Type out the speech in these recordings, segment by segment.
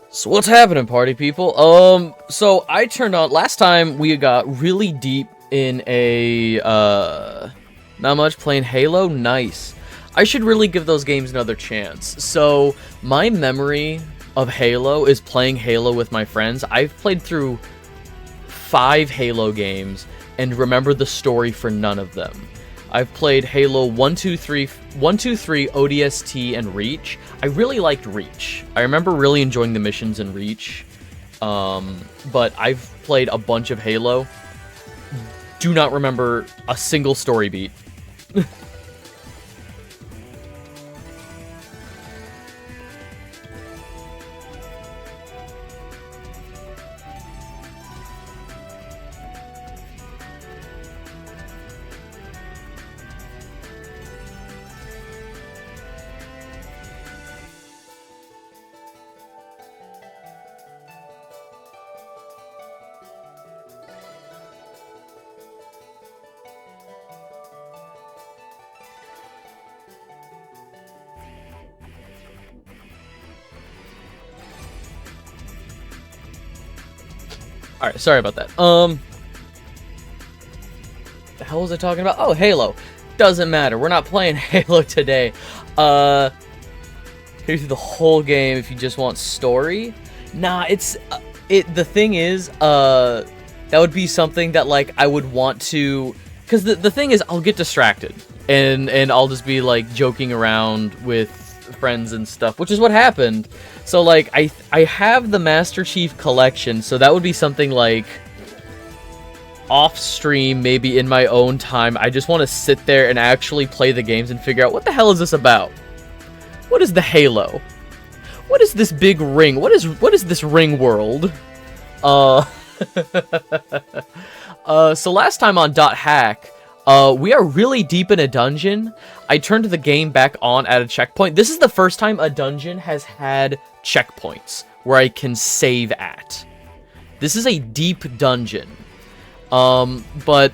So what's happening, party people? So I turned on last time we got really deep in a not much playing Halo. Nice. I should really give those games another chance. So my memory of Halo is playing Halo with my friends. I've played through 5 Halo games and remember the story for none of them. I've played Halo 1, 2, 3, ODST, and Reach. I really liked Reach. I remember really enjoying the missions in Reach. But I've played a bunch of Halo. Do not remember a single story beat. Alright, sorry about that. The hell was I talking about? Oh, Halo. Doesn't matter. We're not playing Halo today. Go through the whole game if you just want story. Nah, it's the thing is, that would be something that like I would want to, because the thing is I'll get distracted and I'll just be like joking around with friends and stuff, which is what happened. So like I have the Master Chief Collection, so that would be something like off stream, maybe in my own time. I just want to sit there and actually play the games and figure out what the hell is this about? What is the Halo? What is this big ring? What is this ring world? So last time on .hack, we are really deep in a dungeon. I turned the game back on at a checkpoint. This is the first time a dungeon has had checkpoints where I can save at. This is a deep dungeon. But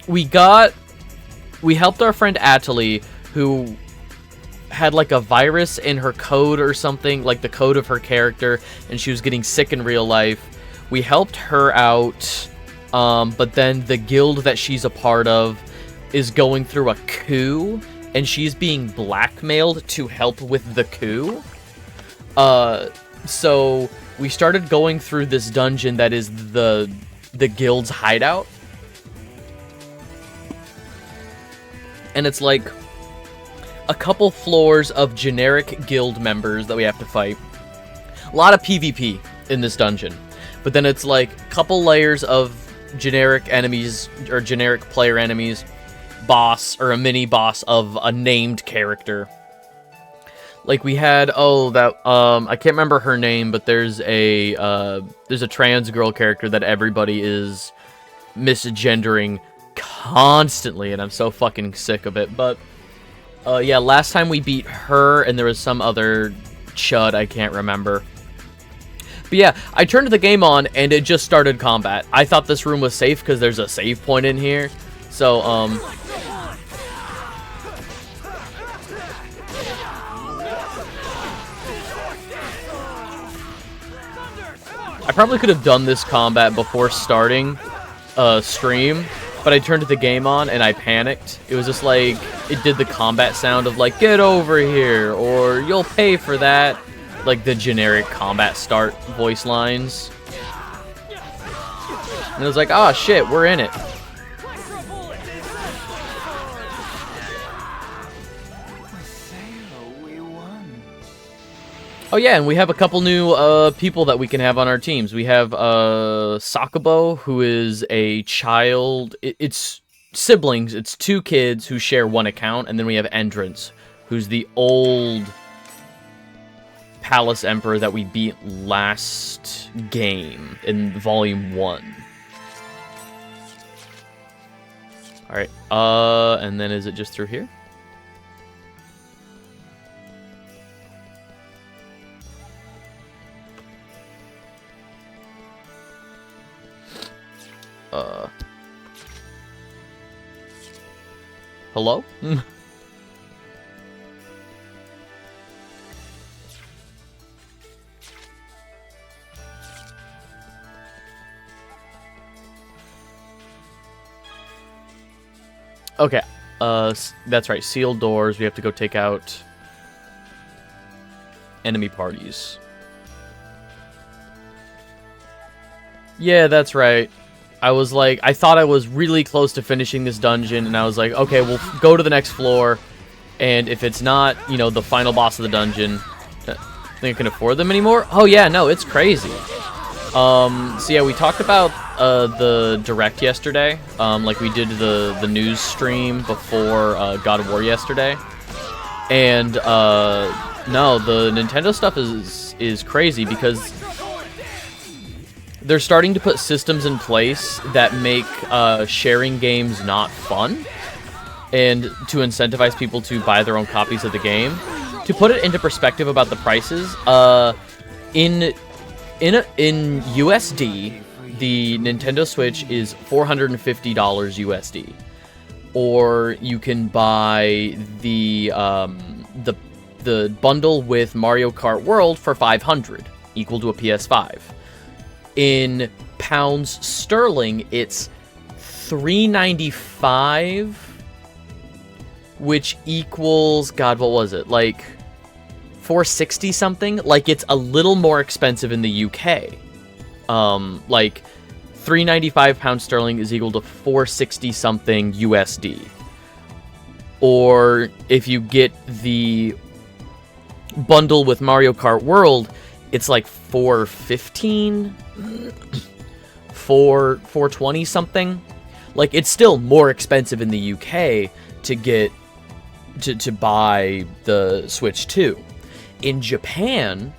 we helped our friend Atali, who had like a virus in her code or something, like the code of her character, and she was getting sick in real life. We helped her out, but then the guild that she's a part of is going through a coup, and she's being blackmailed to help with the coup. So we started going through this dungeon that is the guild's hideout. And it's like a couple floors of generic guild members that we have to fight. A lot of PvP in this dungeon. But then it's like a couple layers of generic enemies, or generic player enemies, boss, or a mini boss of a named character. Like we had, I can't remember her name, but there's a trans girl character that everybody is misgendering constantly, and I'm so fucking sick of it. But yeah, last time we beat her, and there was some other chud I can't remember. But yeah, I turned the game on, and it just started combat. I thought this room was safe because there's a save point in here. So, I probably could have done this combat before starting stream, but I turned the game on and I panicked. It was just like, it did the combat sound of like, get over here, or you'll pay for that. Like the generic combat start voice lines. And it was like, oh shit, we're in it. Oh yeah, and we have a couple new people that we can have on our teams. We have Sakubo, who is a child. It's siblings. It's 2 kids who share one account, and then we have Entrance, who's the old Palace Emperor that we beat last game in Volume 1. Alright, and then is it just through here? Hello? Okay, that's right. Sealed doors. We have to go take out enemy parties. Yeah, that's right. I was like, I thought I was really close to finishing this dungeon, and I was like, okay, we'll go to the next floor, and if it's not, you know, the final boss of the dungeon, I think I can afford them anymore? Oh yeah, no, it's crazy. So yeah, we talked about the Direct yesterday, like we did the news stream before God of War yesterday, and no, the Nintendo stuff is crazy because they're starting to put systems in place that make sharing games not fun, and to incentivize people to buy their own copies of the game. To put it into perspective about the prices, in USD, the Nintendo Switch is $450 USD, or you can buy the bundle with Mario Kart World for $500, equal to a PS5. In pounds sterling, it's $395, which equals, God, what was it? Like 460 something? Like, it's a little more expensive in the UK. Like 395 pounds sterling is equal to 460 something USD. Or if you get the bundle with Mario Kart World, it's like 415, 420 something. Like, it's still more expensive in the UK to get to buy the Switch 2. In Japan,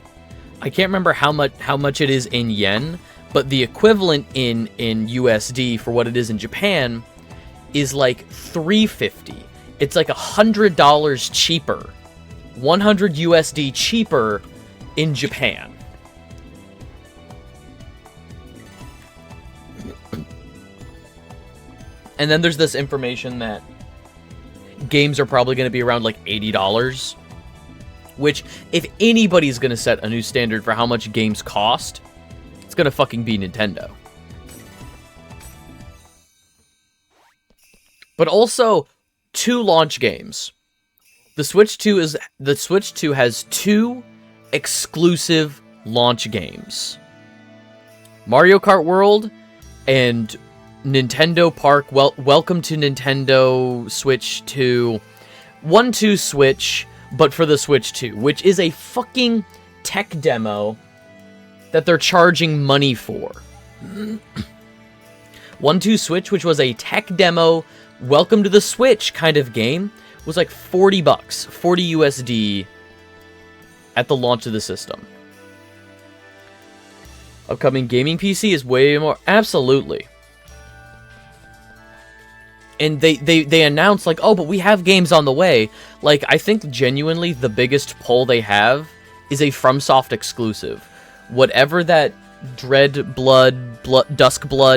I can't remember how much it is in yen, but the equivalent in USD for what it is in Japan is like $350. It's like $100 cheaper, 100 USD cheaper in Japan. And then there's this information that games are probably going to be around like $80, which, if anybody's going to set a new standard for how much games cost, it's going to fucking be Nintendo. But also, 2 launch games. The Switch 2 has 2 exclusive launch games. Mario Kart World and Nintendo Park. Welcome to Nintendo Switch 2. 1-2 Switch, but for the Switch 2, which is a fucking tech demo that they're charging money for. 1-2 Switch, which was a tech demo, welcome to the Switch kind of game, was like $40, 40 USD at the launch of the system. Upcoming gaming PC is way more. Absolutely. And they announced, like, oh, but we have games on the way. Like, I think genuinely the biggest pull they have is a FromSoft exclusive. Whatever that Duskblood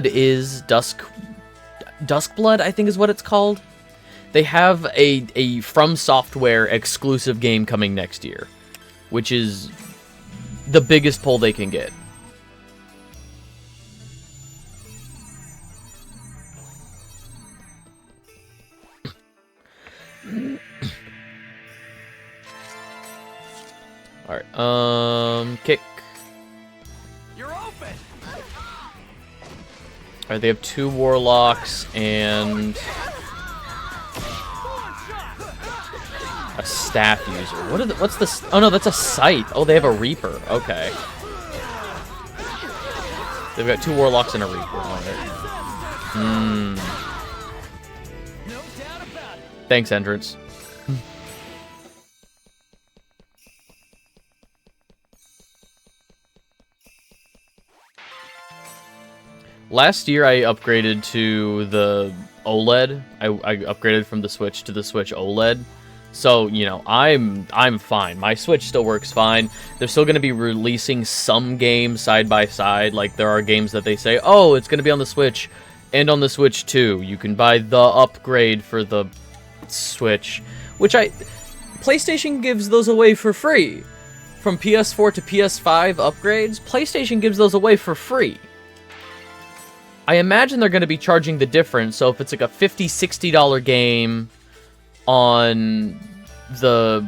is, Duskblood, I think is what it's called. They have a From Software exclusive game coming next year, which is the biggest pull they can get. Alright, kick. You're open. Alright, they have 2 warlocks and a staff user. What's the... Oh no, that's a scythe. Oh, they have a reaper. Okay. They've got 2 warlocks and a reaper. Alright. Thanks, entrance. Last year I upgraded to the OLED. I upgraded from the Switch to the Switch OLED. So, you know, I'm fine. My Switch still works fine. They're still going to be releasing some games side by side. Like, there are games that they say, oh, it's going to be on the Switch and on the Switch 2. You can buy the upgrade for the Switch, which PlayStation gives those away for free. From PS4 to PS5 upgrades, PlayStation gives those away for free. I imagine they're going to be charging the difference. So if it's like a $50, $60 game on the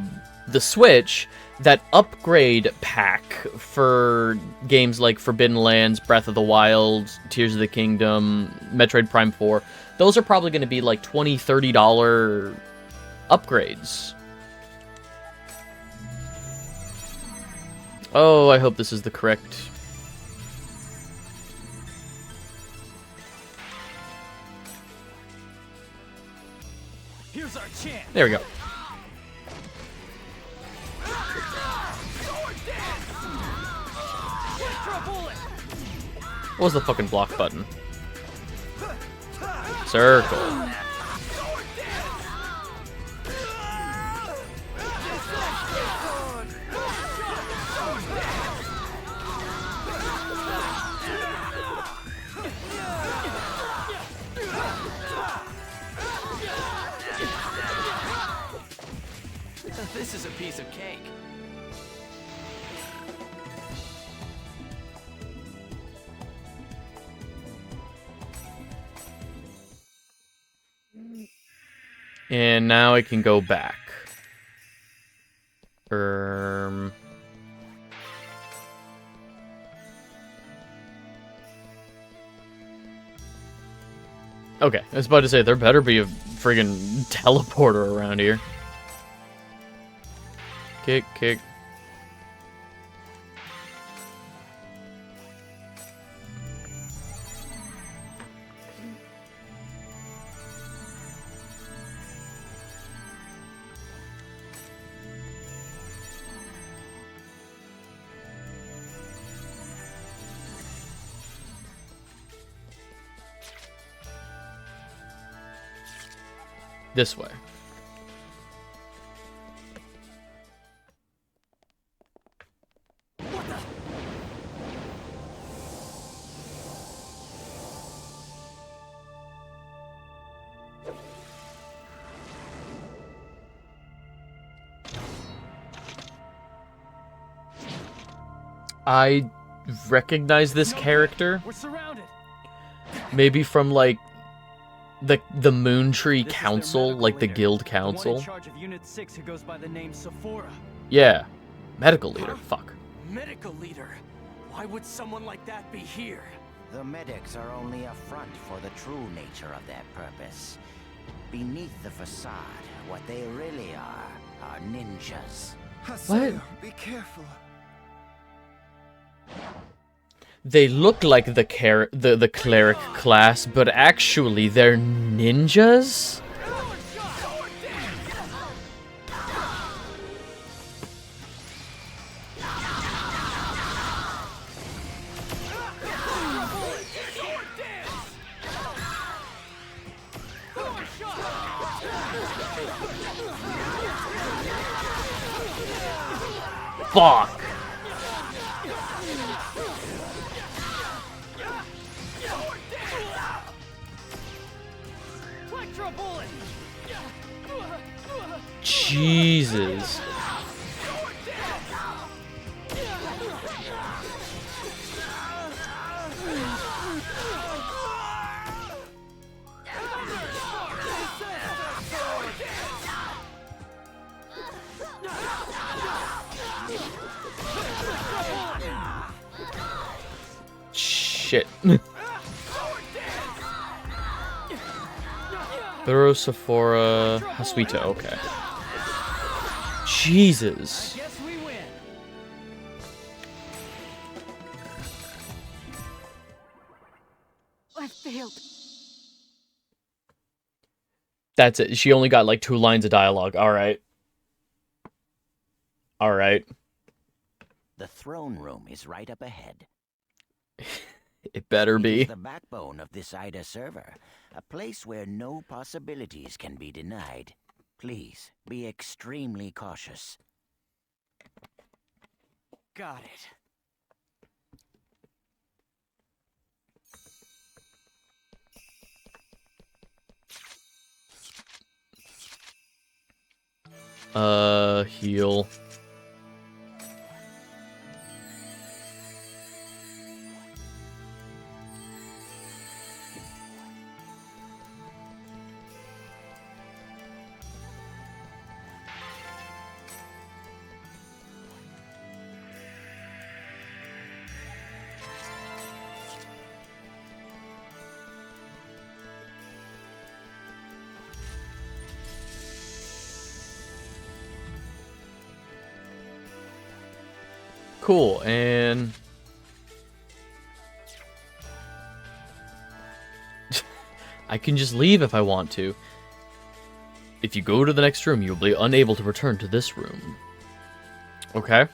Switch, that upgrade pack for games like Forbidden Lands, Breath of the Wild, Tears of the Kingdom, Metroid Prime 4, those are probably going to be like $20, $30 upgrades. Oh, I hope this is the correct... Here's our chance. There we go. What was the fucking block button? Circle. This is a piece of cake. And now I can go back. Okay, I was about to say, there better be a friggin' teleporter around here. Kick, kick. This way. I recognize this character. We're surrounded. Maybe from like the Moon Tree Council, like the Guild Council. The one in charge of Unit 6 who goes by the name Sephora. Yeah. Medical leader. Fuck. Medical leader. Why would someone like that be here? The medics are only a front for the true nature of their purpose. Beneath the facade, what they really are ninjas. What? Be careful. They look like the cleric class, but actually they're ninjas? Fuck! Jesus. Shit. Thorough, Sephora, Haseo, okay. Jesus. Guess we win. I failed. That's it. She only got like 2 lines of dialogue. Alright. Alright. The throne room is right up ahead. It better It be. is the backbone of this IDA server, a place where no possibilities can be denied. Please, be extremely cautious. Got it. Heal. cool, and... I can just leave if I want to. If you go to the next room, you'll be unable to return to this room. Okay.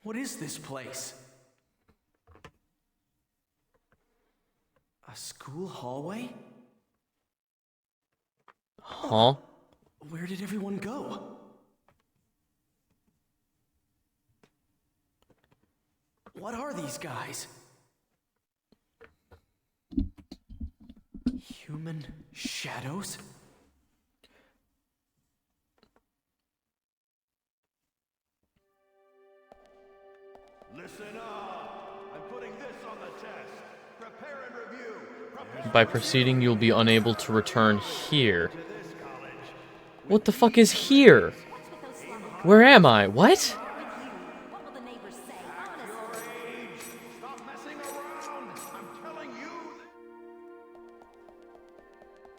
What is this place? A school hallway? Huh? Where did everyone go? What are these guys? Human shadows? Listen up! I'm putting this on the test. Prepare and review. By proceeding, you'll be unable to return here. What the fuck is here? Where am I? What? What will the neighbors say? Honestly. Stop messing around! I'm telling you!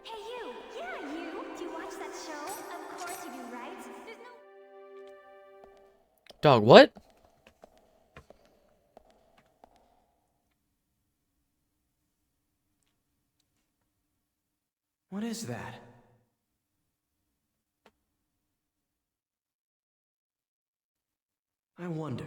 Hey, you! Yeah, you! Do you watch that show? Of course you do, right? There's no... Dog, what? What is that? I wonder.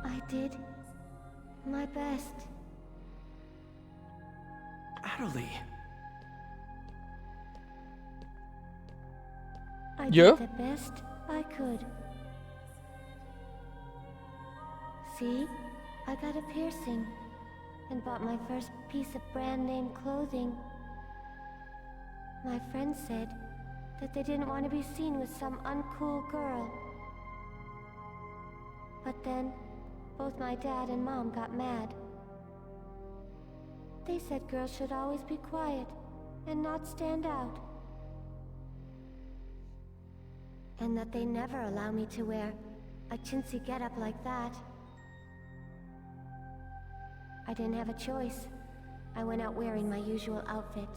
I did my best. Adelie. I Yeah? did the best I could. See? I got a piercing and bought my first piece of brand name clothing. My friends said that they didn't want to be seen with some uncool girl. But then, both my dad and mom got mad. They said girls should always be quiet and not stand out. And that they never allow me to wear a chintzy getup like that. I didn't have a choice. I went out wearing my usual outfit.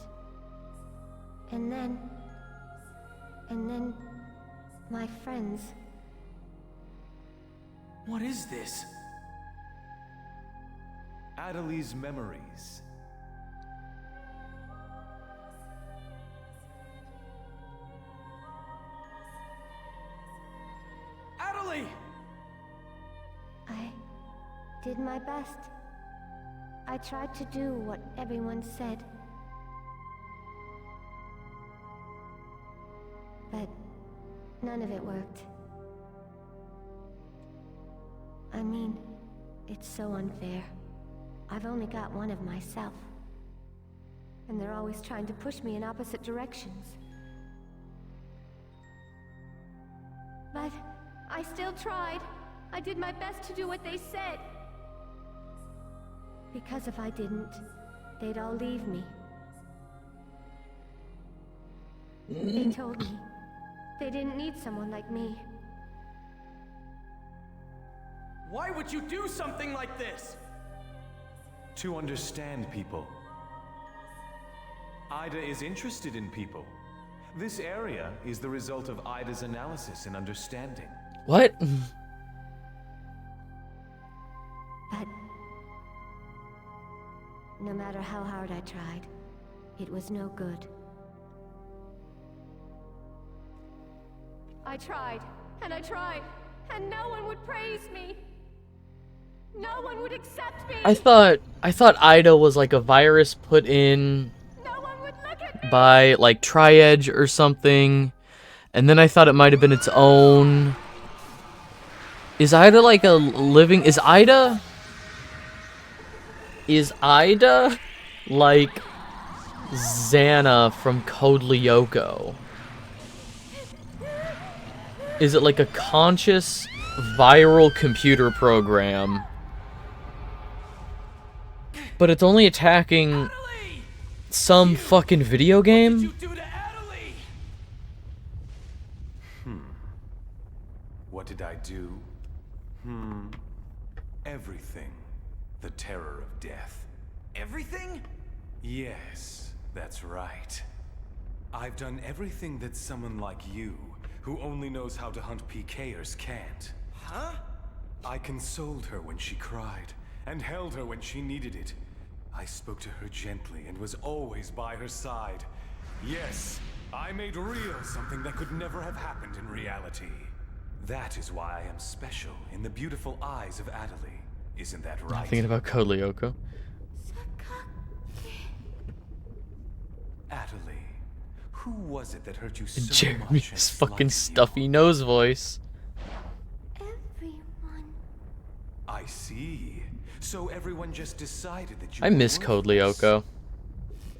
And then, my friends. What is this? Adelie's memories. Adelie! I did my best. I tried to do what everyone said. But none of it worked. I mean, it's so unfair. I've only got one of myself. And they're always trying to push me in opposite directions. But I still tried. I did my best to do what they said. Because if I didn't, they'd all leave me. They told me they didn't need someone like me. Why would you do something like this? To understand people. Ida is interested in people. This area is the result of Ida's analysis and understanding. What? But no matter how hard I tried, it was no good. I tried, and no one would praise me. No one would accept me. I thought Ida was like a virus put in No one would look at me. by like Tri-Edge or something. And then I thought it might have been its own. Is Ida like a living... Is Ida like Xana from Code Lyoko? Is it like a conscious viral computer program, but it's only attacking Natalie! some fucking video What did you game? do to Natalie? What did I do? Everything. The terror of death. Everything? Yes, that's right. I've done everything that someone like you, who only knows how to hunt PKers, can't. Huh? I consoled her when she cried, and held her when she needed it. I spoke to her gently and was always by her side. Yes, I made real something that could never have happened in reality. That is why I am special in the beautiful eyes of Adelie. Isn't that right? Thinking about Code Lyoko. Adelie, who was it that hurt you so much? and Jeremy's fucking slighted stuffy you? nose voice. Everyone. I see. So everyone just decided that you I were miss Code worthless. Lyoko.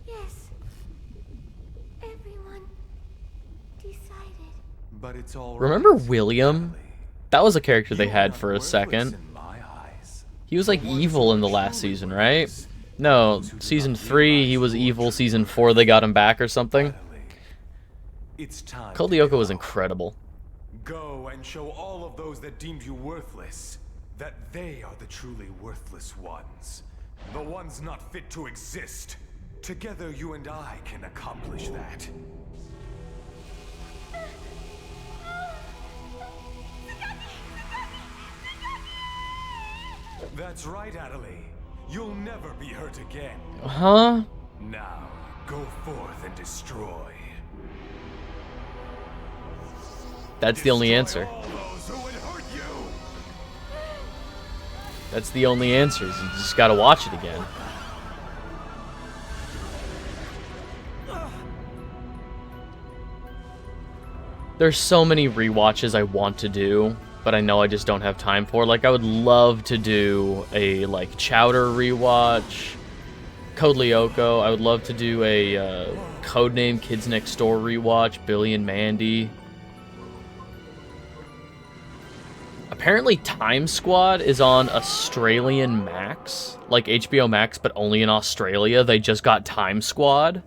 Yes. Everyone decided. But it's all right. Remember William? Adelie. That was a character they You are had not for a worthless second. in my eyes. He was like evil in the last season, right? No, season 3 he was evil, season 4 they got him back or something. Adelie, it's time. Code to Lyoko was go. incredible. Go and show all of those that deemed you worthless that they are the truly worthless ones. The ones not fit to exist. Together you and I can accomplish that. That's right, Adelie. You'll never be hurt again. Huh? Now, go forth and destroy. That's the only Destroy answer. all those who would hurt you. That's the only answer. You just gotta watch it again. There's so many rewatches I want to do, but I know I just don't have time for. Like, I would love to do a, like, Chowder rewatch. Code Lyoko. I would love to do a Codename Kids Next Door rewatch. Billy and Mandy. Apparently Time Squad is on Australian Max. Like HBO Max, but only in Australia. They just got Time Squad.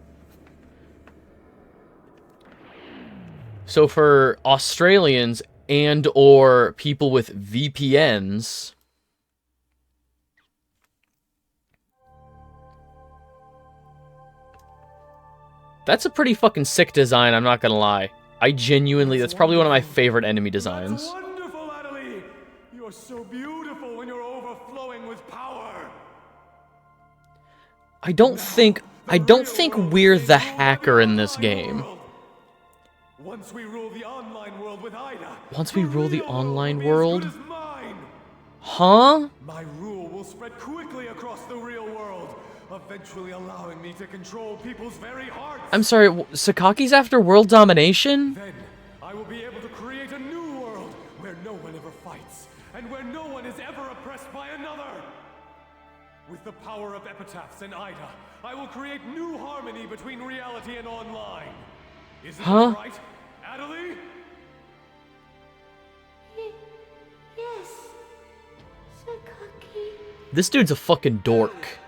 So for Australians and or people with VPNs, that's a pretty fucking sick design, I'm not gonna lie. I genuinely, that's probably one of my favorite enemy designs. That's wonderful, Adelie! You're so beautiful when you're overflowing with power! I don't think we're the hacker in this game. Once we rule the online world with Ida, Once we rule the real online will world? be as good as mine. Huh? My rule will spread quickly across the real world, eventually allowing me to control people's very hearts. I'm sorry, Sakaki's after world domination? Then I will be able to create a new world where no one ever fights and where no one is ever oppressed by another. With the power of epitaphs and Ida, I will create new harmony between reality and online. Isn't Huh? that right, Adelie? Yes. Sakaki. This dude's a fucking dork.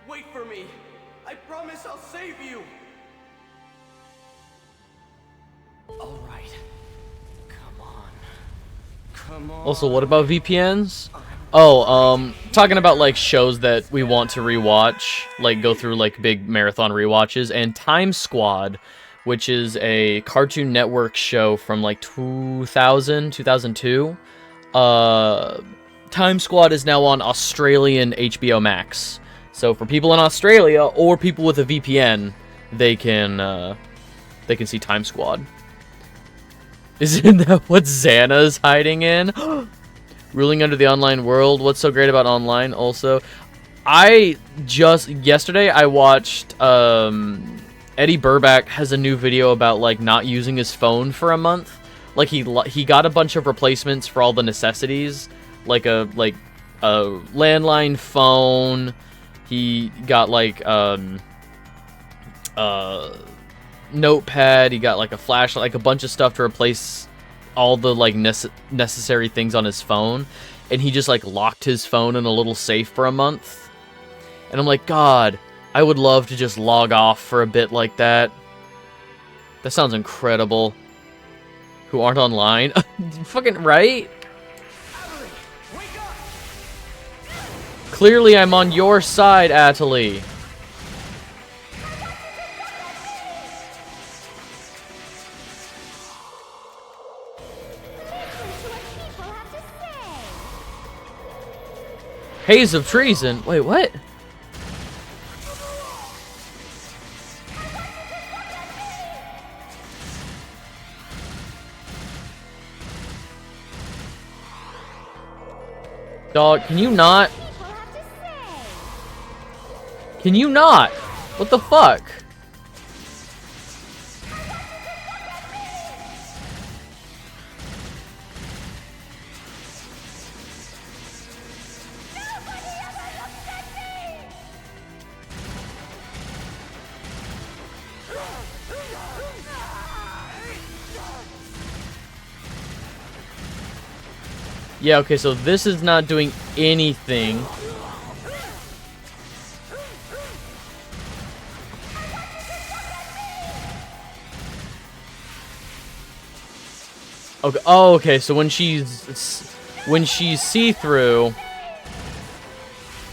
Wait for me. I promise I'll save you. All right. Come on. Come on. Also, what about VPNs? Oh, talking about, like, shows that we want to rewatch, like, go through, like, big marathon rewatches, and Time Squad, which is a Cartoon Network show from, like, 2000, 2002. Time Squad is now on Australian HBO Max. So for people in Australia, or people with a VPN, they can see Time Squad. Isn't that what Xana's hiding in? Ruling under the online world. What's so great about online? Also, yesterday I watched Eddie Burback has a new video about like not using his phone for a month. Like he got a bunch of replacements for all the necessities, like a landline phone. He got like notepad. He got like a flashlight, like a bunch of stuff to replace all the like necessary things on his phone, and he just like locked his phone in a little safe for a month. And I'm like, God, I would love to just log off for a bit like that. That sounds incredible. Who aren't online? Fucking right? Clearly I'm on your side, Atali. Haze of treason? Wait, what? Dog, can you not? Can you not? What the fuck? Yeah, okay, so this is not doing anything. Okay, oh, okay, so when she's see-through,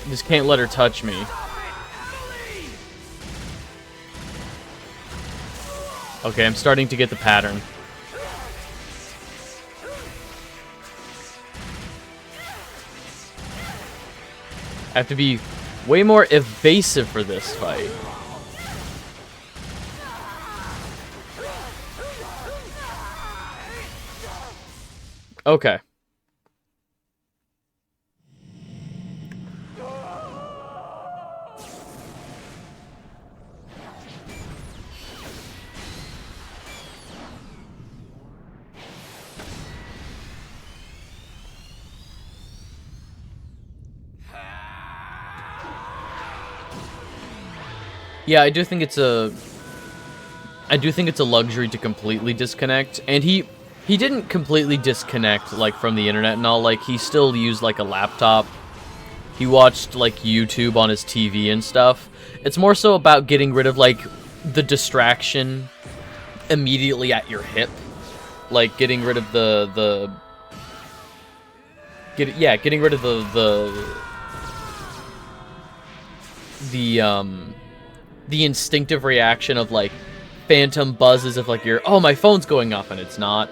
just can't let her touch me. Okay, I'm starting to get the pattern. I have to be way more evasive for this fight. Okay. Yeah, I do think it's a luxury to completely disconnect, and he didn't completely disconnect like from the internet and all. Like, he still used like a laptop. He watched like YouTube on his TV and stuff. It's more so about getting rid of like the distraction immediately at your hip, like getting rid of getting rid of the instinctive reaction of like phantom buzzes of like oh, my phone's going off, and it's not.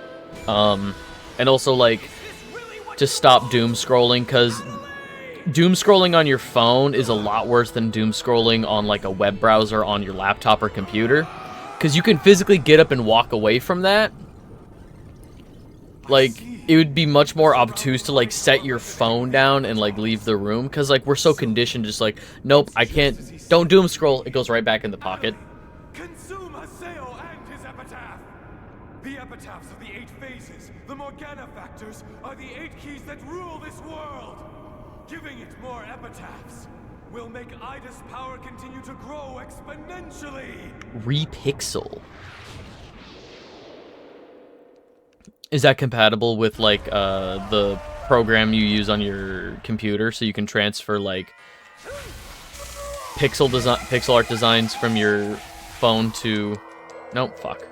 And also like to stop doom scrolling, because doom scrolling on your phone is a lot worse than doom scrolling on like a web browser on your laptop or computer, because you can physically get up and walk away from that. Like, it would be much more obtuse to like set your phone down and like leave the room, because like we're so conditioned, just like, nope, I can't, don't doom scroll, it goes right back in the pocket. Consume Haseo and his epitaph! The epitaphs of the 8 phases, the Morgana factors, are the 8 keys that rule this world! Giving it more epitaphs will make Ida's power continue to grow exponentially! Repixel. Is that compatible with like the program you use on your computer, so you can transfer like pixel art designs from your phone to... Nope, fuck.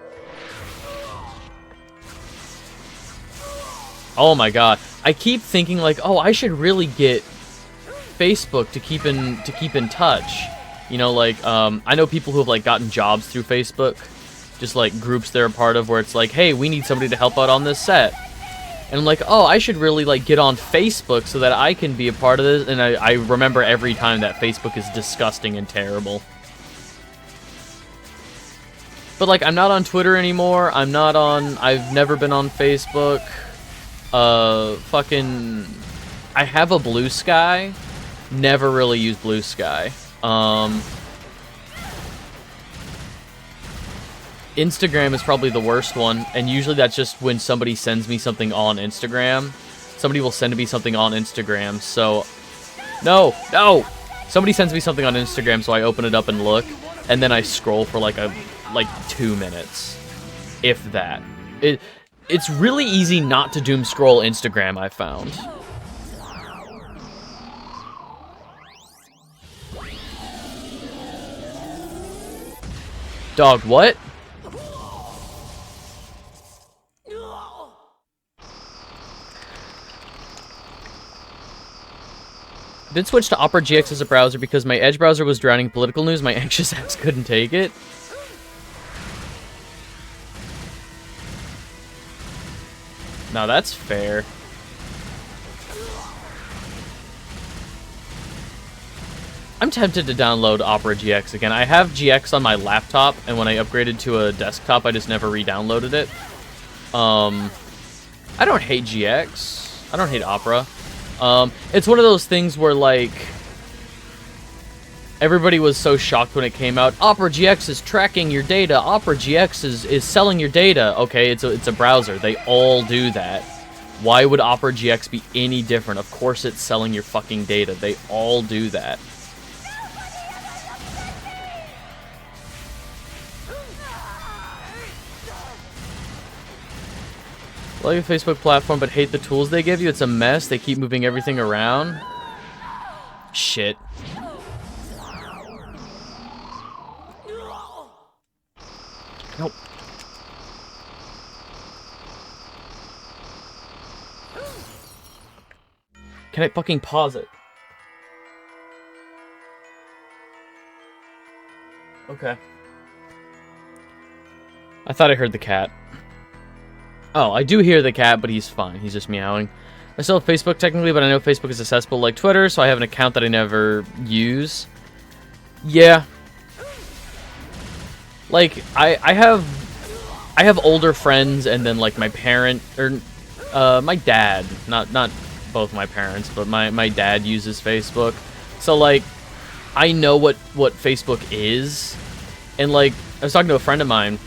Oh my god. I keep thinking like, oh, I should really get Facebook to keep in touch. You know, like I know people who have like gotten jobs through Facebook, just like groups they're a part of, where it's like, hey, we need somebody to help out on this set. And I'm like, oh, I should really like get on Facebook so that I can be a part of this. And I remember every time that Facebook is disgusting and terrible. But like, I'm not on Twitter anymore. I've never been on Facebook. I have a Blue Sky. Never really used Blue Sky. Instagram is probably the worst one, and usually that's just when somebody sends me something on Instagram. Somebody will send me something on Instagram, so... No! Somebody sends me something on Instagram, so I open it up and look, and then I scroll for like 2 minutes. If that. It's really easy not to doom scroll Instagram, I found. Dog, what? Did switch to Opera GX as a browser because my Edge browser was drowning in political news. My anxious ass couldn't take it. Now that's fair. I'm tempted to download Opera GX again. I have GX on my laptop, and when I upgraded to a desktop, I just never re-downloaded it. I don't hate GX. I don't hate Opera. It's one of those things where, like, everybody was so shocked when it came out. Opera GX is tracking your data. Opera GX is selling your data. Okay, it's a browser. They all do that. Why would Opera GX be any different? Of course it's selling your fucking data. They all do that. Like a Facebook platform, but hate the tools they give you. It's a mess. They keep moving everything around. Shit. Nope. Can I fucking pause it? Okay. I thought I heard the cat. Oh, I do hear the cat, but he's fine. He's just meowing. I still have Facebook technically, but I know Facebook is accessible like Twitter, so I have an account that I never use. Yeah. Like, I have older friends, and then like my parent or my dad, not both my parents, but my dad uses Facebook. So like I know what Facebook is. And like I was talking to a friend of mine,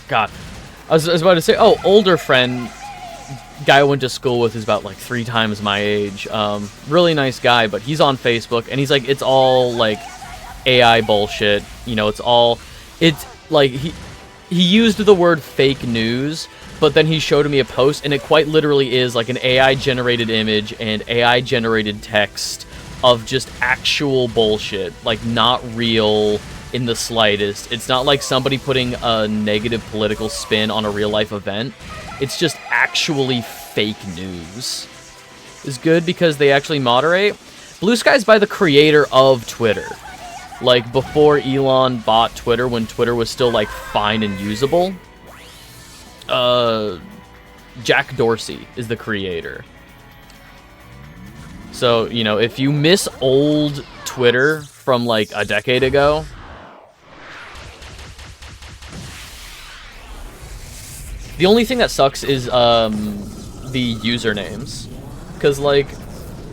God, I was about to say, oh, older friend, guy I went to school with is about like 3 times my age. Really nice guy, but he's on Facebook, and he's like, it's all like AI bullshit. You know, it's like he used the word fake news, but then he showed me a post, and it quite literally is like an AI generated image and AI generated text of just actual bullshit, like not real in the slightest. It's not like somebody putting a negative political spin on a real-life event. It's just actually fake news. It's good because they actually moderate. Blue Sky's by the creator of Twitter. Like, before Elon bought Twitter, when Twitter was still, like, fine and usable. Jack Dorsey is the creator. So, you know, if you miss old Twitter from, like, a decade ago, the only thing that sucks is the usernames, because like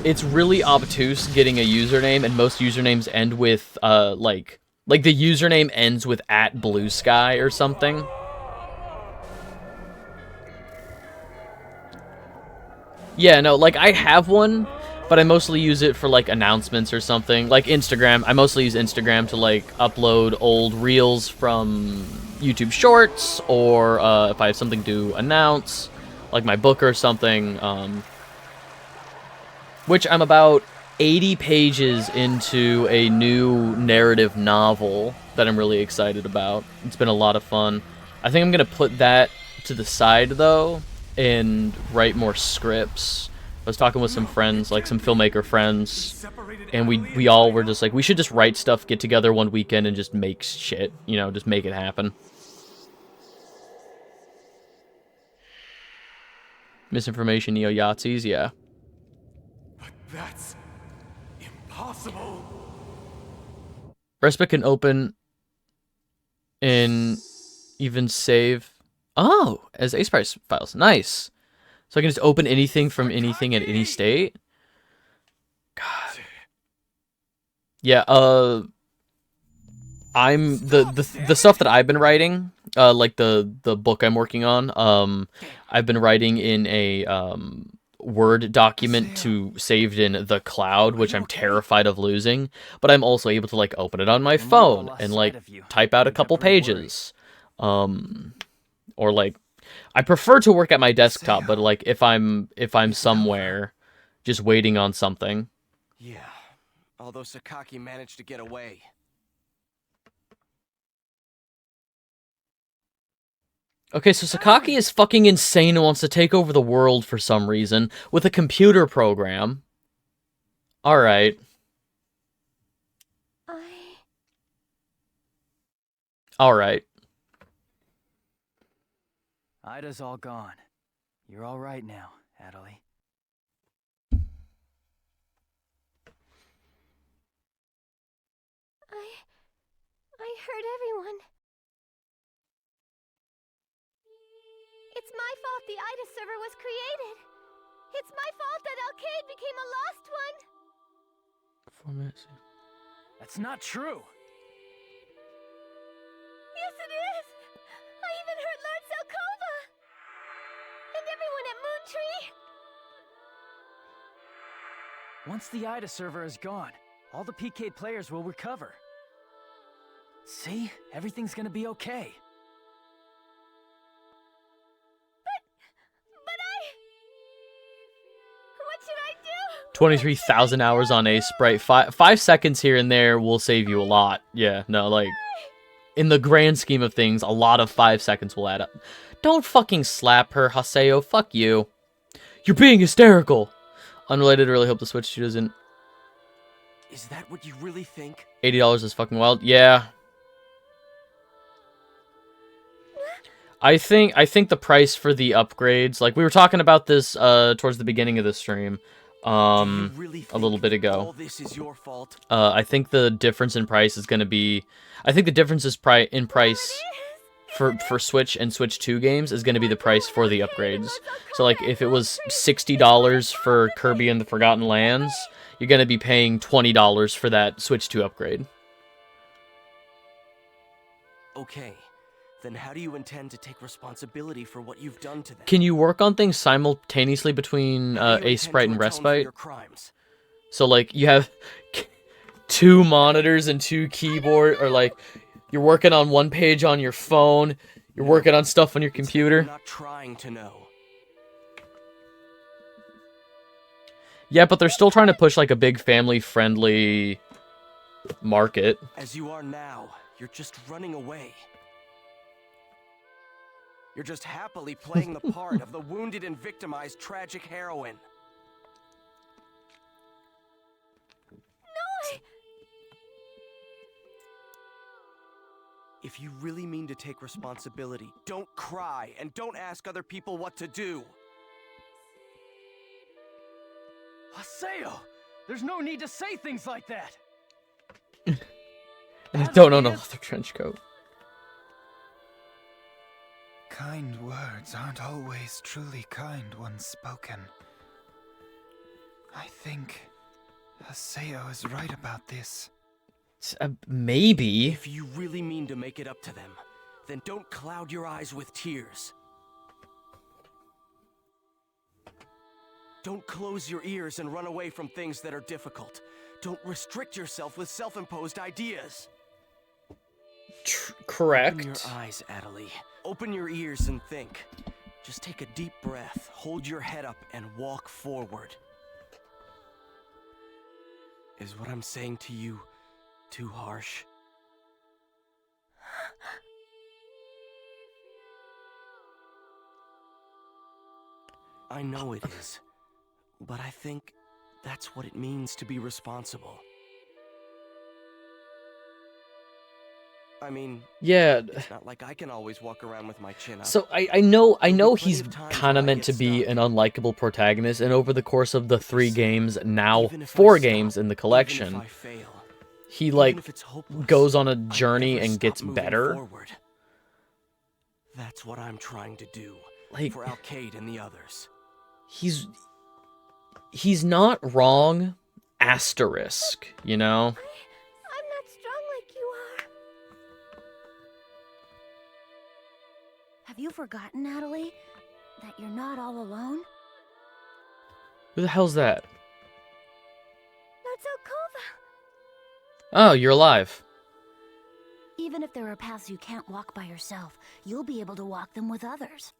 it's really obtuse getting a username, and most usernames end with like the username ends with @BlueSky or something. Yeah, no, like I have one, but I mostly use it for like announcements or something. Like Instagram, I mostly use Instagram to like upload old reels from YouTube Shorts, or if I have something to announce, like my book or something, which I'm about 80 pages into a new narrative novel that I'm really excited about. It's been a lot of fun. I think I'm going to put that to the side, though, and write more scripts. I was talking with some friends, like some filmmaker friends, and we all were just like, we should just write stuff, get together one weekend, and just make shit, you know, just make it happen. Misinformation, neo-Yahtzees, yeah. But that's impossible. Respite can open and even save. Oh, as Ace Price files. Nice. So I can just open anything from anything at any state. God. Yeah, I'm the stuff that I've been writing, like the book I'm working on, I've been writing in a Word document saved in the cloud, which I'm terrified of losing, but I'm also able to like open it on my phone and like type out a couple pages. Or like, I prefer to work at my desktop, but like if I'm somewhere just waiting on something. Yeah, although Sakaki managed to get away. Okay, so Sakaki is fucking insane and wants to take over the world for some reason with a computer program. Alright. Alright. Ida's all gone. You're all right now, Adelie. I hurt everyone. It's my fault the Ida server was created. It's my fault that Arcade became a lost one. 4 minutes. That's not true. Yes, it is. I even hurt Lord Zelkova. And everyone at Moontree. Once the Ida server is gone, all the PK players will recover. See? Everything's gonna be okay. But what should I do? 23,000 hours on a Sprite. 5 seconds here and there will save you a lot. Yeah, no, like, in the grand scheme of things, a lot of 5 seconds will add up. Don't fucking slap her, Haseo. Fuck you. You're being hysterical. Unrelated, really hope the Switch 2 doesn't... Is that what you really think? $80 is fucking wild. Yeah. I think the price for the upgrades, like we were talking about this towards the beginning of the stream, a little bit ago. All this is your fault? I think the difference in price is going to be, I think the difference is in price for Switch and Switch 2 games is going to be the price for the upgrades. So like if it was $60 for Kirby and the Forgotten Lands, you're going to be paying $20 for that Switch 2 upgrade. Okay. Then how do you intend to take responsibility for what you've done to them? Can you work on things simultaneously between a Sprite and Respite? So like you have 2 monitors and 2 keyboard, or like you're working on one page on your phone, you're working on stuff on your computer. I'm not trying to know. Yeah, but they're still trying to push like a big family-friendly market. As you are now, you're just running away. You're just happily playing the part of the wounded and victimized tragic heroine. No, If you really mean to take responsibility, don't cry and don't ask other people what to do. Haseo! There's no need to say things like that! I don't own a leather trench coat. Kind words aren't always truly kind once spoken. I think Haseo is right about this. Maybe. If you really mean to make it up to them, then don't cloud your eyes with tears. Don't close your ears and run away from things that are difficult. Don't restrict yourself with self-imposed ideas. Correct. Open your eyes, Adelie. Open your ears and think. Just take a deep breath, hold your head up, and walk forward. Is what I'm saying to you too harsh? I know it is, but I think that's what it means to be responsible. I mean, yeah, it's not like I can always walk around with my chin up. So I know he's kind of meant to be an unlikable protagonist, and over the course of the 3 games, now 4 games in the collection, he like goes on a journey and gets better. That's what I'm trying to do, like, for Arcade and the others. He's not wrong, asterisk, you know? I'm not strong like you are. Have you forgotten, Natalie, that you're not all alone? Who the hell's that? Lord Zelkova. Oh, you're alive. Even if there are paths you can't walk by yourself, you'll be able to walk them with others.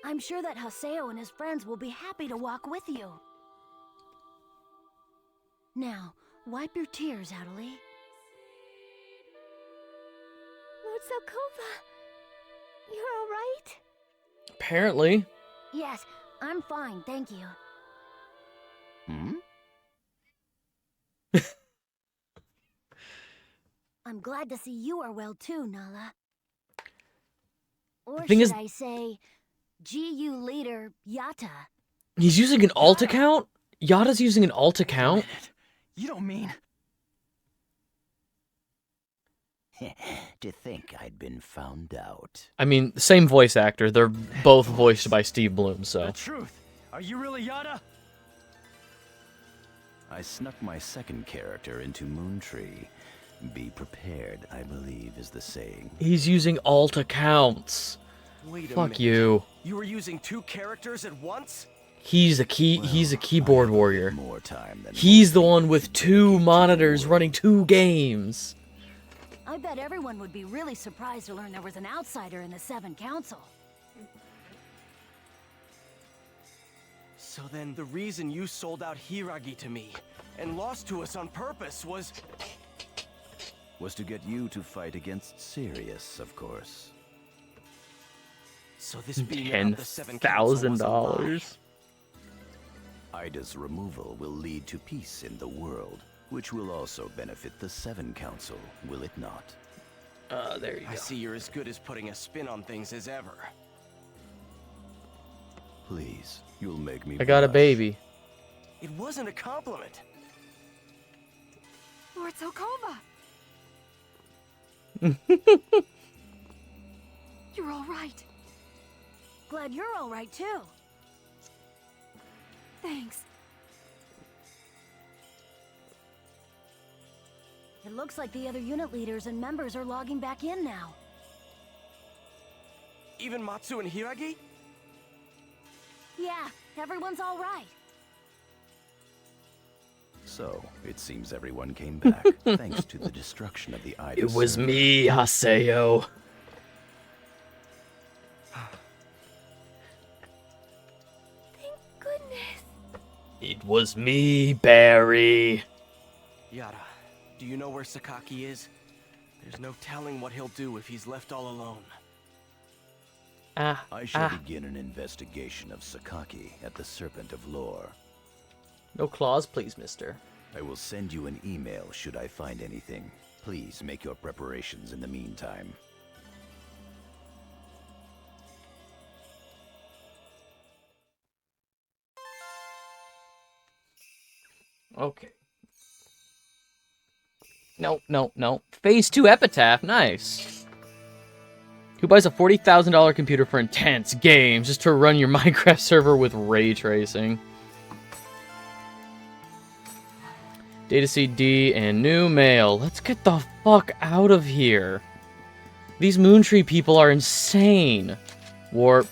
I'm sure that Haseo and his friends will be happy to walk with you. Now, wipe your tears, Adelie. Lord Zelkova, you're all right? Apparently. Yes, I'm fine, thank you. Hmm? I'm glad to see you are well too, Nala. Or thing should is- I say, GU leader Yatta. He's using an alt account? Yada's using an alt account? You don't mean... To think I'd been found out. I mean, same voice actor. They're both voiced by Steve Bloom, so. The truth. Are you really Yada? I snuck my second character into Moontree. Be prepared, I believe, is the saying. He's using alt accounts. Wait a Fuck minute. you. You were using 2 characters at once? He's a keyboard warrior. More time than He's the one with 2 monitors running 2 games. I bet everyone would be really surprised to learn there was an outsider in the Seven Council. So then the reason you sold out Hiragi to me and lost to us on purpose was to get you to fight against Sirius, of course. so this being about the Seven Council was a lie. $10,000. Ida's removal will lead to peace in the world, which will also benefit the Seven Council, will it not? There you I go. see you're as good as putting a spin on things as ever. Please, you'll make me I got a blush. baby. It wasn't a compliment. Lord Zelkova! You're all right. Glad you're all right too. Thanks. It looks like the other unit leaders and members are logging back in now. Even Matsu and Hiragi? Yeah, everyone's all right. So, it seems everyone came back, thanks to the destruction of the Ida It was server. me, Haseo. Thank goodness. It was me, Barry. Yada, do you know where Sakaki is? There's no telling what he'll do if he's left all alone. I shall begin an investigation of Sakaki at the Serpent of Lore. No claws, please, mister. I will send you an email should I find anything. Please make your preparations in the meantime. Okay. No. Phase 2 Epitaph, nice. Who buys a $40,000 computer for intense games just to run your Minecraft server with ray tracing? Data CD and new mail. Let's get the fuck out of here. These Moontree people are insane. Warp.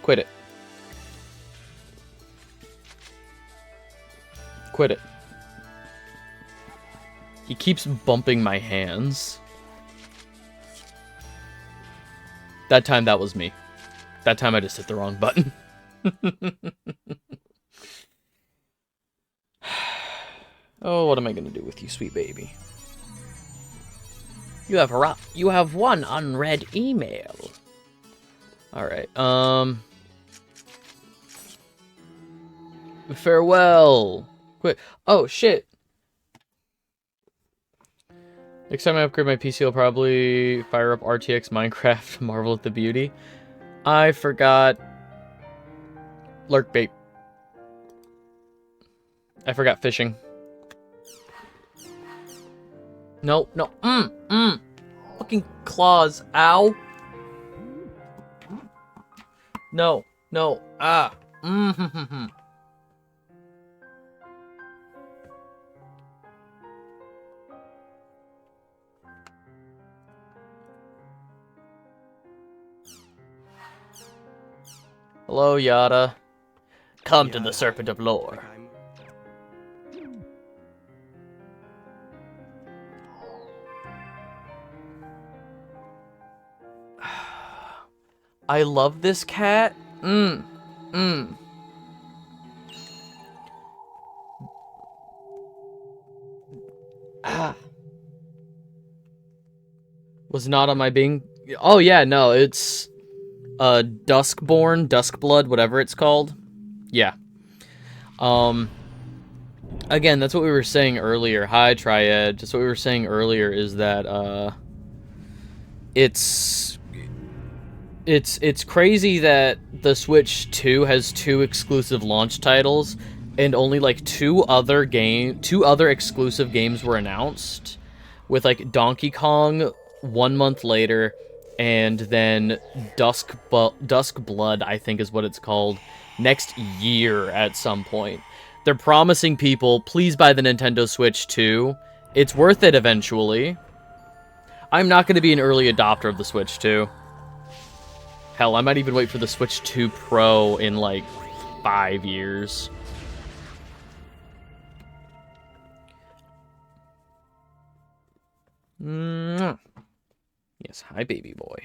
Quit it. Quit it. He keeps bumping my hands. That time, that was me. That time, I just hit the wrong button. Oh, what am I gonna do with you, sweet baby? You have one unread email. Alright, farewell. Quit. Oh, shit. Next time I upgrade my PC, I'll probably fire up RTX Minecraft, marvel at the beauty. I forgot lurk bait. I forgot fishing. No. Fucking claws. Ow. No. Ah. Hello, Yada. Come to Yeah, the Serpent of Lore. like I'm- I love this cat. Ah. Was not on my Bing. Oh yeah, no, it's Duskborn, Duskblood, whatever it's called. Yeah. Again, that's what we were saying earlier. Hi, Triad. Just what we were saying earlier is that it's crazy that the Switch 2 has 2 exclusive launch titles and only like two other exclusive games were announced, with like Donkey Kong 1 month later and then Duskblood, I think is what it's called, next year at some point. They're promising people, please buy the Nintendo Switch 2. It's worth it eventually. I'm not going to be an early adopter of the Switch 2. Hell, I might even wait for the Switch 2 Pro in like 5 years. Mwah. Yes, hi, baby boy.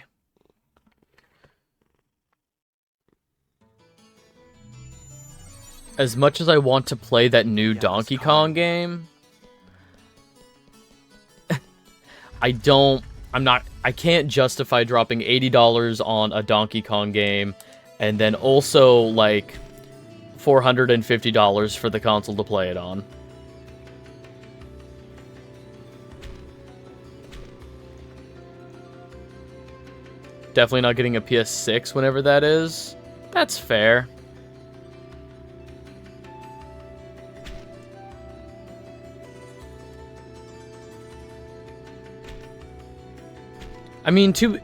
As much as I want to play that new Donkey Kong game, I can't justify dropping $80 on a Donkey Kong game and then also like $450 for the console to play it on. Definitely not getting a PS6 whenever that is. That's fair. I mean, to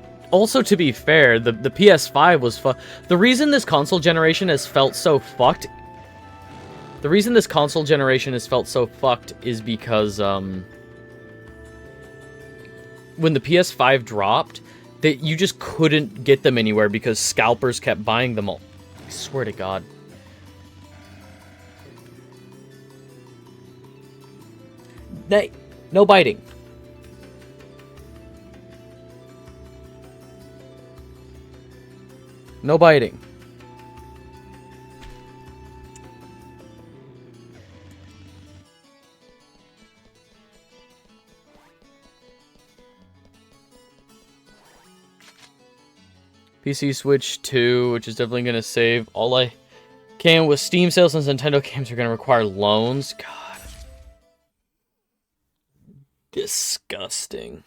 be fair, the PS5 was the reason this console generation has felt so fucked. The reason this console generation has felt so fucked is because when the PS5 dropped, that you just couldn't get them anywhere because scalpers kept buying them all. I swear to God. No biting. No biting. PC Switch 2, which is definitely going to save all I can with Steam sales, since Nintendo games are going to require loans. God. Disgusting.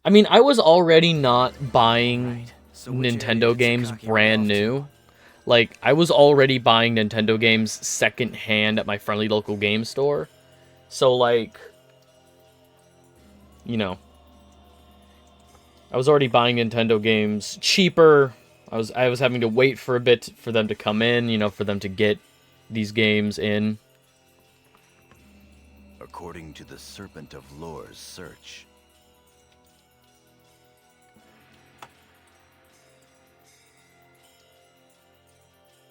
I mean, I was already not buying Nintendo games brand new. Like, I was already buying Nintendo games secondhand at my friendly local game store. So, like, you know, I was already buying Nintendo games cheaper. I was having to wait for a bit for them to come in, you know, for them to get these games in. According to the Serpent of Lore's search,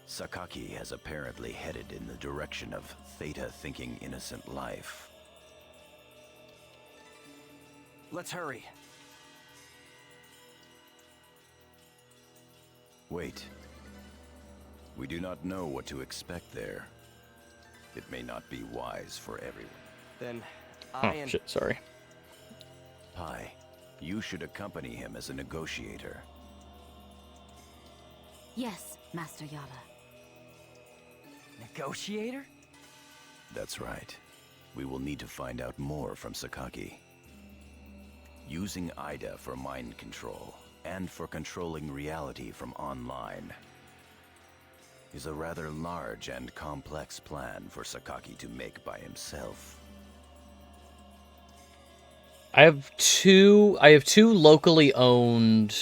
Sakaki has apparently headed in the direction of Theta thinking innocent life. Let's hurry. Wait. We do not know what to expect there. It may not be wise for everyone. Then Oh, shit, sorry. Pi, you should accompany him as a negotiator. Yes, Master Yada. Negotiator? That's right. We will need to find out more from Sakaki. Using Ida for mind control and for controlling reality from online is a rather large and complex plan for Sakaki to make by himself. I have three locally owned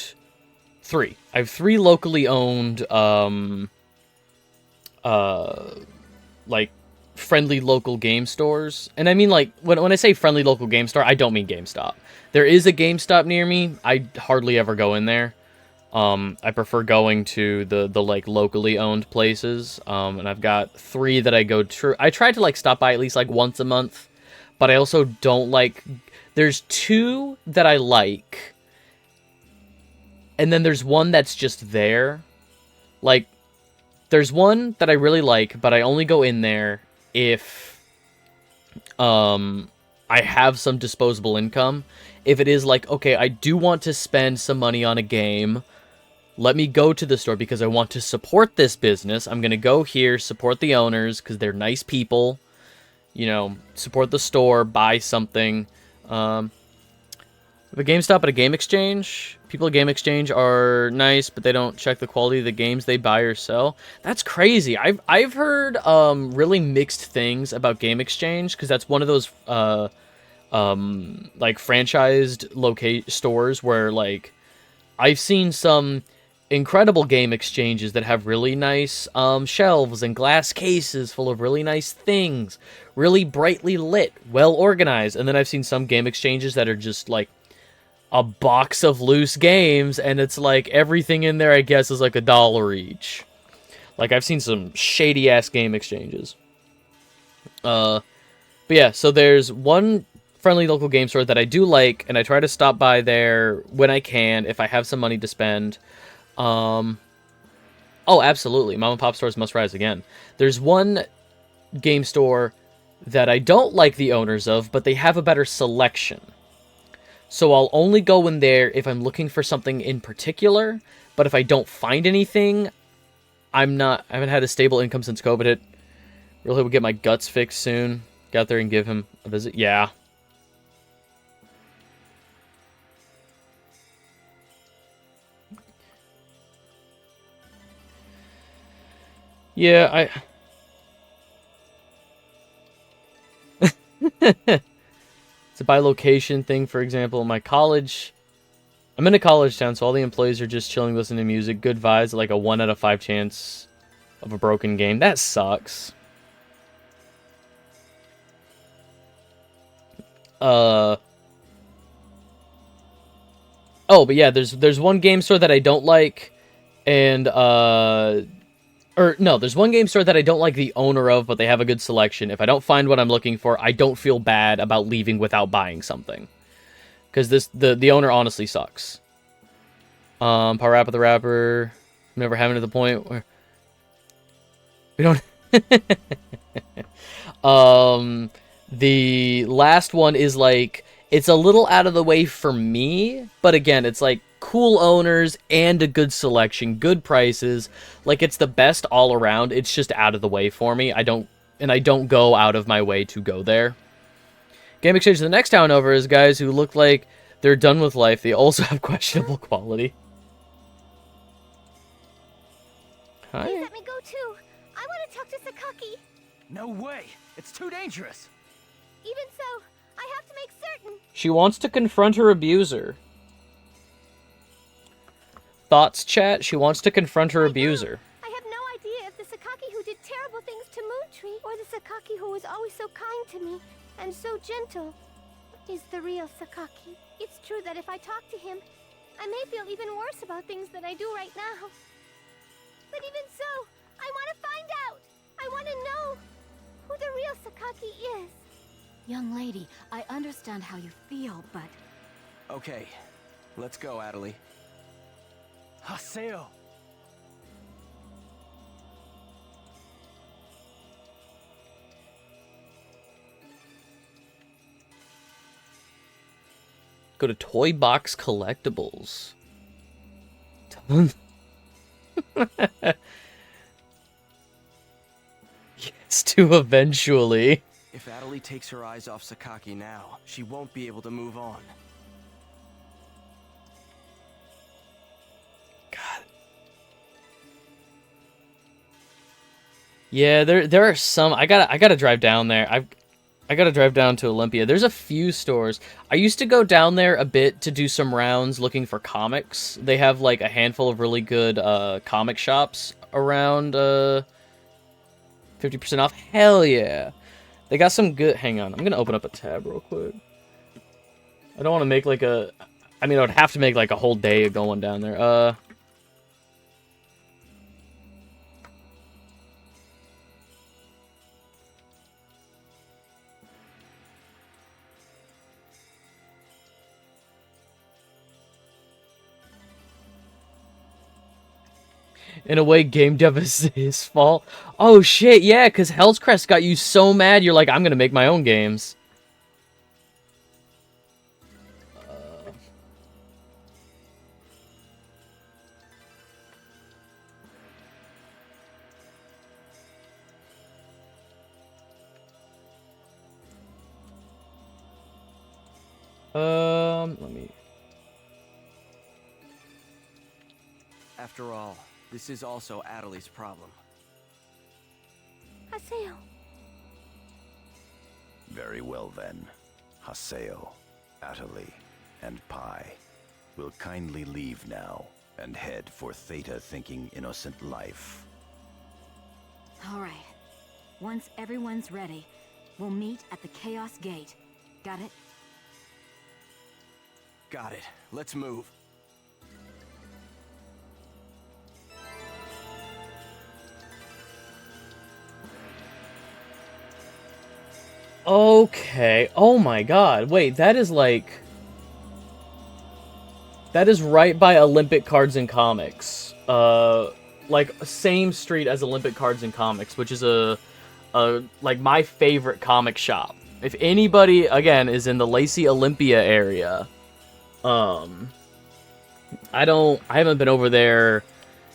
like friendly local game stores. And I mean, like, when I say friendly local game store, I don't mean GameStop. There is a GameStop near me. I hardly ever go in there. I prefer going to the like locally owned places. And I've got 3 that I go to. I try to like stop by at least like once a month, but I also don't like. There's 2 that I like, and then there's one that's just there. Like, there's one that I really like, but I only go in there if I have some disposable income. If it is like, okay, I do want to spend some money on a game, let me go to the store because I want to support this business. I'm going to go here, support the owners because they're nice people. You know, support the store, buy something. If a GameStop at a Game Exchange, people at Game Exchange are nice, but they don't check the quality of the games they buy or sell. That's crazy. I've heard really mixed things about Game Exchange because that's one of those like franchised stores where like I've seen some incredible Game Exchanges that have really nice shelves and glass cases full of really nice things, really brightly lit, well organized. And then I've seen some Game Exchanges that are just like a box of loose games, and it's like everything in there I guess is like $1 each. Like I've seen some shady ass Game Exchanges. But yeah, so there's one friendly local game store that I do like, and I try to stop by there when I can if I have some money to spend. Oh, absolutely. Mom and pop stores must rise again. There's one game store that I don't like the owners of, but they have a better selection. So I'll only go in there if I'm looking for something in particular, but if I don't find anything, I haven't had a stable income since COVID hit. Really will get my guts fixed soon. Get out there and give him a visit. Yeah. Yeah, It's a by location thing, for example. My college, I'm in a college town, so all the employees are just chilling, listening to music. Good vibes, like a 1 out of 5 chance of a broken game. That sucks. Oh, but yeah, there's one game store that I don't like, and there's one game store that I don't like the owner of, but they have a good selection. If I don't find what I'm looking for, I don't feel bad about leaving without buying something. Because the owner honestly sucks. Power Rap of the Rapper. I'm never having to the point where we don't. The last one is like, it's a little out of the way for me, but again, it's like cool owners and a good selection, good prices. Like, it's the best all around. It's just out of the way for me. I don't go out of my way to go there. Game Exchange, the next town over, is guys who look like they're done with life. They also have questionable quality. Hi. Please let me go too. I want to talk to Sakaki. No way! It's too dangerous! Even so, I have to make certain. She wants to confront her abuser. Thoughts, chat? She wants to confront her abuser. I have no idea if the Sakaki who did terrible things to Moontree, or the Sakaki who was always so kind to me, and so gentle, is the real Sakaki. It's true that if I talk to him, I may feel even worse about things that I do right now. But even so, I want to find out! I want to know who the real Sakaki is. Young lady, I understand how you feel, but... Okay, let's go, Adelie. Haseo! Go to Toy Box Collectibles. Yes, to eventually. If Adelie takes her eyes off Sakaki now, she won't be able to move on. God. Yeah, there are some. I gotta drive down there. I gotta drive down to Olympia. There's a few stores. I used to go down there a bit to do some rounds looking for comics. They have like a handful of really good comic shops around 50% off. Hell yeah. They got some good... Hang on. I'm gonna open up a tab real quick. I don't want to make like a... I mean, I would have to make like a whole day of going down there. In a way, game dev is his fault. Oh shit, yeah, because Hell's Crest got you so mad, you're like, I'm gonna make my own games. Let me... After all, this is also Adelie's problem. Haseo. Very well then. Haseo, Atalie, and Pi will kindly leave now and head for Theta-thinking innocent life. All right. Once everyone's ready, we'll meet at the Chaos Gate. Got it? Got it. Let's move. Okay. Oh my god. Wait, that is like... That is right by Olympic Cards and Comics. Like, same street as Olympic Cards and Comics, which is like, my favorite comic shop. If anybody, again, is in the Lacey Olympia area, I haven't been over there,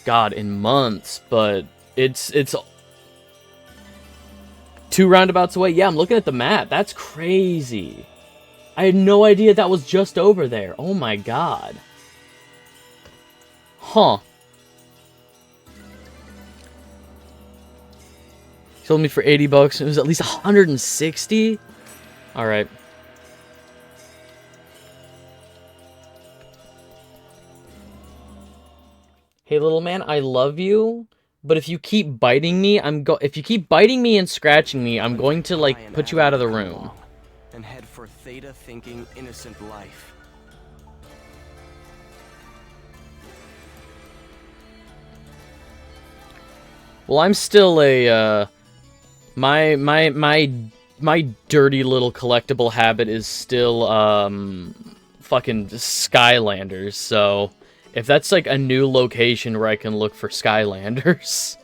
God, in months, but it's 2 roundabouts away. Yeah, I'm looking at the map. That's crazy. I had no idea that was just over there. Oh my god. Huh. Sold me for 80 bucks. It was at least 160? Alright. Hey, little man, I love you. But if you keep biting me, if you keep biting me and scratching me, I'm going to, like, put you out of the room. And head for Theta-thinking innocent life. Well, I'm still a, my dirty little collectible habit is still, fucking Skylanders, so... If that's, like, a new location where I can look for Skylanders.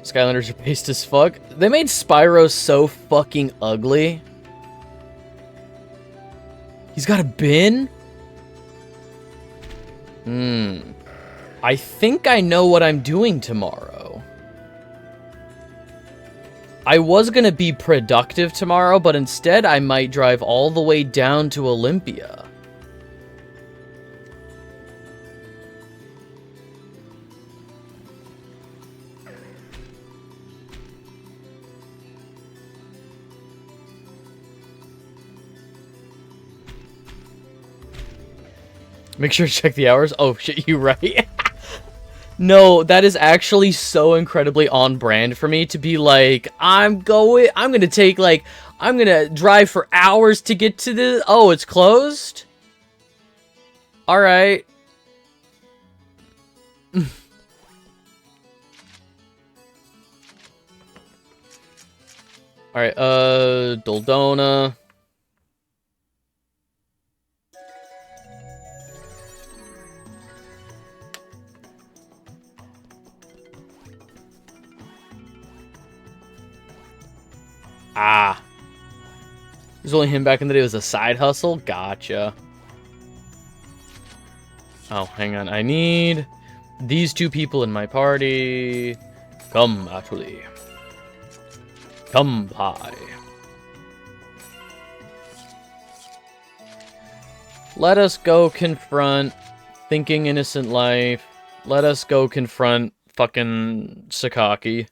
Skylanders are based as fuck. They made Spyro so fucking ugly. He's got a bin? I think I know what I'm doing tomorrow. I was gonna be productive tomorrow, but instead I might drive all the way down to Olympia. Make sure to check the hours. Oh shit, you right. No, that is actually so incredibly on brand for me to be like, I'm gonna drive for hours to get to the, oh, it's closed? Alright. Alright, Doldona. Ah. There's only him back in the day. It was a side hustle? Gotcha. Oh, hang on. I need these 2 people in my party. Come, actually. Come, Pi. Let us go confront Thinking Innocent Life. Let us go confront fucking Sakaki.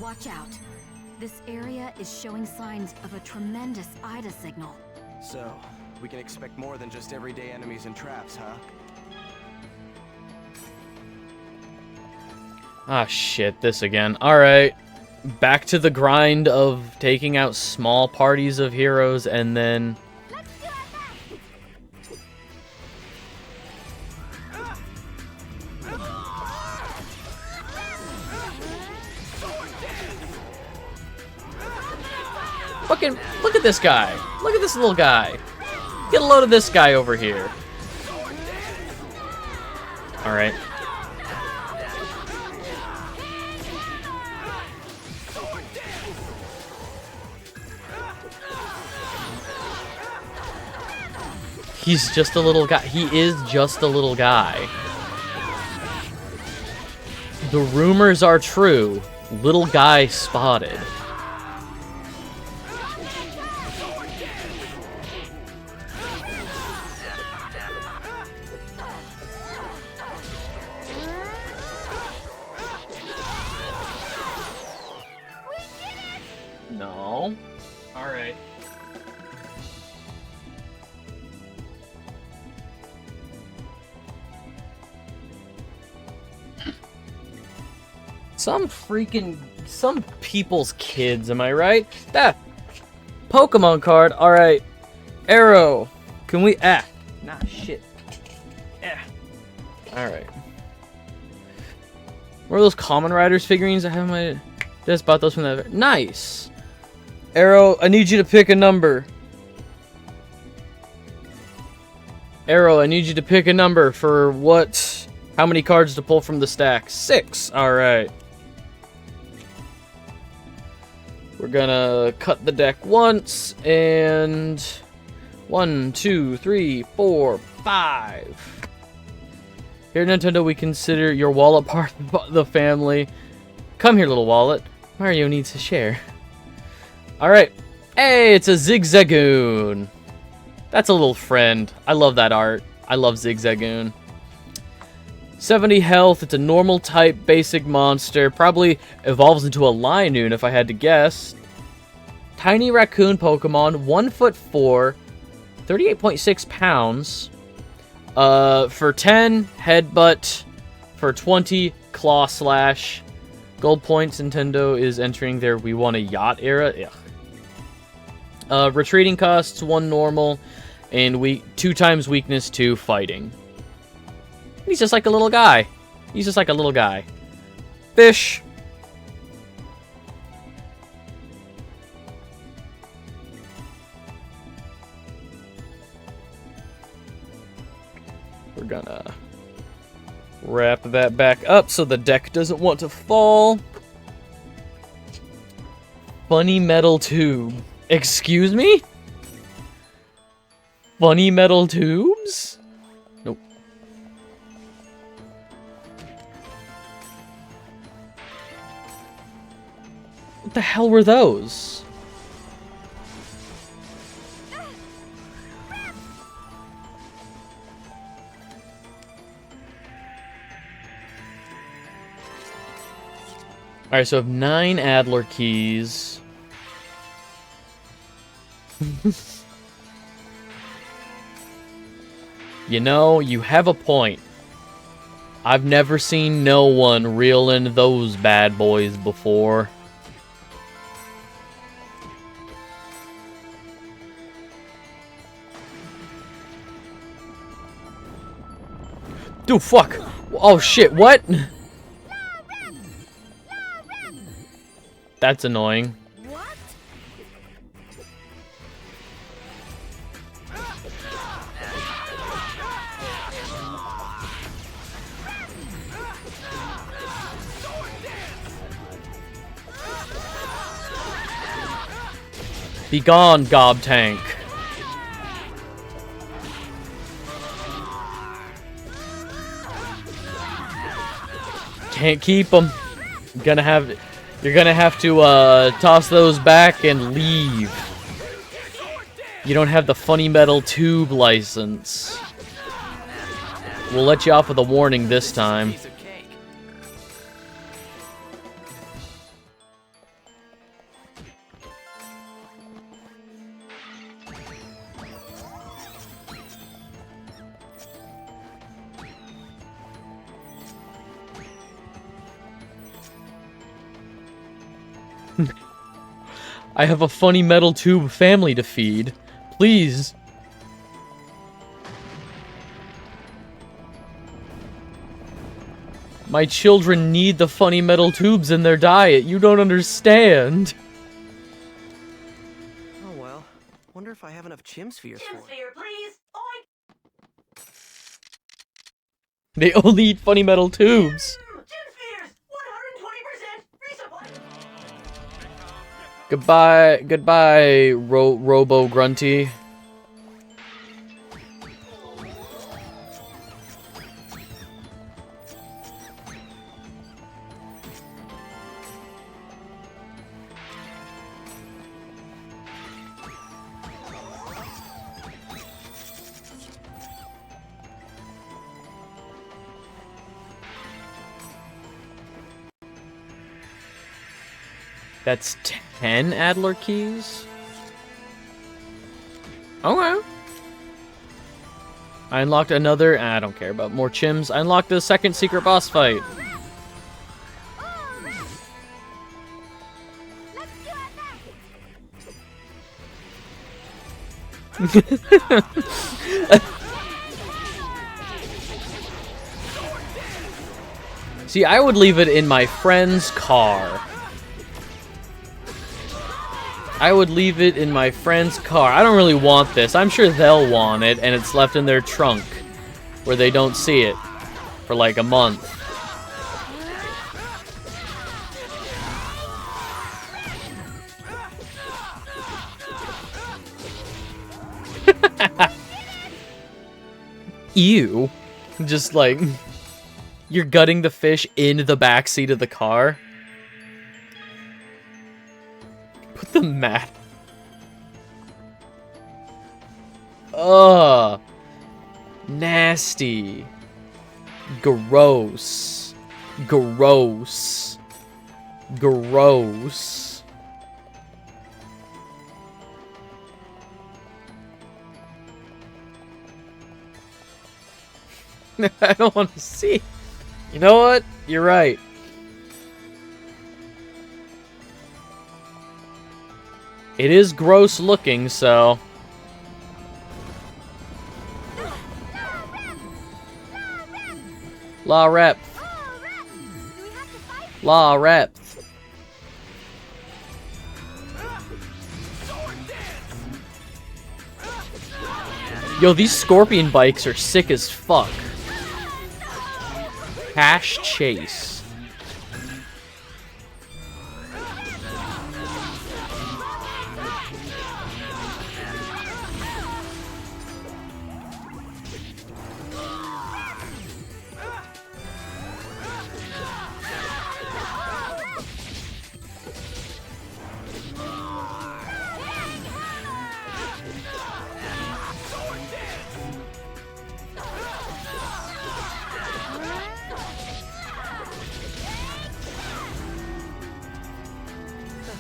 Watch out. This area is showing signs of a tremendous Ida signal. So, we can expect more than just everyday enemies and traps, huh? Ah, shit, this again. Alright. Back to the grind of taking out small parties of heroes and then... Fucking, look at this guy. Look at this little guy. Get a load of this guy over here. Alright. He's just a little guy. He is just a little guy. The rumors are true. Little guy spotted. No. All right. Some people's kids, am I right? That Pokemon card. All right. Arrow. Can we? Nah, shit. All right. What are those Common Riders figurines? I have my. Just bought those from that. Nice. Arrow, I need you to pick a number. Arrow, I need you to pick a number for what? How many cards to pull from the stack? 6. All right. We're gonna cut the deck once, and 1, 2, 3, 4, 5. Here, Nintendo, we consider your wallet part of the family. Come here, little wallet. Mario needs to share. Alright. Hey, it's a Zigzagoon. That's a little friend. I love that art. I love Zigzagoon. 70 health. It's a normal type basic monster. Probably evolves into a Linoon if I had to guess. Tiny raccoon Pokemon. 1'4", 38.6 pounds. For 10, Headbutt. For 20, Claw Slash. Gold points, Nintendo is entering their We Want a Yacht era. Ugh. Retreating costs 1 normal. And 2 times weakness, 2 fighting. He's just like a little guy. He's just like a little guy. Fish. We're gonna wrap that back up so the deck doesn't want to fall. Funny metal tube. Excuse me? Funny metal tubes? Nope. What the hell were those? Alright, so I have 9 Adler keys. You know, you have a point. I've never seen no one reel in those bad boys before. Dude, fuck! Oh shit, what? That's annoying. Be gone, Gob Tank. Can't keep them. You're gonna have to toss those back and leave. You don't have the funny metal tube license. We'll let you off with a warning this time. I have a funny metal tube family to feed. Please. My children need the funny metal tubes in their diet. You don't understand. Chim spheres for? Sphere, please. Oink. They only eat funny metal tubes. Chim spheres. 120% resupply. Goodbye, Robo Grunty. That's 10 Adler keys? Okay. I unlocked another... I don't care about more chims. I unlocked the second secret boss fight. See, I would leave it in my friend's car. I would leave it in my friend's car. I don't really want this. I'm sure they'll want it, and it's left in their trunk, where they don't see it for like a month. Ew. Just like, you're gutting the fish in the backseat of the car. Put the mat. Ugh. Nasty. Gross. Gross. Gross. I don't want to see. You know what? You're right. It is gross looking, so... La rep. La rep. Yo, these scorpion bikes are sick as fuck. Hash chase.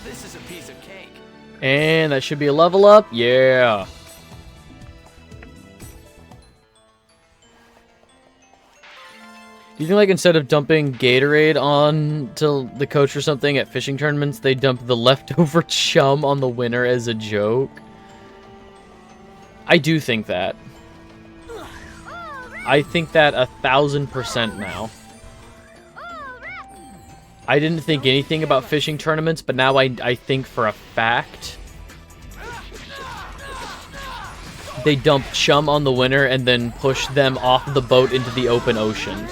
This is a piece of cake. And that should be a level up. Yeah. Do you think, like, instead of dumping Gatorade on to the coach or something at fishing tournaments, they dump the leftover chum on the winner as a joke? I do think that. I think that 1000% now. I didn't think anything about fishing tournaments, but now I think for a fact they dump chum on the winner and then push them off the boat into the open ocean.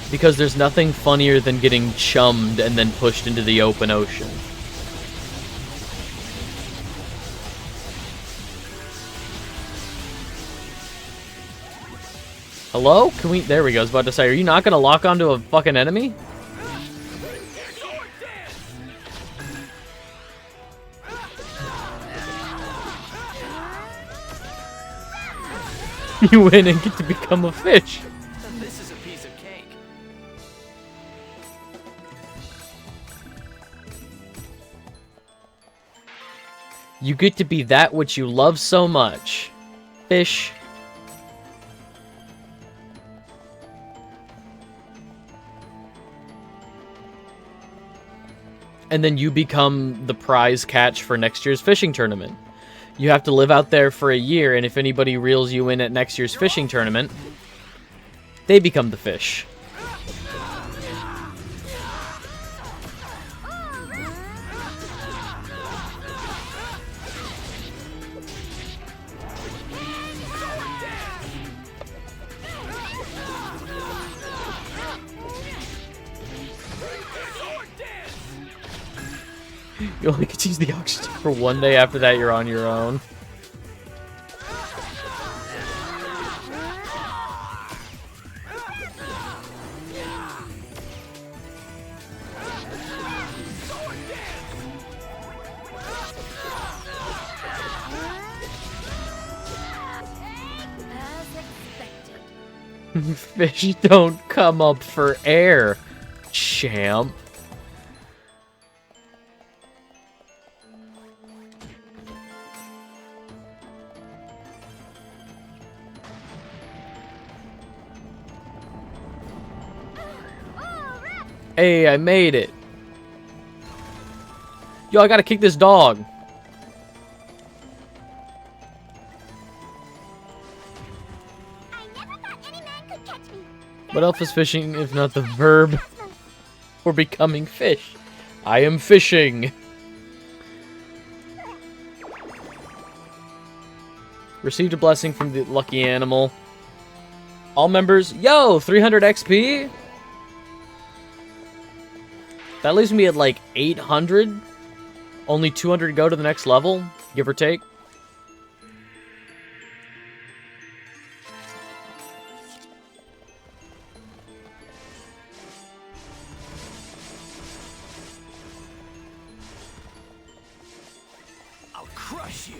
Because there's nothing funnier than getting chummed and then pushed into the open ocean. Hello? Can we... There we go. I was about to say, are you not going to lock onto a fucking enemy? You win and get to become a fish. This is a piece of cake. You get to be that which you love so much. Fish. And then you become the prize catch for next year's fishing tournament. You have to live out there for a year, and if anybody reels you in at next year's fishing tournament, they become the fish. You only get to use the oxygen for 1 day. After that, you're on your own. Fish don't come up for air, champ. Hey, I made it. Yo, I gotta kick this dog. What else is fishing if not the verb for becoming fish? I am fishing. Received a blessing from the lucky animal. All members, yo, 300 XP? That leaves me at like 800. Only 200 to go to the next level, give or take. I'll crush you.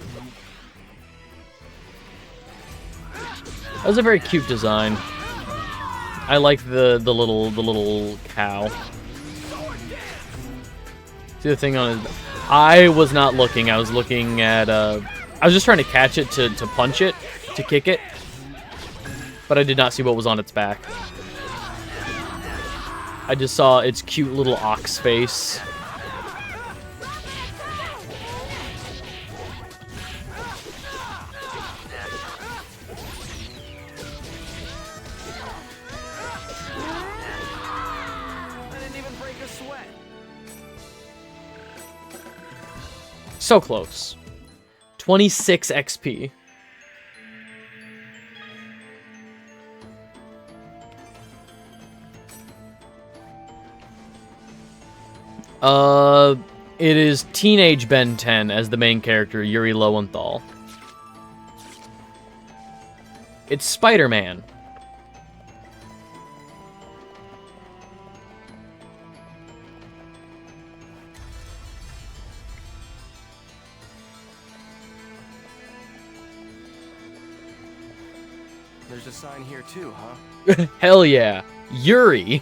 That was a very cute design. I like the little cow. See the thing on his... I was not looking. I was looking at... I was just trying to catch it to punch it, to kick it. But I did not see what was on its back. I just saw its cute little ox face. So close. 26 XP. It is teenage Ben 10 as the main character, Yuri Lowenthal. It's Spider-Man. There's a sign here too, huh? Hell yeah. Yuri.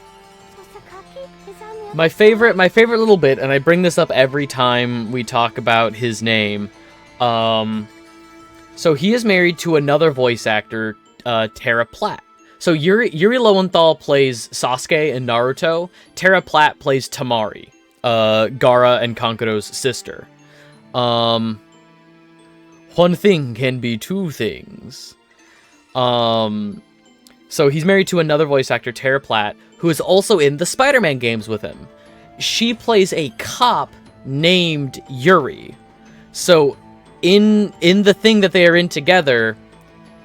My favorite little bit, and I bring this up every time we talk about his name. So he is married to another voice actor, Tara Platt. So Yuri Lowenthal plays Sasuke in Naruto. Tara Platt plays Tamari, Gaara and Kankuro's sister. One thing can be two things. So he's married to another voice actor, Tara Platt, who is also in the Spider-Man games with him. She plays a cop named Yuri. So in the thing that they are in together,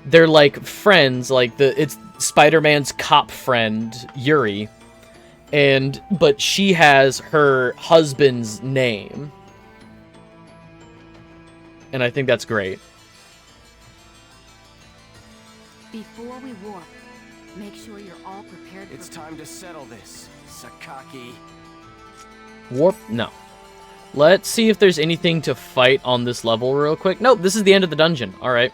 they're like friends, like it's Spider-Man's cop friend, Yuri. But she has her husband's name. And I think that's great. Before we warp, make sure you're all prepared. It's time to settle this, Sakaki. Warp? No. Let's see if there's anything to fight on this level real quick. Nope, this is the end of the dungeon. Alright.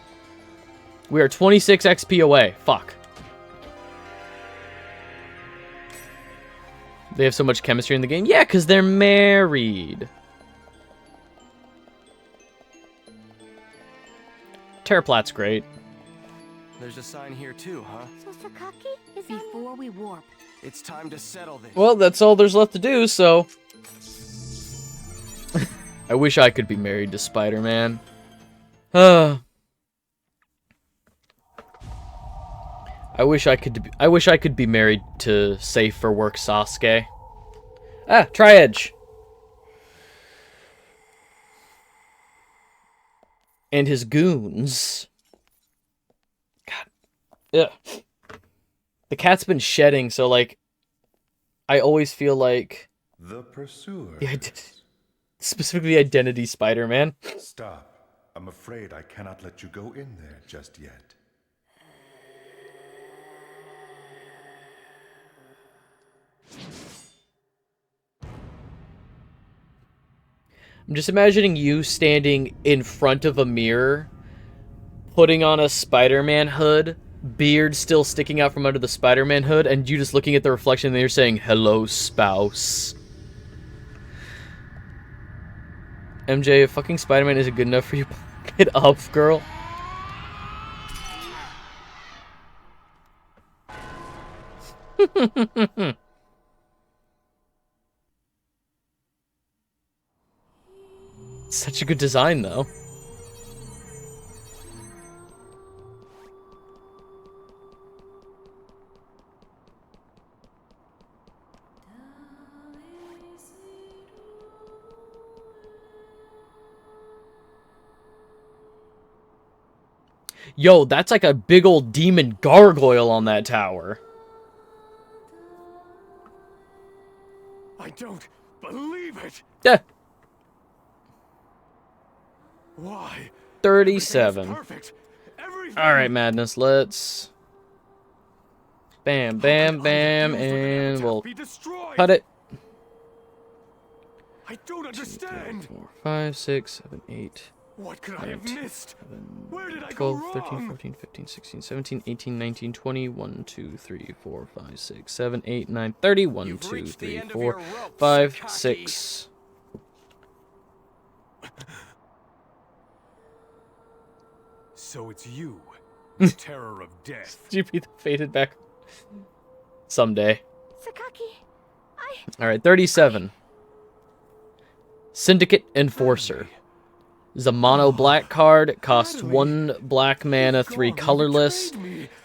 We are 26 XP away. Fuck. They have so much chemistry in the game? Yeah, because they're married. Tara Platt's great. There's a sign here too, huh? So Sakaki is before we warp. It's time to settle this. Well, that's all there's left to do, so... I wish I could be married to Spider-Man. I wish I could be married to safe for work Sasuke. Ah, Tri-Edge. And his goons. God. Ugh. The cat's been shedding, so like I always feel like the pursuer. Yeah, Specifically Identity Spider-Man. Stop. I'm afraid I cannot let you go in there just yet. I'm just imagining you standing in front of a mirror, putting on a Spider-Man hood, beard still sticking out from under the Spider-Man hood, and you just looking at the reflection and you're saying, "Hello, spouse." MJ, if fucking Spider-Man isn't good enough for you, get up, girl. Such a good design, though. Yo, that's like a big old demon gargoyle on that tower. I don't believe it! Yeah. Why? 37. Perfect. Everything. Alright, Madness, let's... Bam, bam, bam, and we'll cut it. I don't understand. 2, 3, 4, 5, 6, 7, 8. What could I have missed? 11, 12, 13, 14, 15, 16, 17, 18, 19, 20, 1, 2, 3, 4, 5, 6, 7, 8, 9, 30, 1, 2, 3, 4, 5, 6. So it's you, the terror of death. Did you be the faded back? Someday. Sakaki, Alright, 37. Syndicate Enforcer. This is a mono black card. It costs 1 black mana, 3 colorless.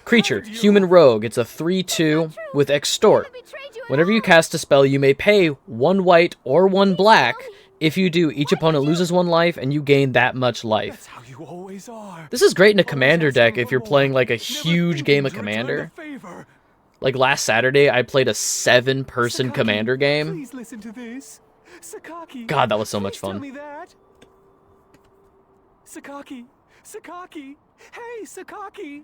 Creature, human rogue. It's a 3/2 with extort. Whenever you cast a spell, you may pay 1 white or 1 black. If you do, each opponent loses 1 life, and you gain that much life. This is great in a commander deck if you're playing like a huge game of commander. Like last Saturday, I played a 7-person commander game. Please listen to this. Sakaki, God, that was so much tell fun. me that. Sakaki, Sakaki, hey, Sakaki.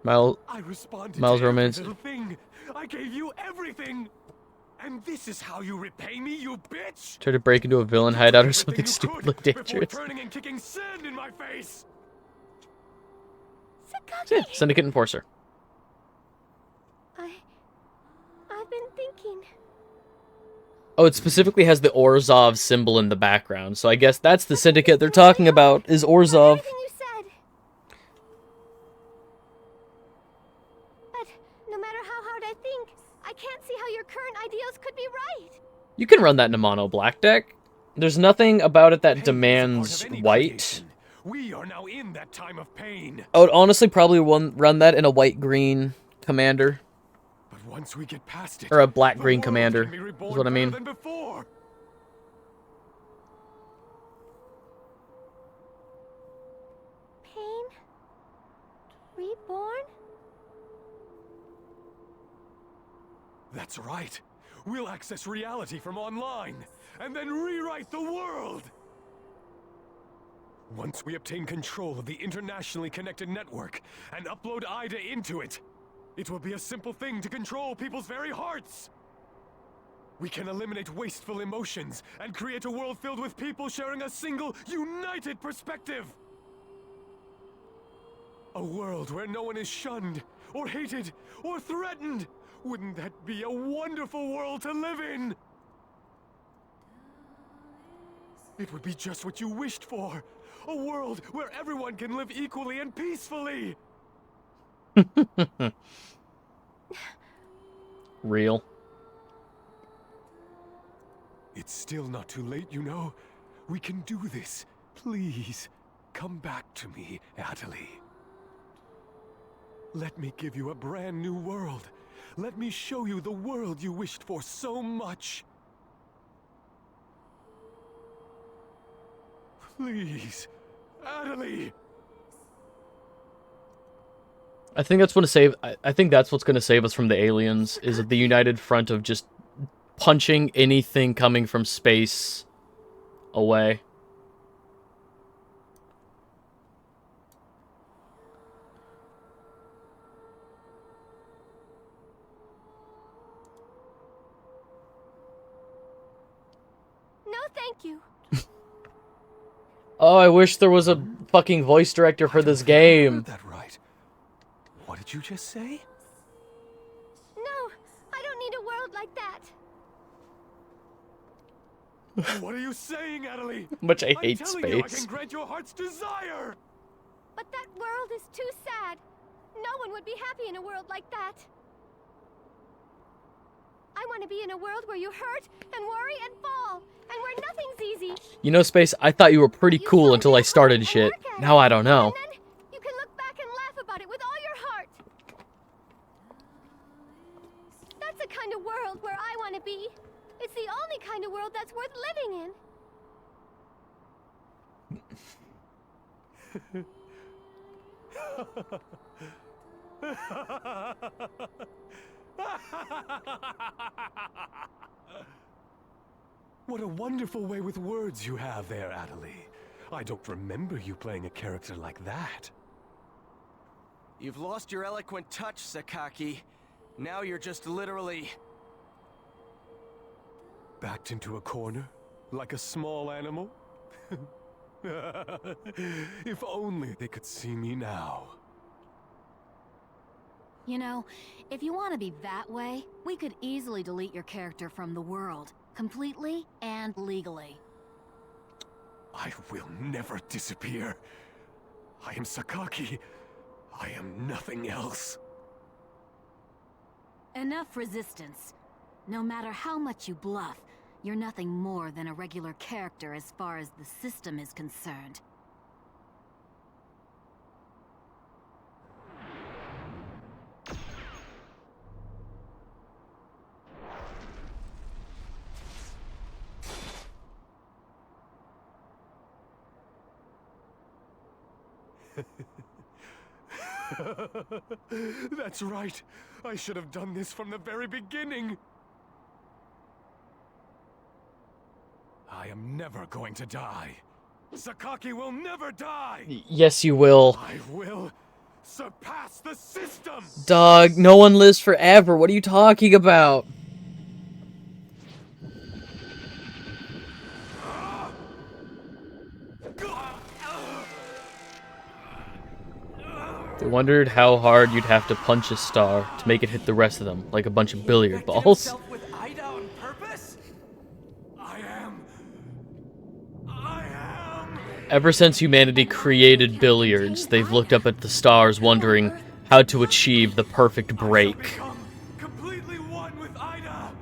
Miles to Romance. every little thing. I gave you everything. And this is how you repay me, you bitch? Try to break into a villain hideout or something stupidly dangerous. Turning and kicking sand in my face. Yeah, Syndicate Enforcer. I've been thinking. Oh, it specifically has the Orzhov symbol in the background, so I guess that's the Syndicate they're talking about, is Orzhov. Everything you said. But no matter how hard I think, I can't see how your current ideals could be right. You can run that in a mono black deck. There's nothing about it that demands white. We are now in that time of pain. I would honestly probably run that in a white-green commander. But once we get past it, or a black-green commander, is what I mean. Pain? Reborn? That's right. We'll access reality from online, and then rewrite the world! Once we obtain control of the internationally connected network and upload Ida into it, it will be a simple thing to control people's very hearts! We can eliminate wasteful emotions and create a world filled with people sharing a single, united perspective! A world where no one is shunned, or hated, or threatened! Wouldn't that be a wonderful world to live in? It would be just what you wished for. A world where everyone can live equally and peacefully. Real. It's still not too late, you know. We can do this. Please, come back to me, Atali. Let me give you a brand new world. Let me show you the world you wished for so much. Please, Atali. I think that's what's going to save us from the aliens, is the united front of just punching anything coming from space away. No, thank you. Oh, I wish there was a fucking voice director for this game. Heard that right. What did you just say? No, I don't need a world like that. What are you saying, Adelie? Much I hate I'm telling you, I space. can grant your heart's desire. But that world is too sad. No one would be happy in a world like that. I want to be in a world where you hurt and worry and fall, and where nothing's easy. You know, Space, I thought you were pretty cool until I started shit. Now I don't know. And then you can look back and laugh about it with all your heart. That's the kind of world where I want to be. It's the only kind of world that's worth living in. What a wonderful way with words you have there, Adelie. I don't remember you playing a character like that. You've lost your eloquent touch, Sakaki. Now you're just literally... Backed into a corner? Like a small animal? If only they could see me now. You know, if you want to be that way, we could easily delete your character from the world. Completely and legally. I will never disappear. I am Sakaki. I am nothing else. Enough resistance. No matter how much you bluff, you're nothing more than a regular character as far as the system is concerned. That's right. I should have done this from the very beginning. I am never going to die. Sakaki will never die. Yes, you will. I will surpass the system. Dog, no one lives forever. What are you talking about? They wondered how hard you'd have to punch a star to make it hit the rest of them, like a bunch of billiard balls. with Ida on purpose? I am. Ever since humanity created billiards, they've looked up at the stars wondering how to achieve the perfect break. Become completely one with Ida.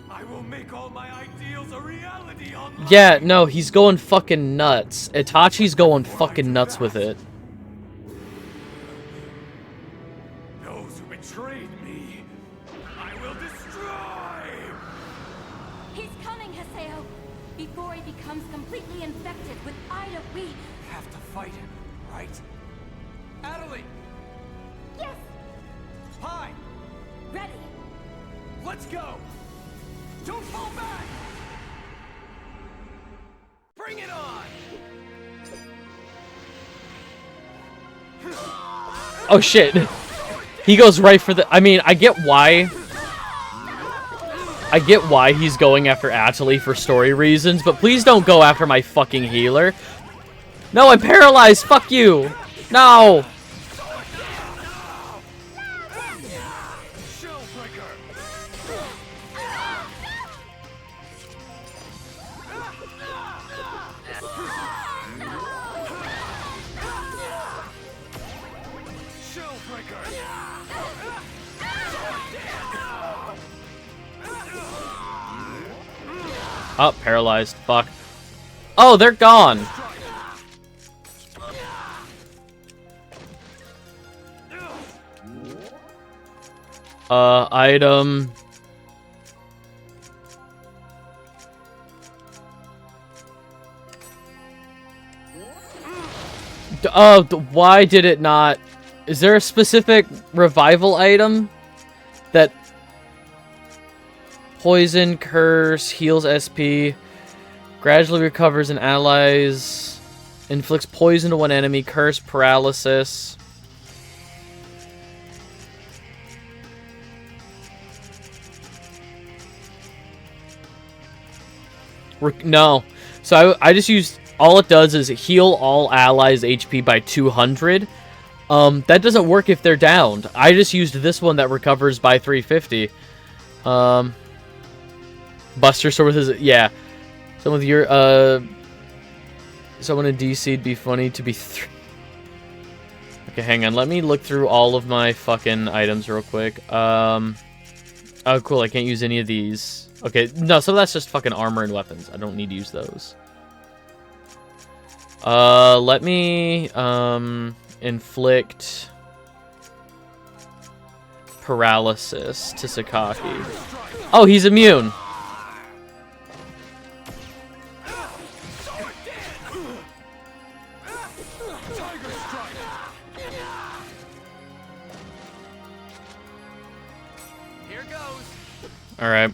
I will make all my ideals a reality online. Yeah, no, he's going fucking nuts. Itachi's going fucking nuts with it. Those who betrayed me, I will destroy. He's coming, Haseo! Before he becomes completely infected with Ida, we Have to fight him, right? Adelie! Yes, Hi! ready. Let's go! Don't fall back! Bring it on! Oh shit. He goes right for the... I mean, I get why he's going after Atali for story reasons, but please don't go after my fucking healer. No, I'm paralyzed! Fuck you! No! Oh, paralyzed. Fuck. Oh, they're gone! Item... Why did it not... Is there a specific revival item that Poison, curse, heals SP, gradually recovers and allies, inflicts poison to one enemy, curse, paralysis. No. So I just used, all it does is heal all allies HP by 200. That doesn't work if they're downed. I just used this one that recovers by 350. Buster Sword with his, yeah. Someone with your, someone in DC'd be funny to be Okay, hang on. Let me look through all of my fucking items real quick. Oh, cool. I can't use any of these. Okay, no, so that's just fucking armor and weapons. I don't need to use those. Let me, inflict paralysis to Sakaki. Oh, he's immune. All right.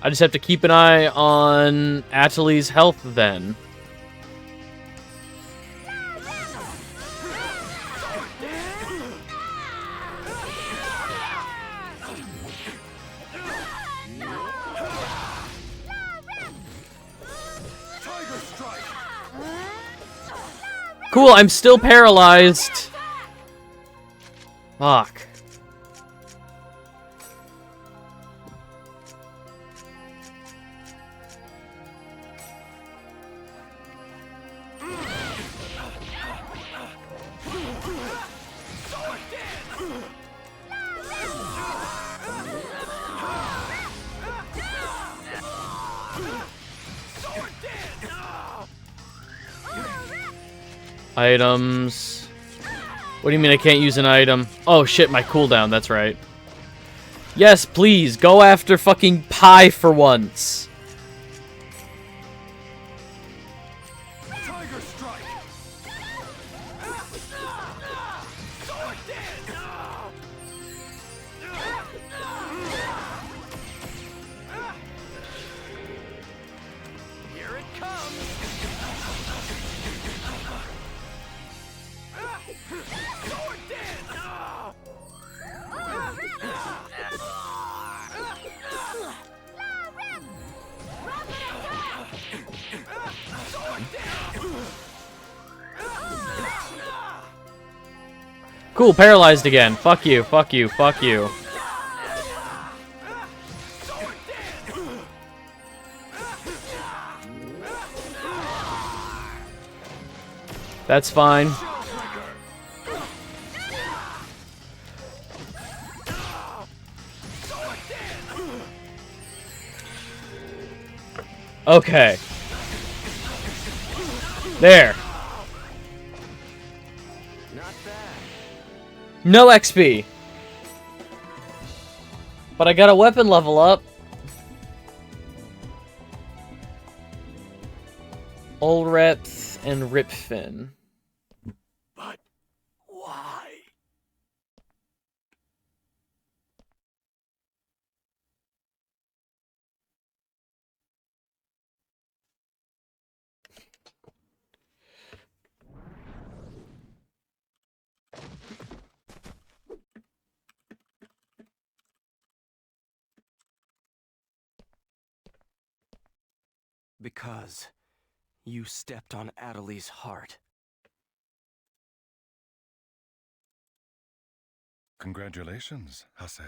I just have to keep an eye on Atali's health then. Cool, I'm still paralyzed. Fuck. Items. What do you mean I can't use an item? Oh shit, my cooldown, that's right. Yes, please, go after fucking pie for once. Cool, paralyzed again. Fuck you, fuck you, fuck you. That's fine. Okay. There. No XP. But I got a weapon level up. Olrepth and Ripfin. But why? Because you stepped on Atali's heart. Congratulations, Haseo.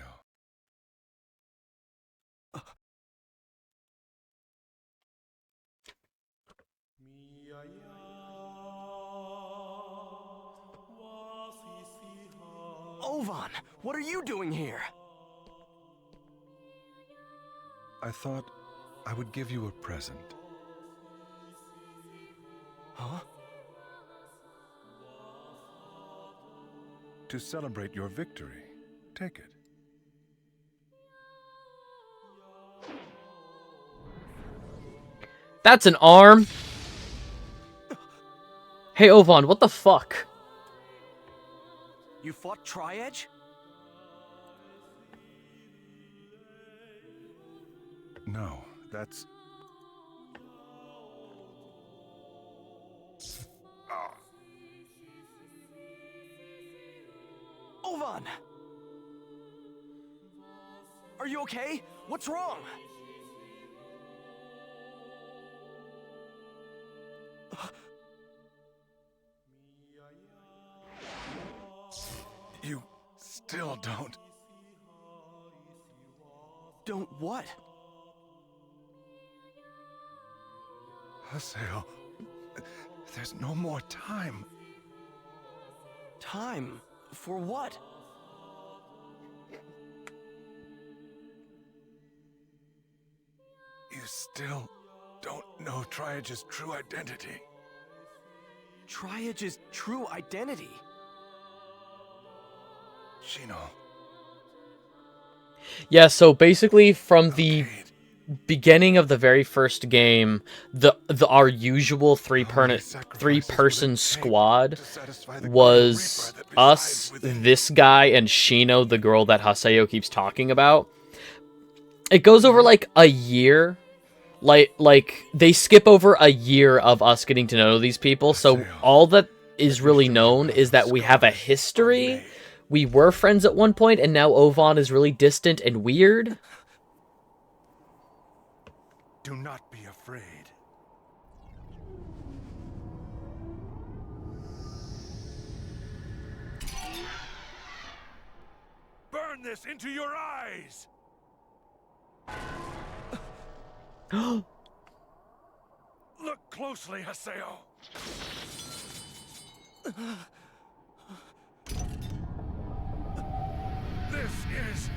Ovan, what are you doing here? I thought I would give you a present. Huh? to celebrate your victory. Take it. That's an arm. Hey, Ovan, what the fuck? You fought Tri-Edge? No, that's... Ovan! Are you okay? What's wrong? You still don't... Don't what? Haseo, there's no more time. Time? For what? You still don't know Tri-Edge's true identity. Tri-Edge's true identity? Shino. Yeah, so basically from the beginning of the very first game, our usual three-person squad was us, this guy, and Shino, the girl that Haseo keeps talking about. It goes over like a year. Like they skip over a year of us getting to know these people. So all that is really known is that we have a history. We were friends at one point, and now Ovan is really distant and weird. Do not be afraid. Burn this into your eyes! Look closely, Haseo. This is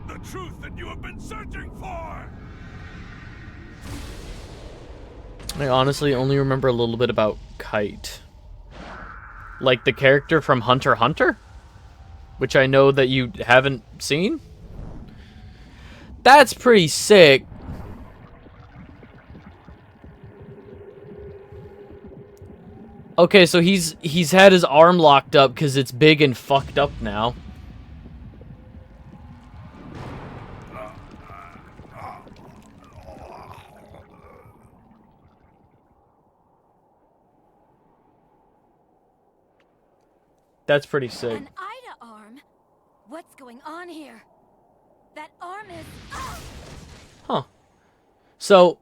the truth that you have been searching for! I honestly only remember a little bit about Kite. Like the character from Hunter x Hunter? Which I know that you haven't seen? That's pretty sick. Okay, so he's had his arm locked up because it's big and fucked up now. That's pretty sick. An Ida arm? What's going on here? That arm is... Huh. So,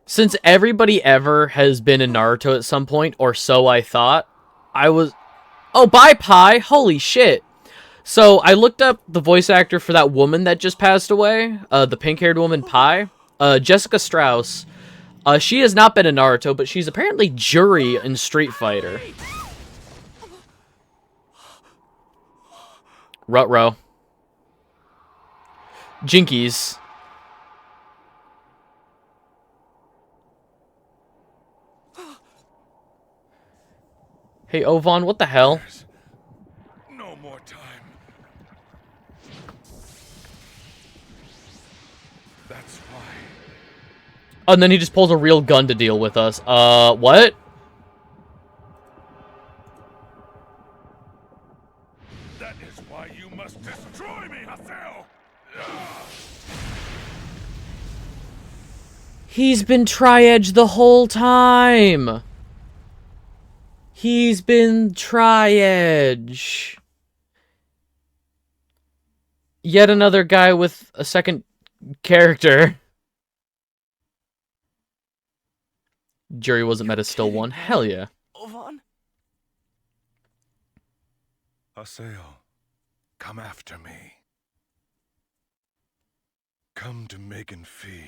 since everybody ever has been in Naruto at some point, or so I thought, I was... Oh, bye, Pi! Holy shit! So, I looked up the voice actor for that woman that just passed away, the pink-haired woman, Pi, Jessica Strauss. She has not been in Naruto, but she's apparently Juri in Street Fighter. Ruh-roh. Jinkies. Hey, Ovan, what the hell? There's no more time. That's why. Oh, and then he just pulls a real gun to deal with us. What? That is why you must destroy me, Haseo! He's been Tri-Edge the whole time! He's been Tri-Edge. Yet another guy with a second character. Jury wasn't met as still one. Hell yeah. Ovan? Haseo, come after me. Come to Megan Fee.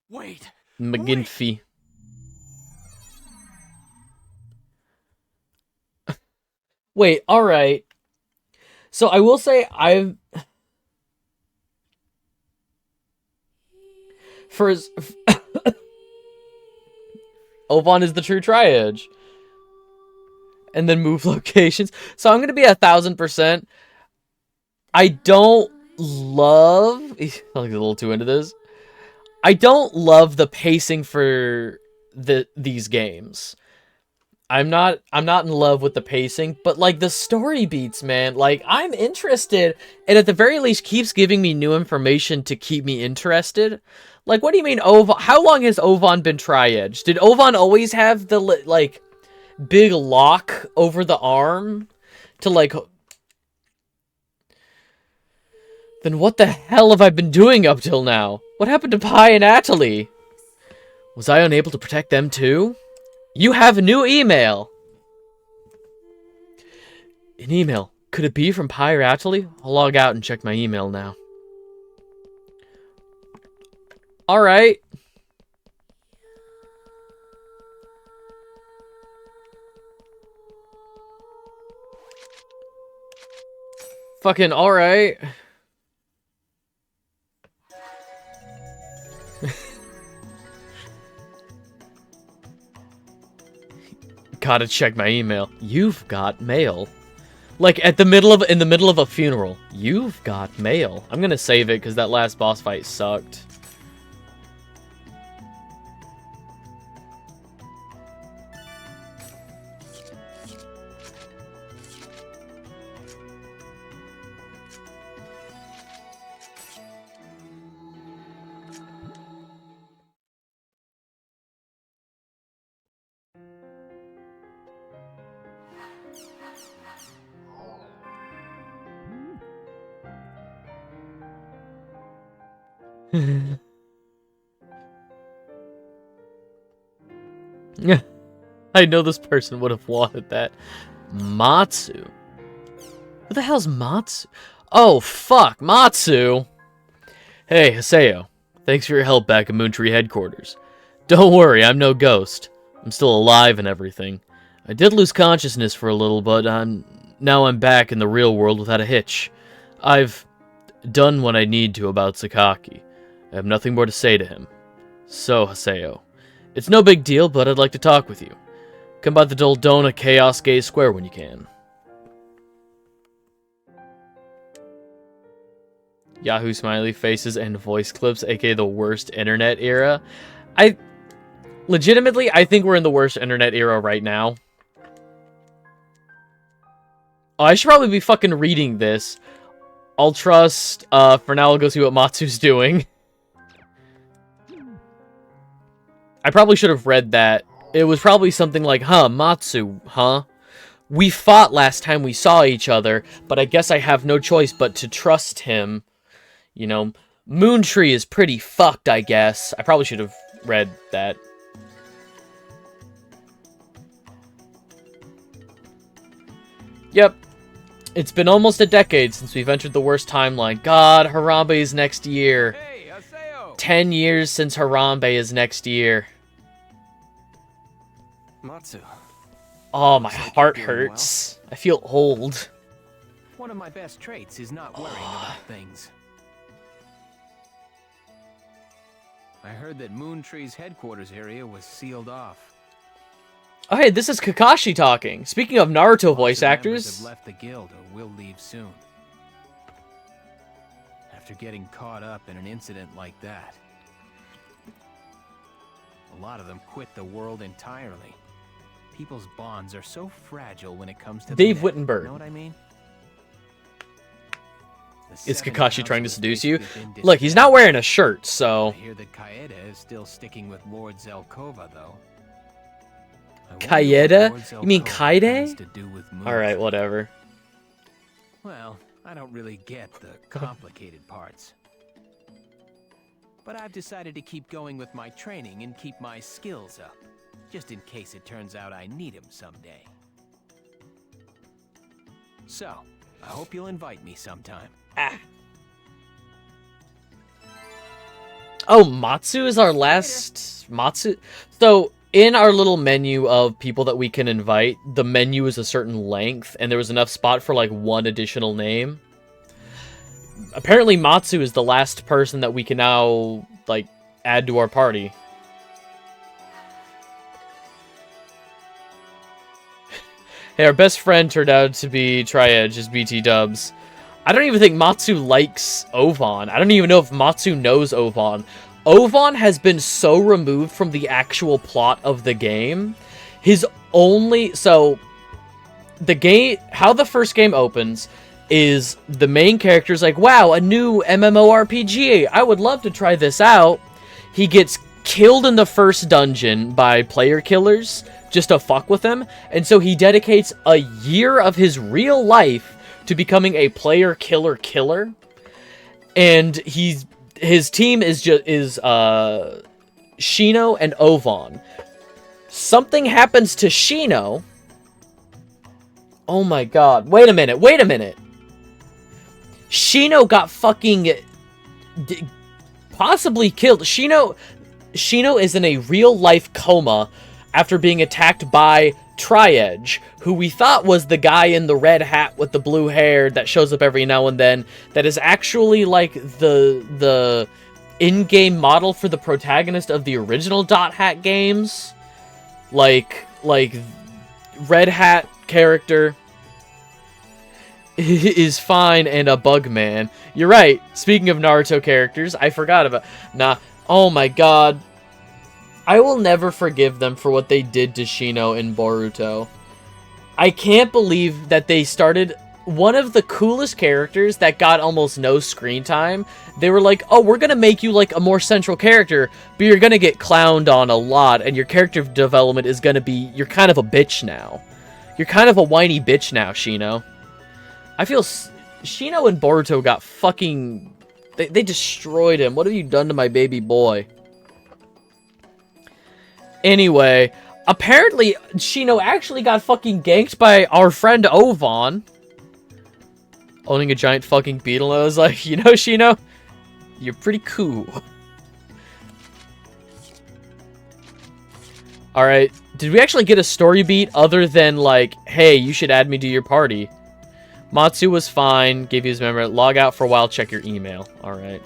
Wait. McGinfey. Wait, alright. So I will say I've... For as... Ovan is the true Tri-Edge. And then move locations. So I'm going to be 1,000%. I don't love... I'm a little too into this. I don't love the pacing for these games. I'm not in love with the pacing, but like the story beats, man, like I'm interested, and at the very least keeps giving me new information to keep me interested. Like, what do you mean Ovan? How long has Ovan been Tri-Edge? Did Ovan always have the like big lock over the arm to like? Then what the hell have I been doing up till now? What happened to Pi and Atali? Was I unable to protect them too? You have a new email! An email. Could it be from Pi or Atali? I'll log out and check my email now. Alright. Fucking alright. Gotta check my email. You've got mail. Like in the middle of a funeral. You've got mail. I'm gonna save it because that last boss fight sucked. I know this person would have wanted that. Matsu. Who the hell's Matsu? Oh, fuck, Matsu! Hey, Haseo. Thanks for your help back at Moontree headquarters. Don't worry, I'm no ghost. I'm still alive and everything. I did lose consciousness for a little, but now I'm back in the real world without a hitch. I've done what I need to about Sakaki. I have nothing more to say to him. So, Haseo, it's no big deal, but I'd like to talk with you. Come by the Doldona Chaos Gate Square when you can. Yahoo smiley faces and voice clips, aka the worst internet era. Legitimately, I think we're in the worst internet era right now. Oh, I should probably be fucking reading this. I'll trust, for now I'll go see what Matsu's doing. I probably should have read that. It was probably something like, huh, Matsu, huh? We fought last time we saw each other, but I guess I have no choice but to trust him. You know, Moontree is pretty fucked, I guess. I probably should have read that. Yep. It's been almost a decade since we've entered the worst timeline. God, Harambe is next year. Hey, Haseo! 10 years since Harambe is next year. Matsu. Oh, my heart hurts. I feel old. One of my best traits is not worrying about things. I heard that Moontree's headquarters area was sealed off. Oh, hey, this is Kakashi talking. Speaking of Naruto voice actors. Have left the guild or will leave soon. After getting caught up in an incident like that. A lot of them quit the world entirely. People's bonds are so fragile when it comes to Dave Wittenberg. You know what I mean? Is Kakashi trying to seduce you? Look, he's not wearing a shirt, so... I hear that Kaede is still sticking with Lord Zelkova, though. Kaede? You mean Kaede? Alright, whatever. Well, I don't really get the complicated parts. But I've decided to keep going with my training and keep my skills up. Just in case it turns out I need him someday. So, I hope you'll invite me sometime. Ah. Oh, Matsu is our last... Matsu? So, in our little menu of people that we can invite, the menu is a certain length, and there was enough spot for, like, one additional name. Apparently, Matsu is the last person that we can now, like, add to our party. Hey, our best friend turned out to be Triad, just BT dubs. I don't even think Matsu likes Ovan. I don't even know if Matsu knows Ovan. Ovan has been so removed from the actual plot of the game. His only... So, the game... How the first game opens is the main character's like, wow, a new MMORPG. I would love to try this out. He gets killed in the first dungeon by player killers just to fuck with him. And so he dedicates a year of his real life to becoming a player killer. And his team is Shino and Ovan. Something happens to Shino. Oh my god. Wait a minute. Shino got fucking possibly killed. Shino is in a real life coma after being attacked by Triedge, who we thought was the guy in the red hat with the blue hair that shows up every now and then, that is actually like the in-game model for the protagonist of the original Dot Hat games. Like red hat character is fine and a bug man. You're right. Speaking of Naruto characters, I forgot about... Oh my god. I will never forgive them for what they did to Shino in Boruto. I can't believe that they started one of the coolest characters that got almost no screen time. They were like, oh, we're gonna make you like a more central character, but you're gonna get clowned on a lot, and your character development is gonna be, you're kind of a bitch now. You're kind of a whiny bitch now, Shino. I feel Shino and Boruto got fucking... They destroyed him. What have you done to my baby boy? Anyway, apparently Shino actually got fucking ganked by our friend Ovan. Owning a giant fucking beetle. And I was like, you know, Shino, you're pretty cool. Alright, did we actually get a story beat other than like, hey, you should add me to your party? Matsu was fine, gave you his memory. Log out for a while, check your email. Alright.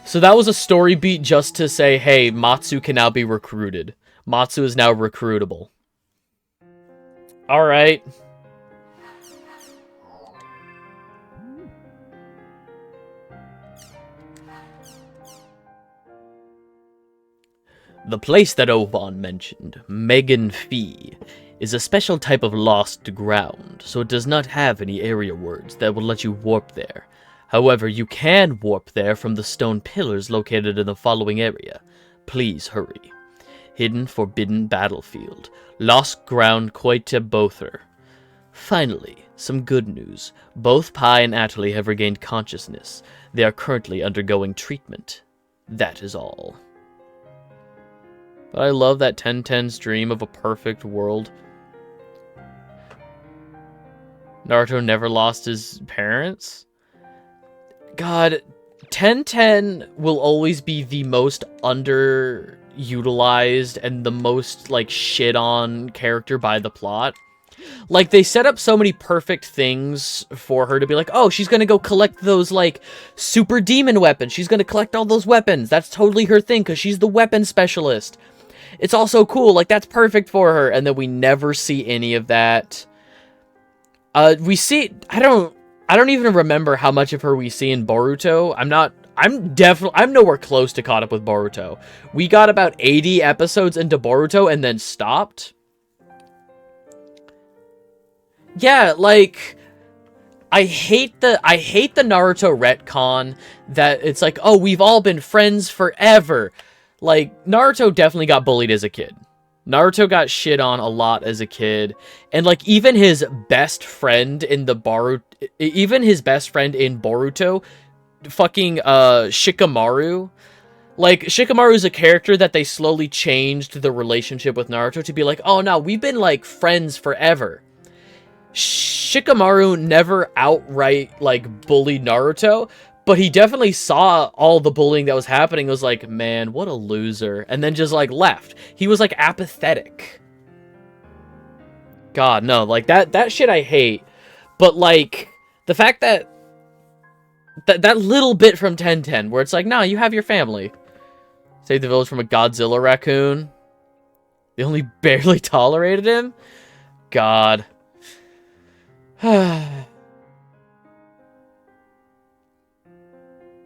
So that was a story beat just to say, hey, Matsu can now be recruited. Matsu is now recruitable. Alright. The place that Ovan mentioned, Megan Fee, is a special type of lost ground, so it does not have any area words that will let you warp there. However, you can warp there from the stone pillars located in the following area. Please hurry. Hidden Forbidden Battlefield. Lost Ground Koita Bother. Finally, some good news. Both Pi and Atali have regained consciousness. They are currently undergoing treatment. That is all. But I love that 1010's dream of a perfect world. Naruto never lost his parents? God, 1010 will always be the most underutilized and the most, like, shit-on character by the plot. Like, they set up so many perfect things for her to be like, oh, she's gonna go collect those, like, super demon weapons. She's gonna collect all those weapons. That's totally her thing, because she's the weapon specialist. It's also cool, like, that's perfect for her. And then we never see any of that. We see, I don't even remember how much of her we see in Boruto. I'm nowhere close to caught up with Boruto. We got about 80 episodes into Boruto and then stopped. Yeah, like, I hate the Naruto retcon that it's like, oh, we've all been friends forever. Like, Naruto definitely got bullied as a kid. Naruto got shit on a lot as a kid. And, like, even his best friend in Boruto, fucking, Shikamaru. Like, Shikamaru's a character that they slowly changed the relationship with Naruto to be like, oh, no, we've been, like, friends forever. Shikamaru never outright, like, bullied Naruto, but he definitely saw all the bullying that was happening. It was like, man, what a loser. And then just, like, left. He was, like, apathetic. God, no. Like, that shit I hate. But, like, the fact that little bit from 1010, where it's like, nah, you have your family. Save the village from a Godzilla raccoon. They only barely tolerated him? God.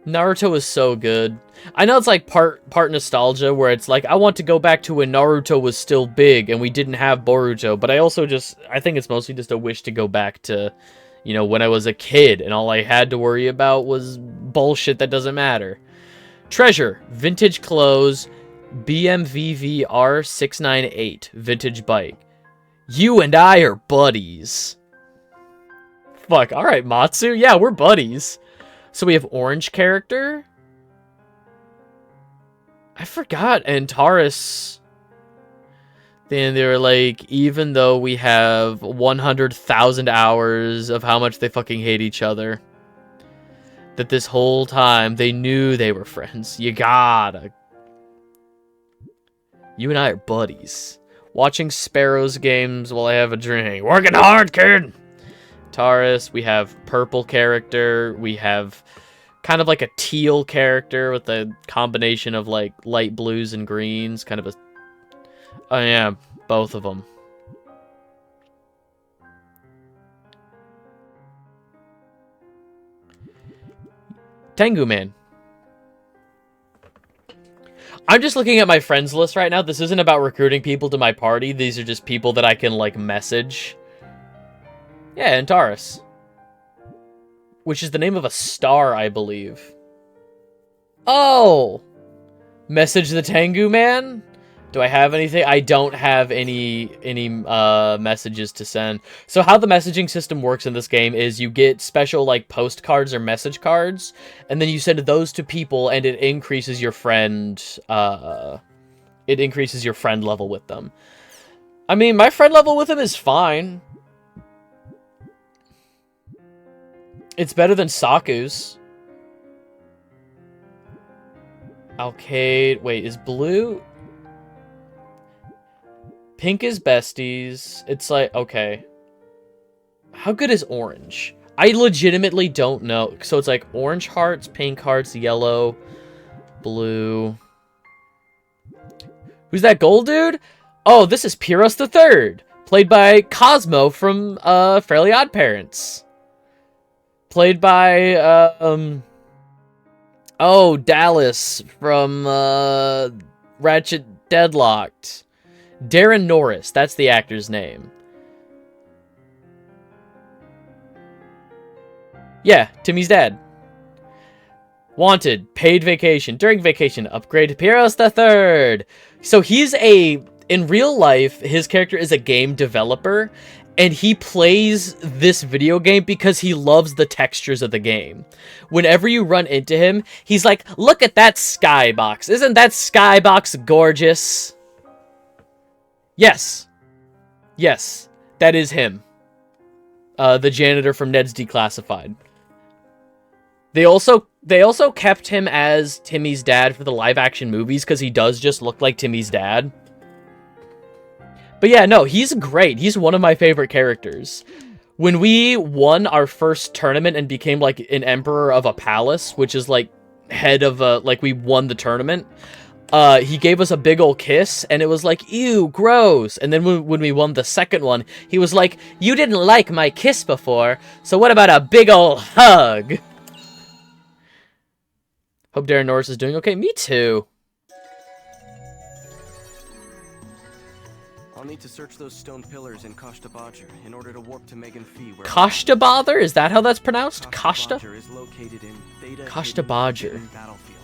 Naruto was so good. I know it's like part nostalgia where it's like I want to go back to when Naruto was still big and we didn't have Boruto, but I think it's mostly just a wish to go back to, you know, when I was a kid and all I had to worry about was bullshit that doesn't matter. Treasure, vintage clothes, BMVVR 698, vintage bike. You and I are buddies. Fuck, alright, Matsu. Yeah, we're buddies. So we have orange character. I forgot Antares. Then they were like, even though we have 100,000 hours of how much they fucking hate each other, that this whole time they knew they were friends. You and I are buddies. Watching Sparrow's games while I have a drink. Working hard, kid! Taurus, we have purple character, we have kind of like a teal character with a combination of like light blues and greens, kind of a... Oh yeah, both of them. Tengu Man. I'm just looking at my friends list right now. This isn't about recruiting people to my party. These are just people that I can like message. Yeah, Antares. Which is the name of a star, I believe. Oh! Message the Tengu Man? Do I have anything? I don't have any messages to send. So how the messaging system works in this game is you get special like postcards or message cards, and then you send those to people, and it increases your friend level with them. I mean, my friend level with him is fine. It's better than Saku's. Alcade. Wait, is blue? Pink is besties. It's like, okay. How good is orange? I legitimately don't know. So it's like orange hearts, pink hearts, yellow, blue. Who's that gold dude? Oh, this is Pyros the Third, played by Cosmo from Fairly Odd Parents. Played by Dallas from Ratchet Deadlocked. Darren Norris, that's the actor's name. Yeah, Timmy's dad. Wanted, paid vacation. During vacation, upgrade to Pyros the Third. So he's in real life, his character is a game developer, and he plays this video game because he loves the textures of the game. Whenever you run into him, he's like, look at that skybox. Isn't that skybox gorgeous? Yes. Yes, that is him. The janitor from Ned's Declassified. They also kept him as Timmy's dad for the live-action movies because he does just look like Timmy's dad. But yeah, no, he's great. He's one of my favorite characters. When we won our first tournament and became like an emperor of a palace, which is like head of a, like we won the tournament, he gave us a big ol' kiss, and it was like, ew, gross. And then when we won the second one, he was like, you didn't like my kiss before, so what about a big ol' hug? Hope Darren Norris is doing okay. Me too. I'll need to search those stone pillars in Kashtabadger in order to warp to Megan Fee. Kashtabadger? Is that how that's pronounced? Kashta? Kashtabadger is located in Theta Kashtabadger. Battlefield.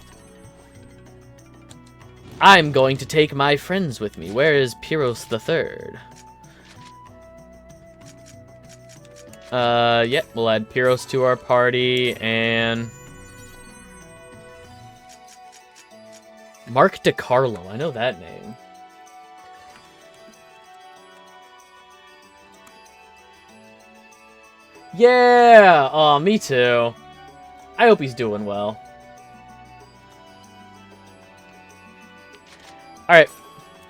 I'm going to take my friends with me. Where is Pyros the Third? Yep, we'll add Pyros to our party, and... Mark DiCarlo, I know that name. Yeah! Aw, me too. I hope he's doing well. Alright,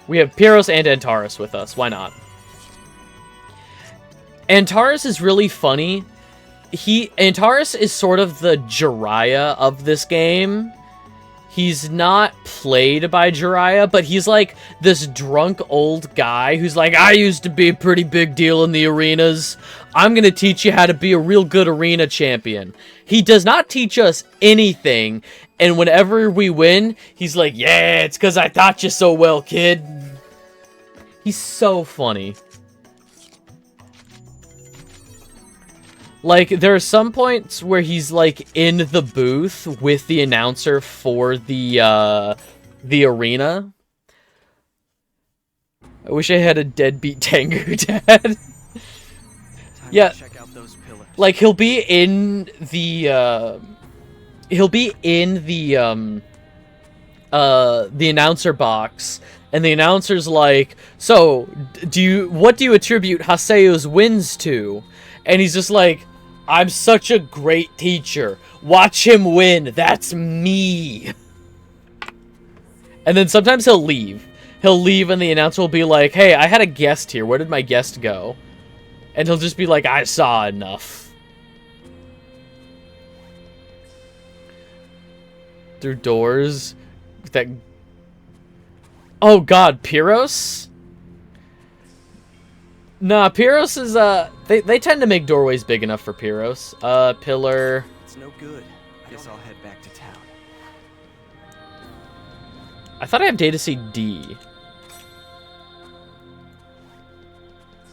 we have Pyros and Antares with us. Why not? Antares is really funny. Antares is sort of the Jiraiya of this game. he's not played by Jiraiya, but he's like this drunk old guy who's like, I used to be a pretty big deal in the arenas. I'm gonna teach you how to be a real good arena champion. He does not teach us anything, and whenever we win, he's like, yeah, it's because I taught you so well, kid. He's so funny. Like, there are some points where he's, like, in the booth with the announcer for the arena. I wish I had a deadbeat Tengu dad. Yeah, like, he'll be in the announcer box, and the announcer's like, so, what do you attribute Haseo's wins to? And he's just like, I'm such a great teacher. Watch him win. That's me. And then sometimes he'll leave. He'll leave and the announcer will be like, hey, I had a guest here. Where did my guest go? And he'll just be like, I saw enough. Through doors that... Oh god, Pyros? Nah, Pyros is, they tend to make doorways big enough for Pyros. Pillar... It's no good. I guess I'll head back to town. I thought I have data seed D.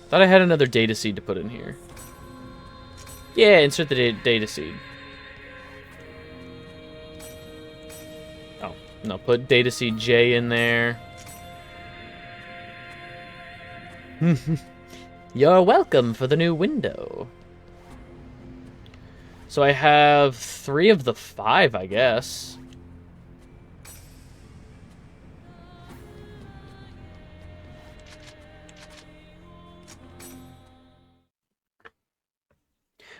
Thought I had another data seed to put in here. Yeah, insert the data seed. Oh, no, put data seed J in there. You're welcome for the new window. So I have 3 of the 5, I guess.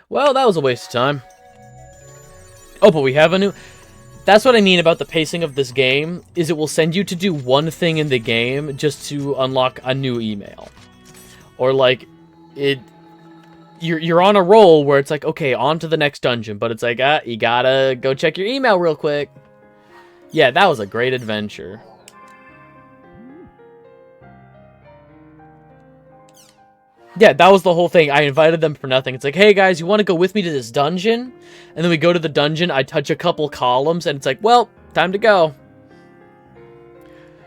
Well, that was a waste of time. Oh, but we have a new... That's what I mean about the pacing of this game, is it will send you to do one thing in the game just to unlock a new email. Or, like, you're on a roll where it's like, okay, on to the next dungeon, but it's like, you gotta go check your email real quick. Yeah, that was a great adventure. Yeah, that was the whole thing. I invited them for nothing. It's like, hey guys, you want to go with me to this dungeon? And then we go to the dungeon, I touch a couple columns, and it's like, well, time to go.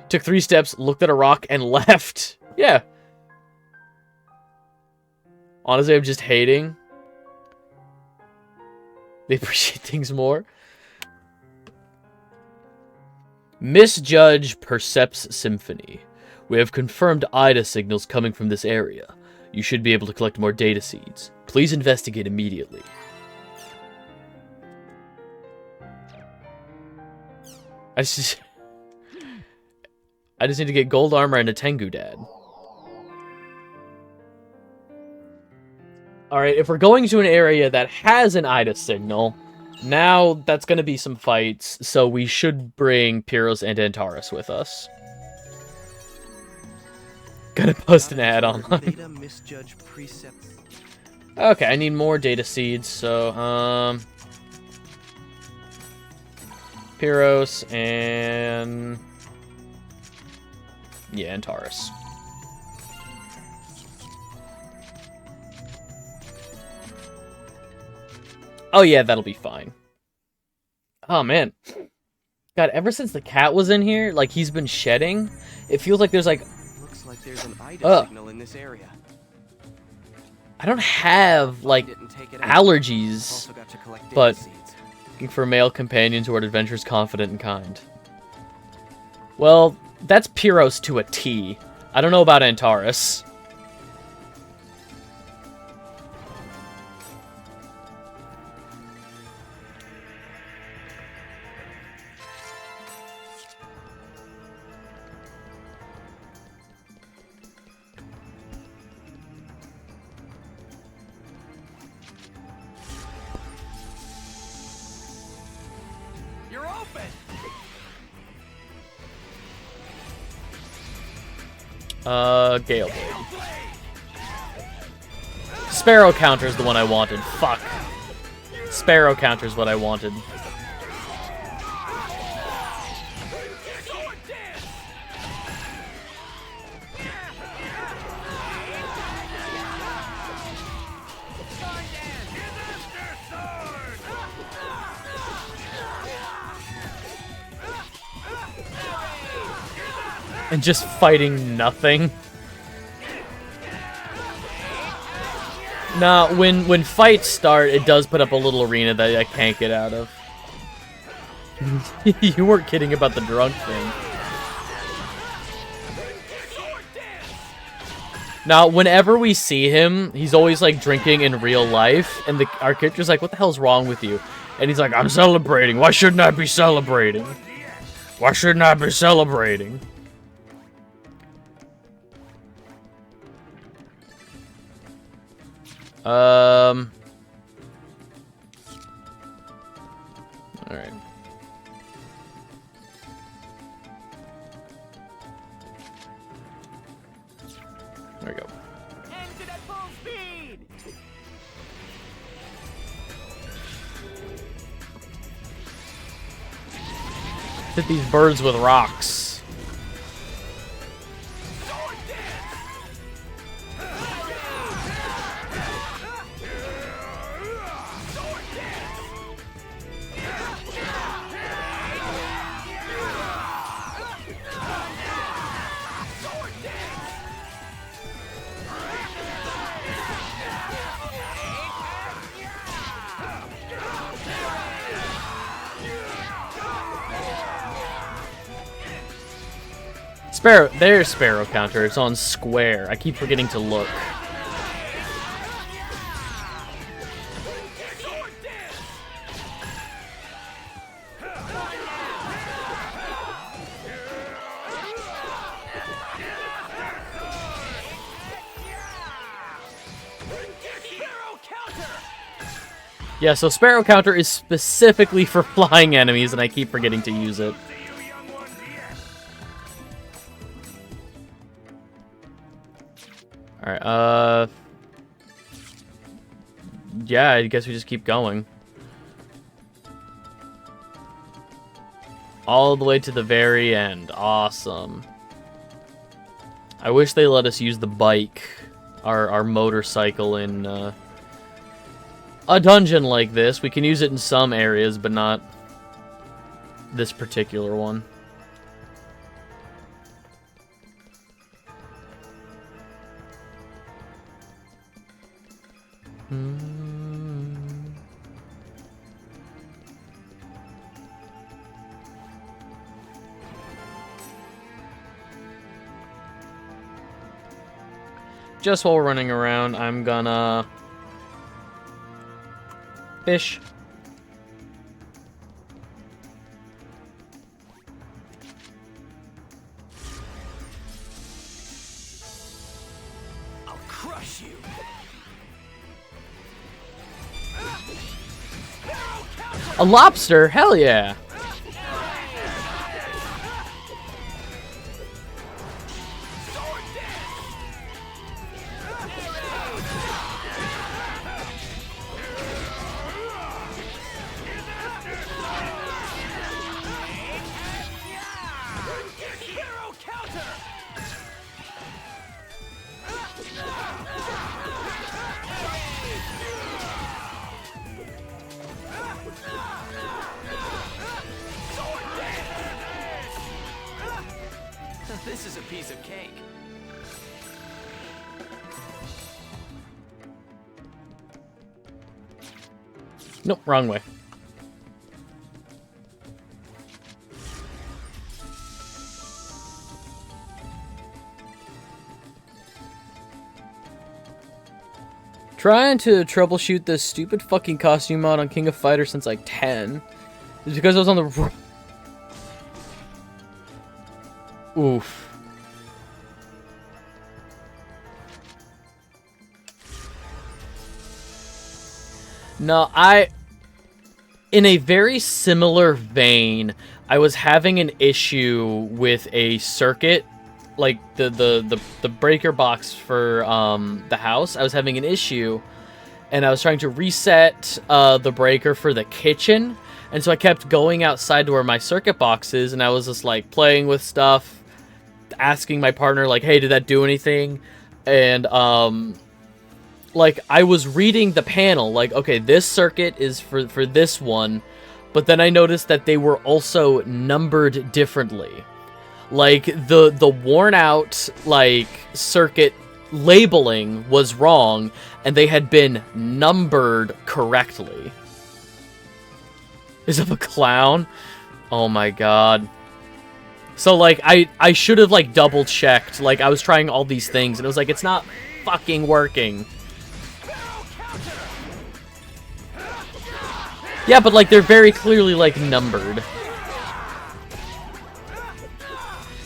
Took 3 steps, looked at a rock, and left. Yeah. Honestly, I'm just hating. They appreciate things more. Misjudge Percepts Symphony. We have confirmed IDA signals coming from this area. You should be able to collect more data seeds. Please investigate immediately. I just need to get gold armor and a Tengu dad. Alright, if we're going to an area that has an IDA signal, now that's going to be some fights, so we should bring Pyros and Antares with us. Gotta post an ad online. Okay, I need more data seeds, so, Pyros and... yeah, Antares. Oh yeah, that'll be fine. Oh man. God, ever since the cat was in here, like, he's been shedding, it feels like there's, like... Looks like there's an IDA signal in this area. I don't have, like, allergies, but looking for male companions who are adventurous, confident, and kind. Well, that's Pyros to a T. I don't know about Antares. Gale Blade. Sparrow counter is the one I wanted. Fuck. Sparrow counter is what I wanted. And just fighting nothing. Now, when fights start, it does put up a little arena that I can't get out of. You weren't kidding about the drunk thing. Now, whenever we see him, he's always, like, drinking in real life, and our character's like, what the hell's wrong with you? And he's like, I'm celebrating. Why shouldn't I be celebrating? Why shouldn't I be celebrating? Alright. There we go. Engine at full speed! Hit these birds with rocks. Sparrow, there's Sparrow counter. It's on square. I keep forgetting to look. Yeah, so Sparrow counter is specifically for flying enemies, and I keep forgetting to use it. Alright, yeah, I guess we just keep going. All the way to the very end. Awesome. I wish they let us use the bike, our motorcycle, in a dungeon like this. We can use it in some areas, but not this particular one. Just while we're running around, I'm gonna fish. I'll crush you. A lobster? Hell yeah! This is a piece of cake. Nope, wrong way. Trying to troubleshoot this stupid fucking costume mod on King of Fighters since like 10. It's because I was on the... Oof. No, in a very similar vein, I was having an issue with a circuit, like the breaker box for the house. I was having an issue, and I was trying to reset the breaker for the kitchen, and so I kept going outside to where my circuit box is, and I was just like playing with stuff, asking my partner like, "Hey, did that do anything?" And like, I was reading the panel, like, okay, this circuit is for this one, but then I noticed that they were also numbered differently. Like, the worn out, like, circuit labeling was wrong, and they had been numbered correctly. Is it a clown? Oh my god. So, like, I should have, like, double-checked. Like, I was trying all these things, and it was like, it's not fucking working. Yeah, but, like, they're very clearly, like, numbered.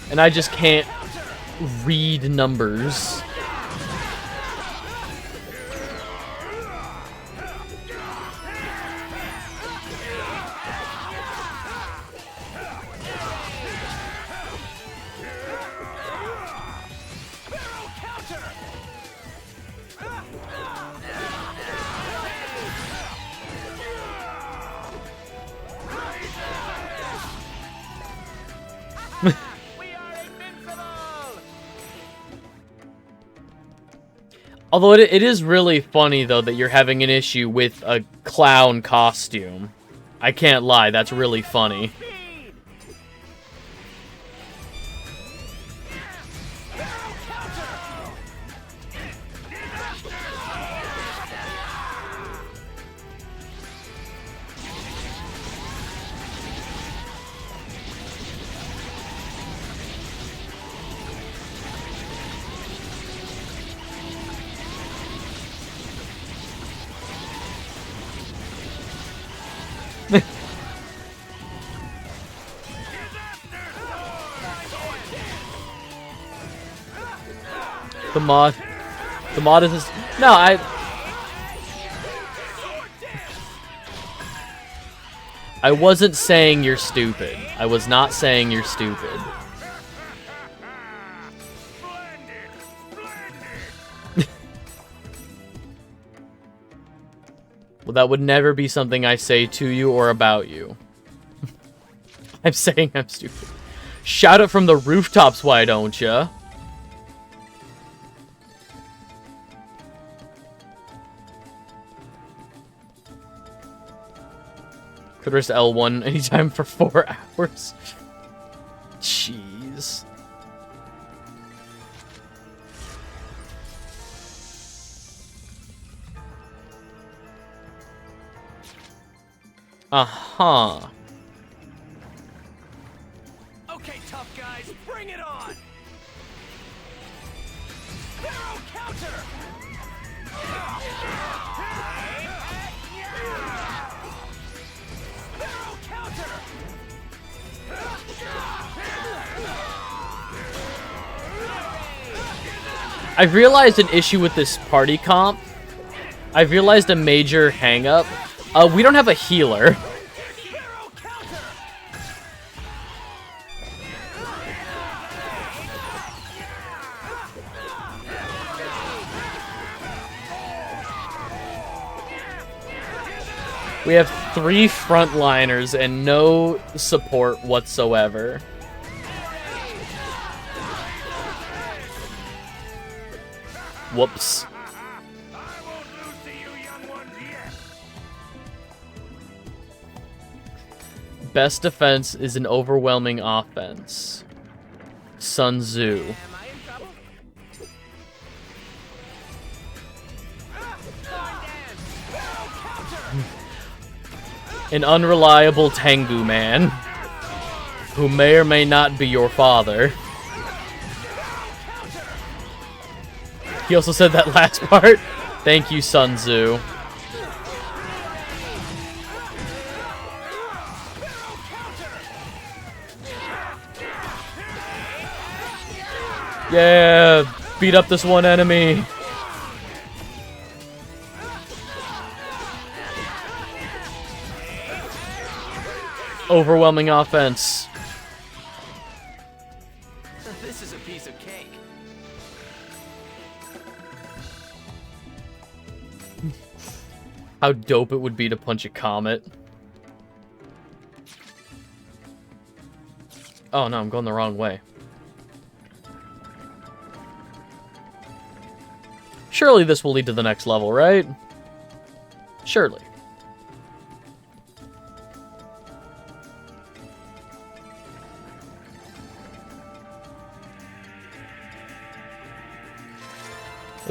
And I just can't read numbers. Although it is really funny, though, that you're having an issue with a clown costume. I can't lie, that's really funny. The mod is... No, I wasn't saying you're stupid. I was not saying you're stupid. Well, that would never be something I say to you or about you. I'm saying I'm stupid. Shout it from the rooftops, why don't ya? Could rest L1 anytime for 4 hours. Jeez. Uh-huh. Okay, tough guys, bring it on! Barrel counter! Barrel counter! I've realized an issue with this party comp. I've realized a major hang-up. We don't have a healer. We have 3 frontliners and no support whatsoever. Whoops. Best defense is an overwhelming offense. Sun Tzu. An unreliable Tengu man, who may or may not be your father. He also said that last part. Thank you, Sun Tzu. Yeah, beat up this one enemy. Overwhelming offense. This is a piece of cake. How dope it would be to punch a comet. Oh no, I'm going the wrong way. Surely this will lead to the next level, right? Surely.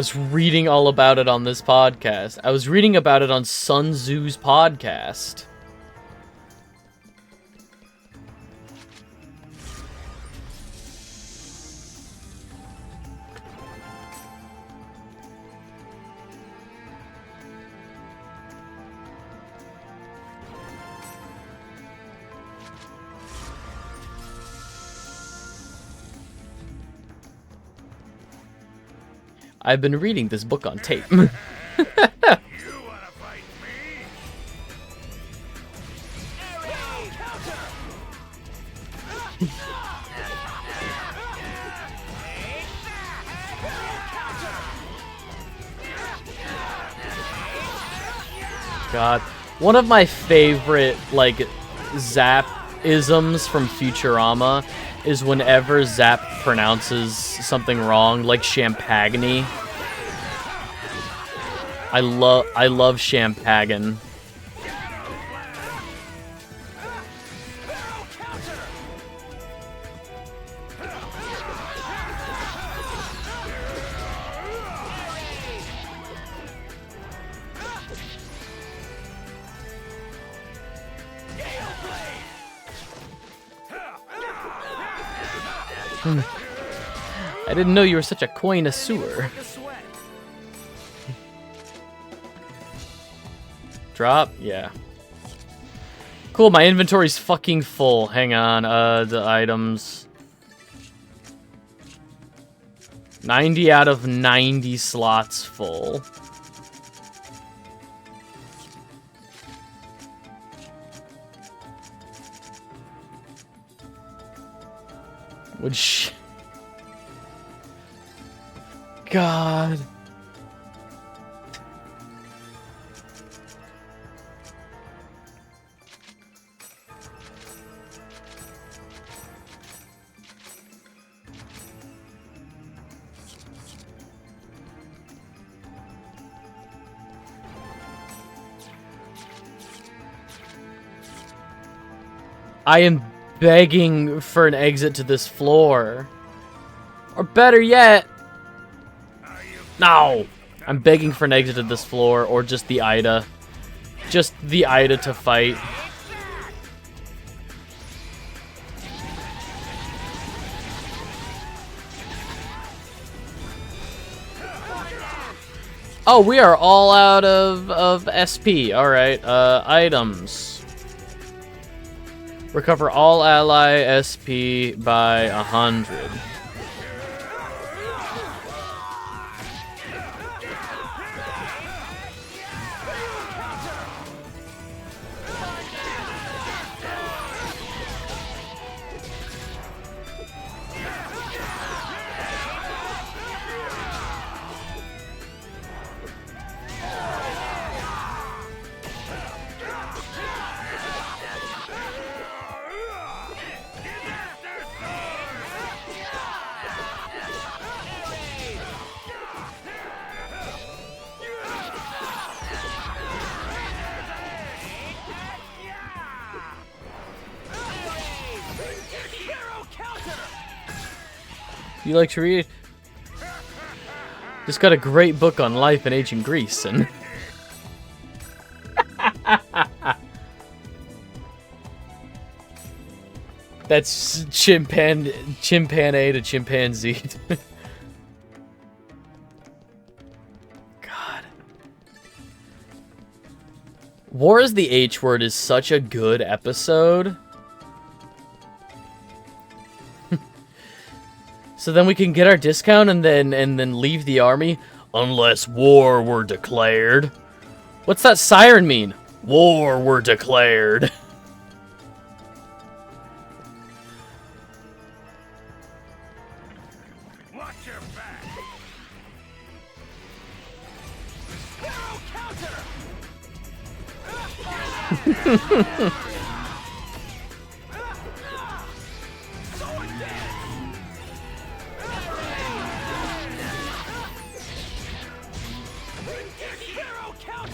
was reading all about it on this podcast. I was reading about it on Sun Tzu's podcast. I've been reading this book on tape. God, one of my favorite, like, Zap-isms from Futurama is whenever Zap pronounces something wrong, like Champagne. I love Champagne. I didn't know you were such a connoisseur. Drop? Yeah. Cool, my inventory's fucking full. Hang on, the items. 90 out of 90 slots full. Which... God... I am begging for an exit to this floor. Or better yet... No! I'm begging for an exit to this floor, or just the Ida. Just the Ida to fight. Oh, we are all out of SP. Alright, items. Recover all ally SP by 100. You like to read? Just got a great book on life in ancient Greece, and... That's chimpanzee to chimpanzee. God. War is the H Word is such a good episode. So then we can get our discount and then leave the army, unless war were declared. What's that siren mean? War were declared. Watch your back. Counter.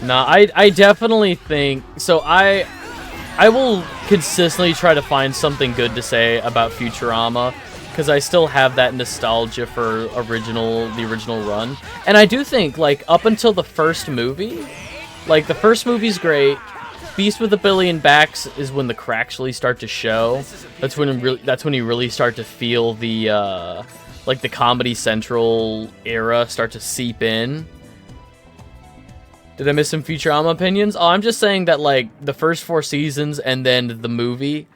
Nah, I definitely think... So I will consistently try to find something good to say about Futurama, because I still have that nostalgia for the original run. And I do think, like, up until the first movie, like, the first movie's great. Beast with a Billion Backs is when the cracks really start to show. That's when you really start to feel the like the Comedy Central era start to seep in. Did I miss some Futurama opinions? Oh, I'm just saying that, like, the first 4 seasons and then the movie,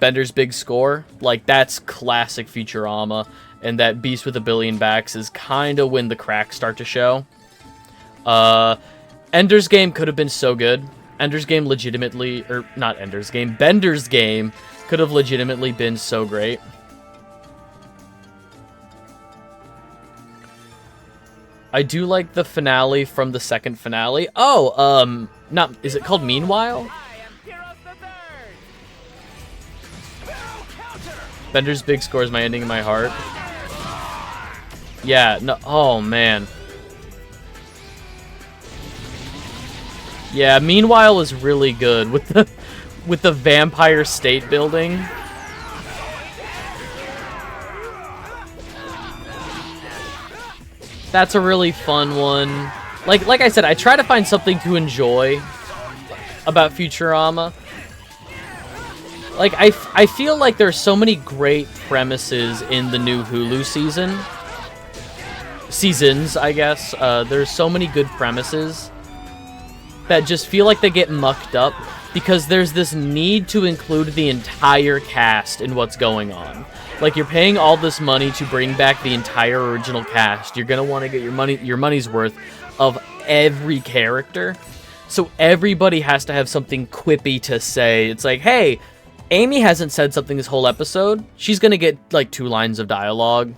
Bender's Big Score, like, that's classic Futurama, and that Beast with a Billion Backs is kind of when the cracks start to show. Ender's Game could have been so good. Ender's Game legitimately, or not Ender's Game, Bender's Game could have legitimately been so great. I do like the finale from the second finale. Oh, is it called Meanwhile? Bender's Big Score is my ending in my heart. Yeah, no, oh man. Yeah, Meanwhile is really good with the vampire state building. That's a really fun one. Like I said, I try to find something to enjoy about Futurama. Like, I feel like there's so many great premises in the new Hulu seasons, I guess. There's so many good premises that just feel like they get mucked up because there's this need to include the entire cast in what's going on. Like, you're paying all this money to bring back the entire original cast. You're gonna want to get your money's worth of every character. So everybody has to have something quippy to say. It's like, hey, Amy hasn't said something this whole episode. She's gonna get, like, 2 lines of dialogue.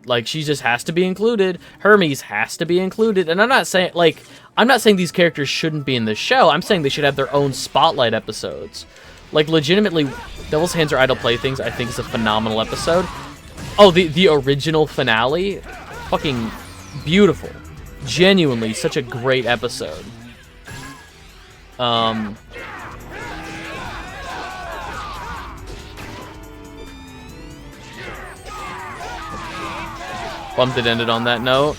Like, she just has to be included. Hermes has to be included. And I'm not saying these characters shouldn't be in this show. I'm saying they should have their own spotlight episodes. Like, legitimately, Devil's Hands Are Idle Playthings, I think, is a phenomenal episode. Oh, the original finale? Fucking beautiful. Genuinely, such a great episode. Bummed it ended on that note.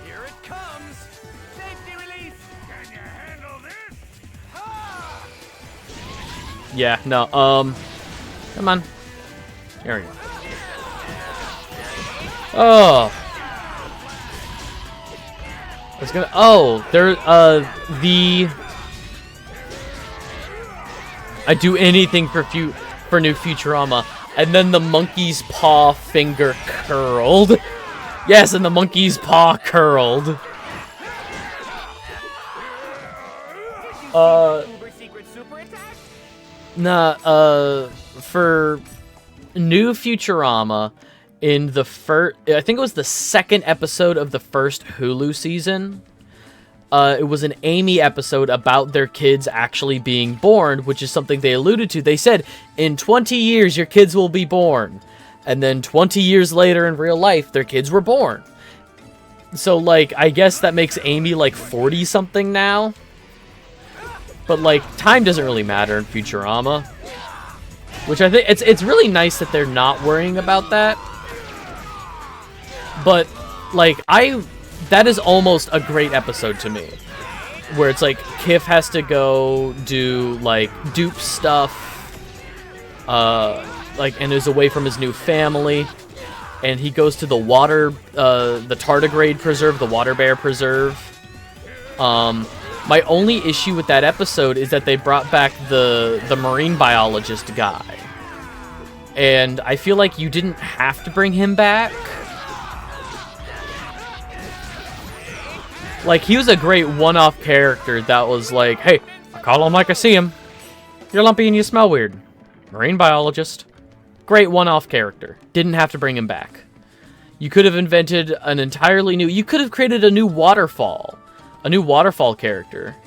Here it comes. Safety release. Can you handle this? Ha! Yeah, no, come on. There we go. Oh. I was gonna, I do anything for new Futurama. And then the monkey's paw finger curled. Yes, and the monkey's paw curled. For new Futurama, in the I think it was the second episode of the first Hulu season, it was an Amy episode about their kids actually being born, which is something they alluded to. They said, in 20 years, your kids will be born. And then 20 years later in real life, their kids were born. So, like, I guess that makes Amy, like, 40-something now. But, like, time doesn't really matter in Futurama. Which I think, it's really nice that they're not worrying about that. But, like, that is almost a great episode to me. Where it's like, Kif has to go do, like, dupe stuff. And is away from his new family. And he goes to the the tardigrade preserve, the water bear preserve. My only issue with that episode is that they brought back the marine biologist guy. And I feel like you didn't have to bring him back. Like, he was a great one-off character that was like, hey, I call him like I see him. You're lumpy and you smell weird. Marine biologist. Great one-off character. Didn't have to bring him back. You could have invented an entirely new... You could have created a new waterfall. A new waterfall character.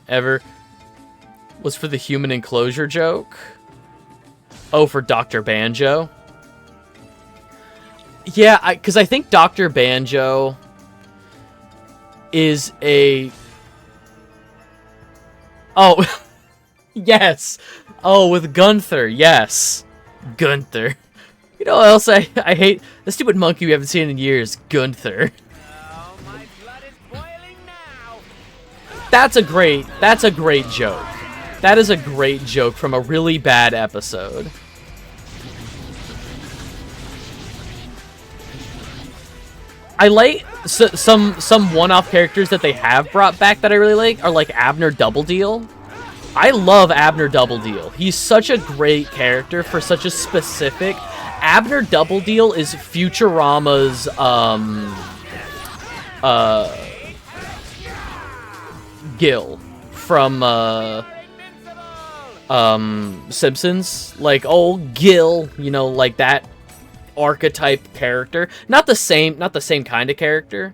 Ever was for the human enclosure joke. Oh, for Dr. Banjo. Yeah, because I think Dr. Banjo is a... Oh, yes. Oh, with Gunther, yes. Gunther. You know what else I hate? The stupid monkey we haven't seen in years, Gunther. Oh, my blood is boiling now. That's a great joke. That is a great joke from a really bad episode. I like some one-off characters that they have brought back that I really like are like Abner Double Deal. I love Abner Double Deal. He's such a great character for such a specific. Abner Double Deal is Futurama's Gil from Simpsons. Like old Gil, you know, like that archetype character. Not the same kind of character,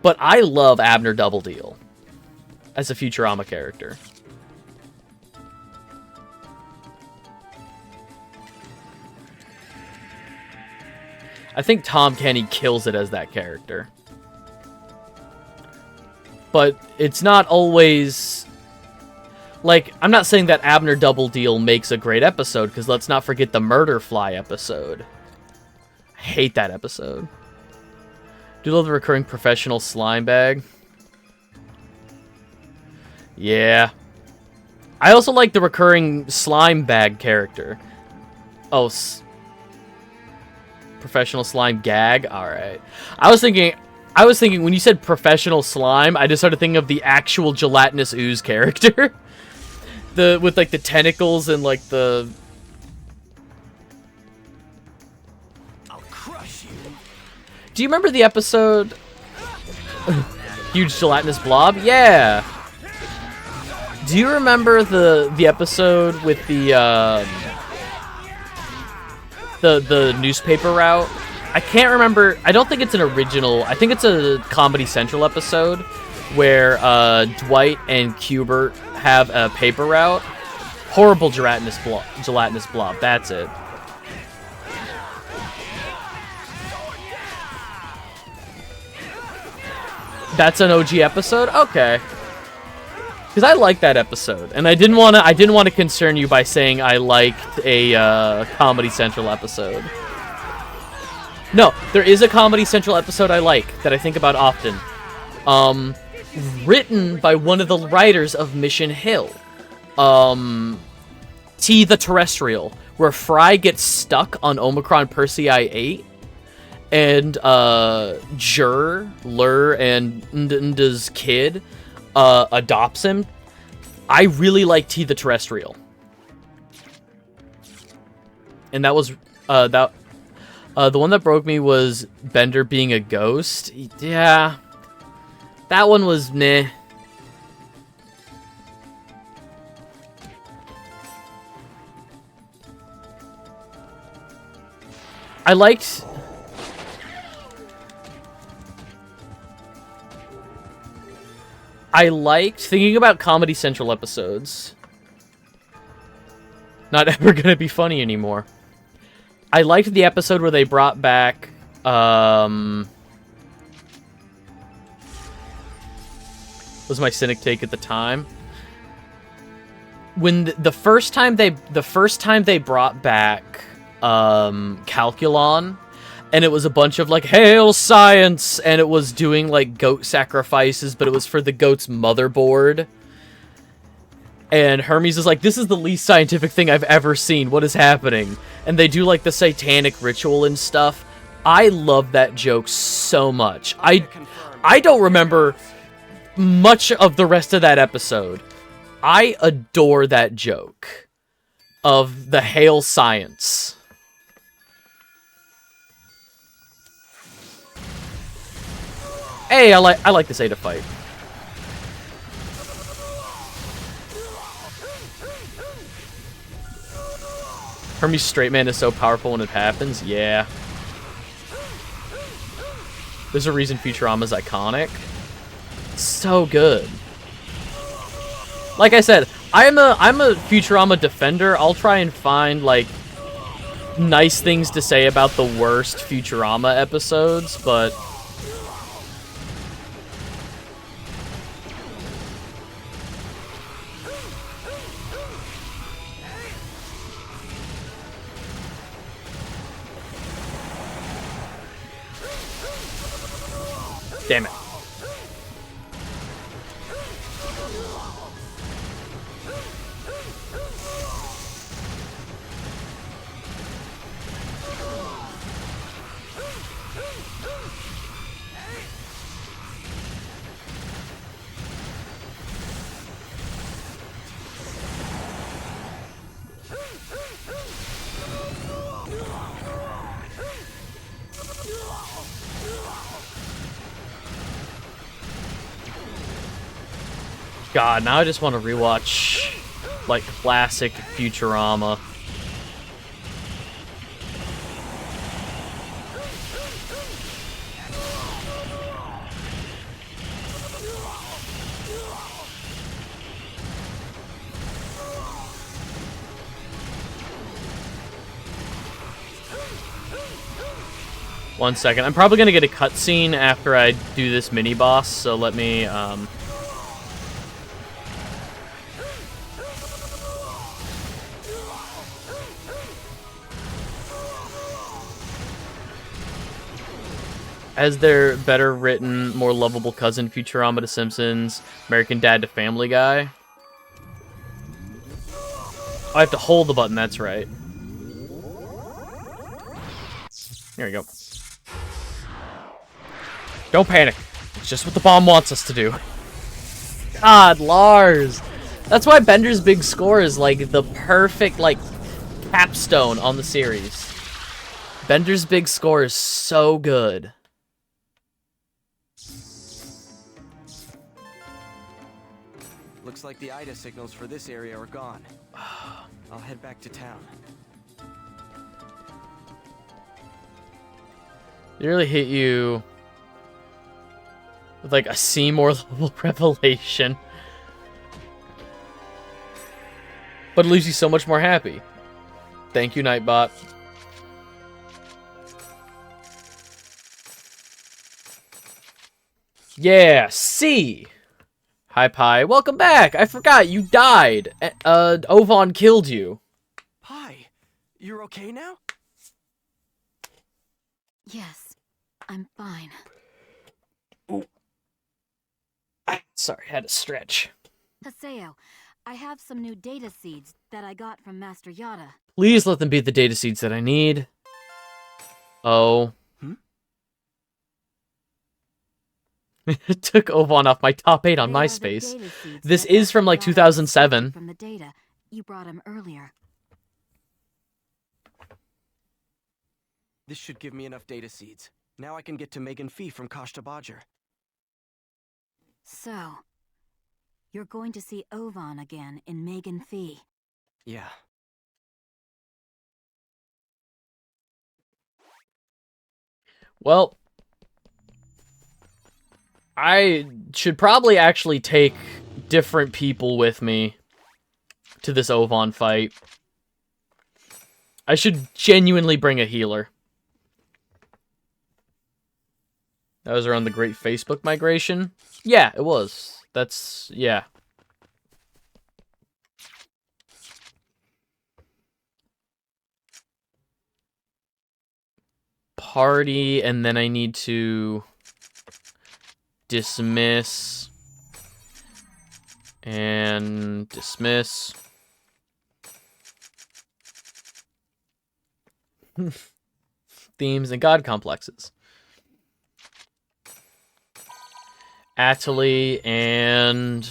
but I love Abner Double Deal as a Futurama character. I think Tom Kenny kills it as that character. But it's not always... Like, I'm not saying that Abner Double Deal makes a great episode, because let's not forget the Murder Fly episode. I hate that episode. Do you love the recurring professional slime bag? Yeah. I also like the recurring slime bag character. Oh, professional slime gag? Alright. I was thinking when you said professional slime, I just started thinking of the actual gelatinous ooze character. With like the tentacles and like the... I'll crush you. Do you remember the episode? Huge gelatinous blob? Yeah. Do you remember the episode with the newspaper route? I can't remember. I don't think it's an original. I think it's a Comedy Central episode where Dwight and Cubert have a paper route. Horrible gelatinous blob. That's it. That's an OG episode? Okay. Because I liked that episode, and I didn't want to concern you by saying I liked a Comedy Central episode. No, there is a Comedy Central episode I like that I think about often. Written by one of the writers of Mission Hill, T the Terrestrial, where Fry gets stuck on Omicron Persei 8, and Lur and Nda's kid adopts him. I really like T the Terrestrial, and that was the one that broke me was Bender being a ghost. Yeah, that one was meh. I liked thinking about Comedy Central episodes. Not ever gonna be funny anymore. I liked the episode where they brought back, was my cynic take at the time. When the first time they brought back, Calculon, and it was a bunch of like, hail science, and it was doing like goat sacrifices, but it was for the goat's motherboard. And Hermes is like, this is the least scientific thing I've ever seen. What is happening? And they do like the satanic ritual and stuff. I love that joke so much. I don't remember much of the rest of that episode. I adore that joke of the hail science. Hey, I like this Ada fight. Hermes Straight Man is so powerful when it happens. Yeah. There's a reason Futurama's iconic. So good. Like I said, I'm a Futurama defender. I'll try and find like nice things to say about the worst Futurama episodes, but Damn it. God, now I just want to rewatch, like, classic Futurama. One second. I'm probably going to get a cutscene after I do this mini-boss, so let me, As their better written, more lovable cousin, Futurama to Simpsons, American Dad to Family Guy. Oh, I have to hold the button, that's right. There we go. Don't panic. It's just what the bomb wants us to do. God, Lars. That's why Bender's Big Score is, like, the perfect, like, capstone on the series. Bender's Big Score is so good. Looks like the IDA signals for this area are gone. I'll head back to town. They really hit you with, like, a Seymour level revelation. But it leaves you so much more happy. Thank you, Nightbot. Yeah, C. Hi, Pi. Welcome back. I forgot you died. Ovan killed you. Pi, you're okay now? Yes, I'm fine. Sorry, had to stretch. Haseo, I have some new data seeds that I got from Master Yada. Please let them be the data seeds that I need. Oh. It took Ovan off my top 8 on MySpace. This is from, like, 2007. From the data you brought him earlier. This should give me enough data seeds. Now I can get to Megan Fee from Kashta Badger. So, you're going to see Ovan again in Megan Fee. Yeah. Well, I should probably actually take different people with me to this Ovan fight. I should genuinely bring a healer. That was around the Great Facebook Migration? Yeah, it was. That's, yeah. Party, and then I need to dismiss and dismiss. Themes and god complexes. Atali and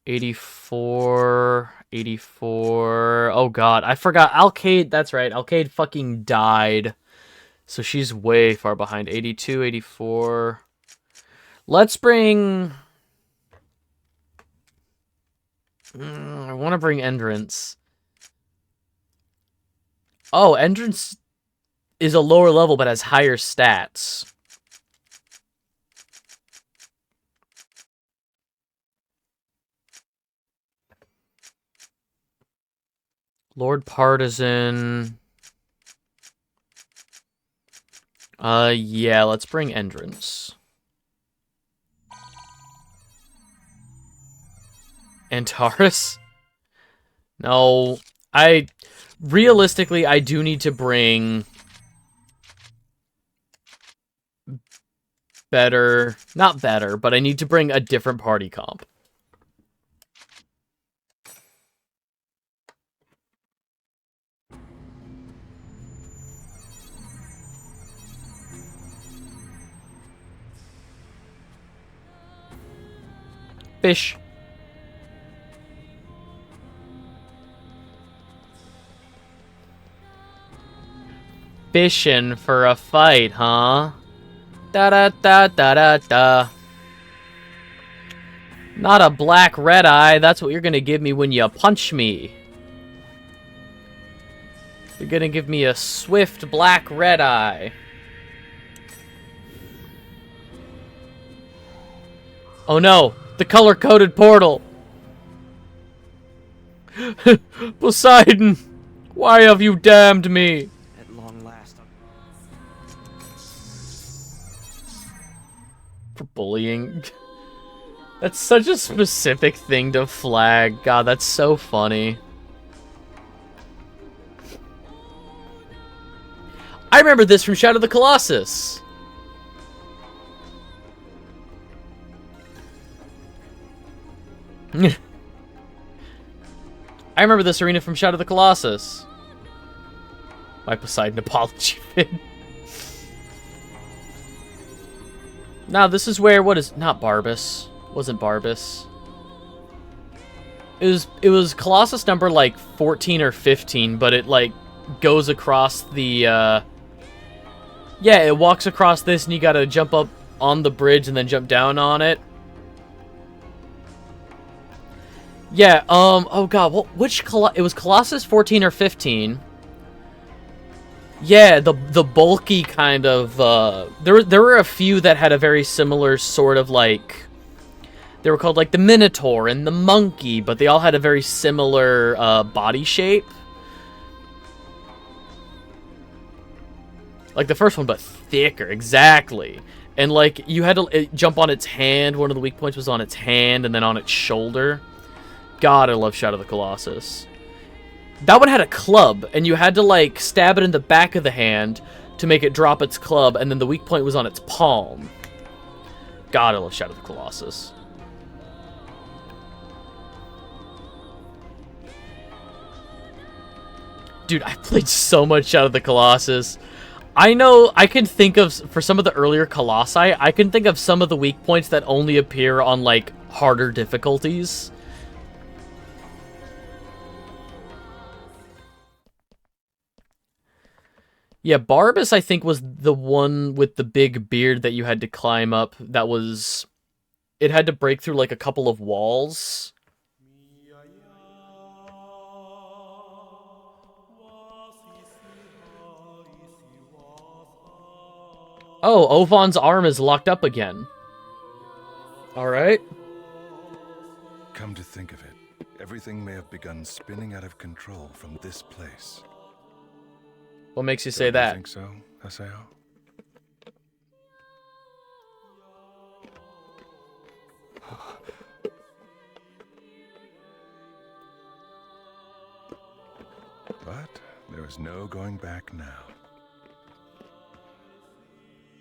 84. Oh god, I forgot. Alcade, that's right. Alcade fucking died. So she's way far behind. 82, 84. Let's bring... I want to bring Endrance. Oh, Endrance is a lower level but has higher stats. Lord Partisan. Yeah, let's bring Endrance. Antares? No, realistically, I do need to bring better... Not better, but I need to bring a different party comp. Fish. Fishing for a fight, huh? Da-da-da-da-da-da. Not a black red eye. That's what you're gonna give me when you punch me. You're gonna give me a swift black red eye. Oh no! The color-coded portal! Poseidon! Why have you damned me? At long last. For bullying. That's such a specific thing to flag. God, that's so funny. I remember this from Shadow of the Colossus. I remember this arena from Shadow of the Colossus. My Poseidon apology vid. Now this is where, what is, not Barbas. Wasn't Barbas. It was Colossus number like 14 or 15, but it like goes across the, yeah, it walks across this and you gotta jump up on the bridge and then jump down on it. Yeah, oh god, which it was Colossus 14 or 15. Yeah, the bulky kind of, there were a few that had a very similar sort of like, they were called like the Minotaur and the Monkey, but they all had a very similar, body shape. Like the first one, but thicker, exactly. And like, you had to jump on its hand, one of the weak points was on its hand, and then on its shoulder. God, I love Shadow of the Colossus. That one had a club, and you had to, like, stab it in the back of the hand to make it drop its club, and then the weak point was on its palm. God, I love Shadow of the Colossus. Dude, I played so much Shadow of the Colossus. I know I can think of, for some of the earlier Colossi, I can think of some of the weak points that only appear on, like, harder difficulties. Yeah, Barbas, I think, was the one with the big beard that you had to climb up. That was... It had to break through, like, a couple of walls. Oh, Ovon's arm is locked up again. Alright. Come to think of it, everything may have begun spinning out of control from this place. What makes you say Don't that? You think so, Haseo? But there is no going back now.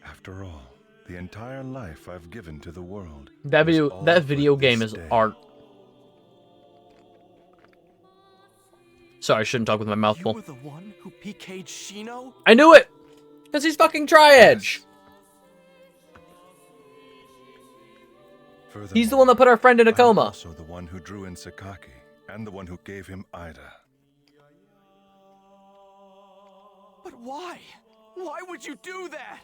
After all, the entire life I've given to the world. That video game is art. Sorry, I shouldn't talk with my mouth full. You were the one who PK'd Shino? I knew it! Because he's fucking Tri-Edge! He's the one that put our friend in a coma. I'm also the one who drew in Sakaki, and the one who gave him Ida. But why? Why would you do that?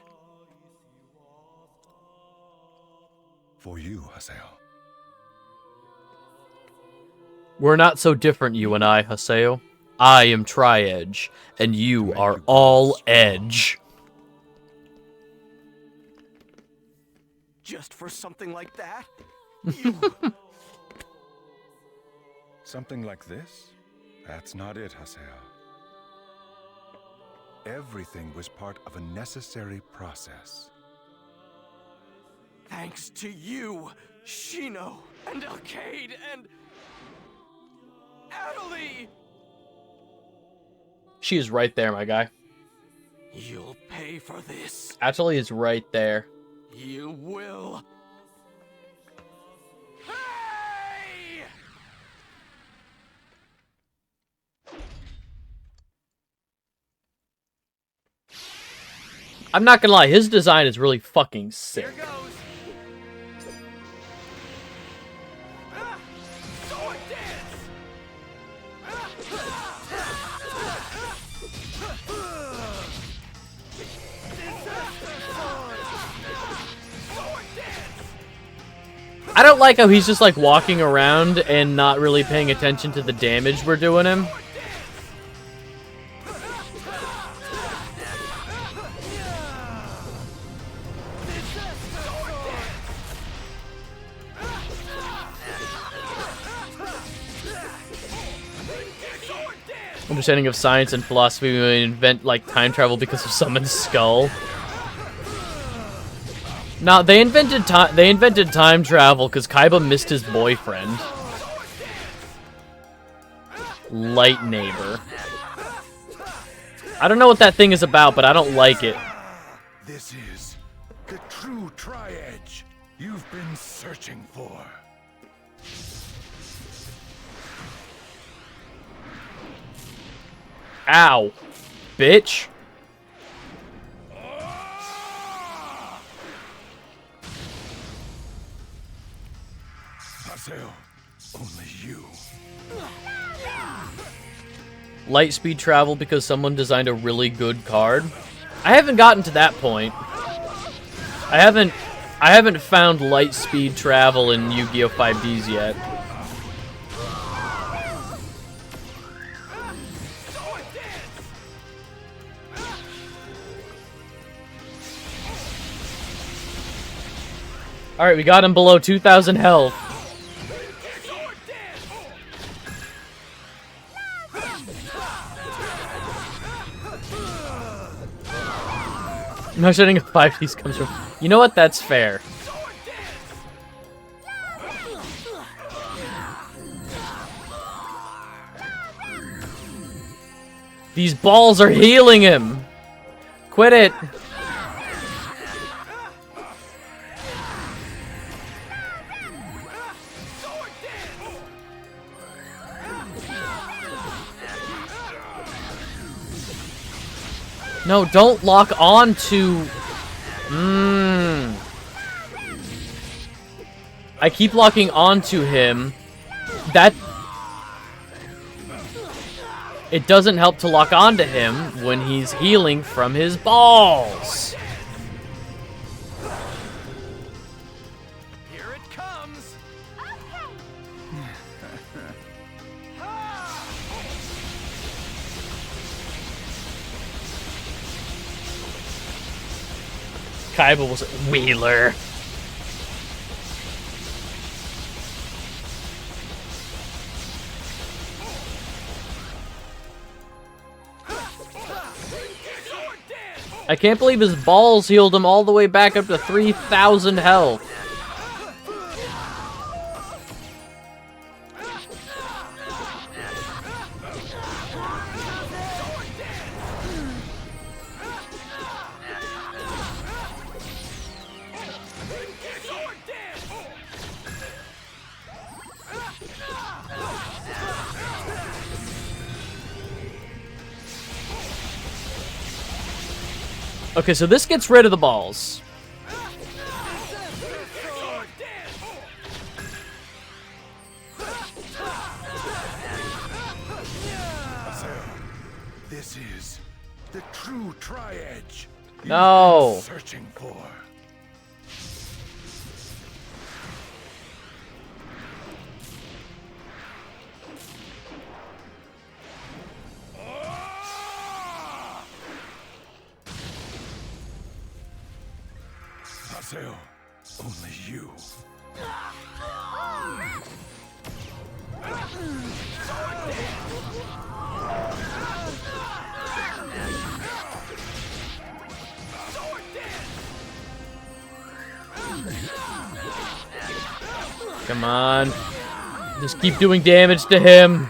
For you, Haseo. We're not so different, you and I, Haseo. I am Tri-Edge, and you are all Edge. Just for something like that? Something like this? That's not it, Haseo. Everything was part of a necessary process. Thanks to you, Shino, and Arcade, and... Adelie! She is right there, my guy. You'll pay for this. Adelie is right there. You will. Hey! I'm not gonna lie, his design is really fucking sick. Here goes. Sword dance. Sword dance. I don't like how he's just like walking around and not really paying attention to the damage we're doing him. Understanding of science and philosophy, we invent like time travel because of Summon's skull. No, they invented time travel because Kaiba missed his boyfriend. Light neighbor. I don't know what that thing is about, but I don't like it. This is the true Tri-Edge you've been searching for. Ow. Bitch. Haseo, only you. Light speed travel because someone designed a really good card. I haven't gotten to that point. I haven't found light speed travel in Yu-Gi-Oh! 5Ds yet. Alright, we got him below 2,000 health. I'm not shutting a 5Ds comes from. You know what? That's fair. These balls are healing him. Quit it. No, don't lock on to... I keep locking onto him. That... It doesn't help to lock onto him when he's healing from his balls. Here it comes. Kaiba was Wheeler. I can't believe his balls healed him all the way back up to 3,000 health. Okay, so this gets rid of the balls. This is the true Tri-Edge you've No. been searching for. Haseo, only you. Come on. Just keep doing damage to him.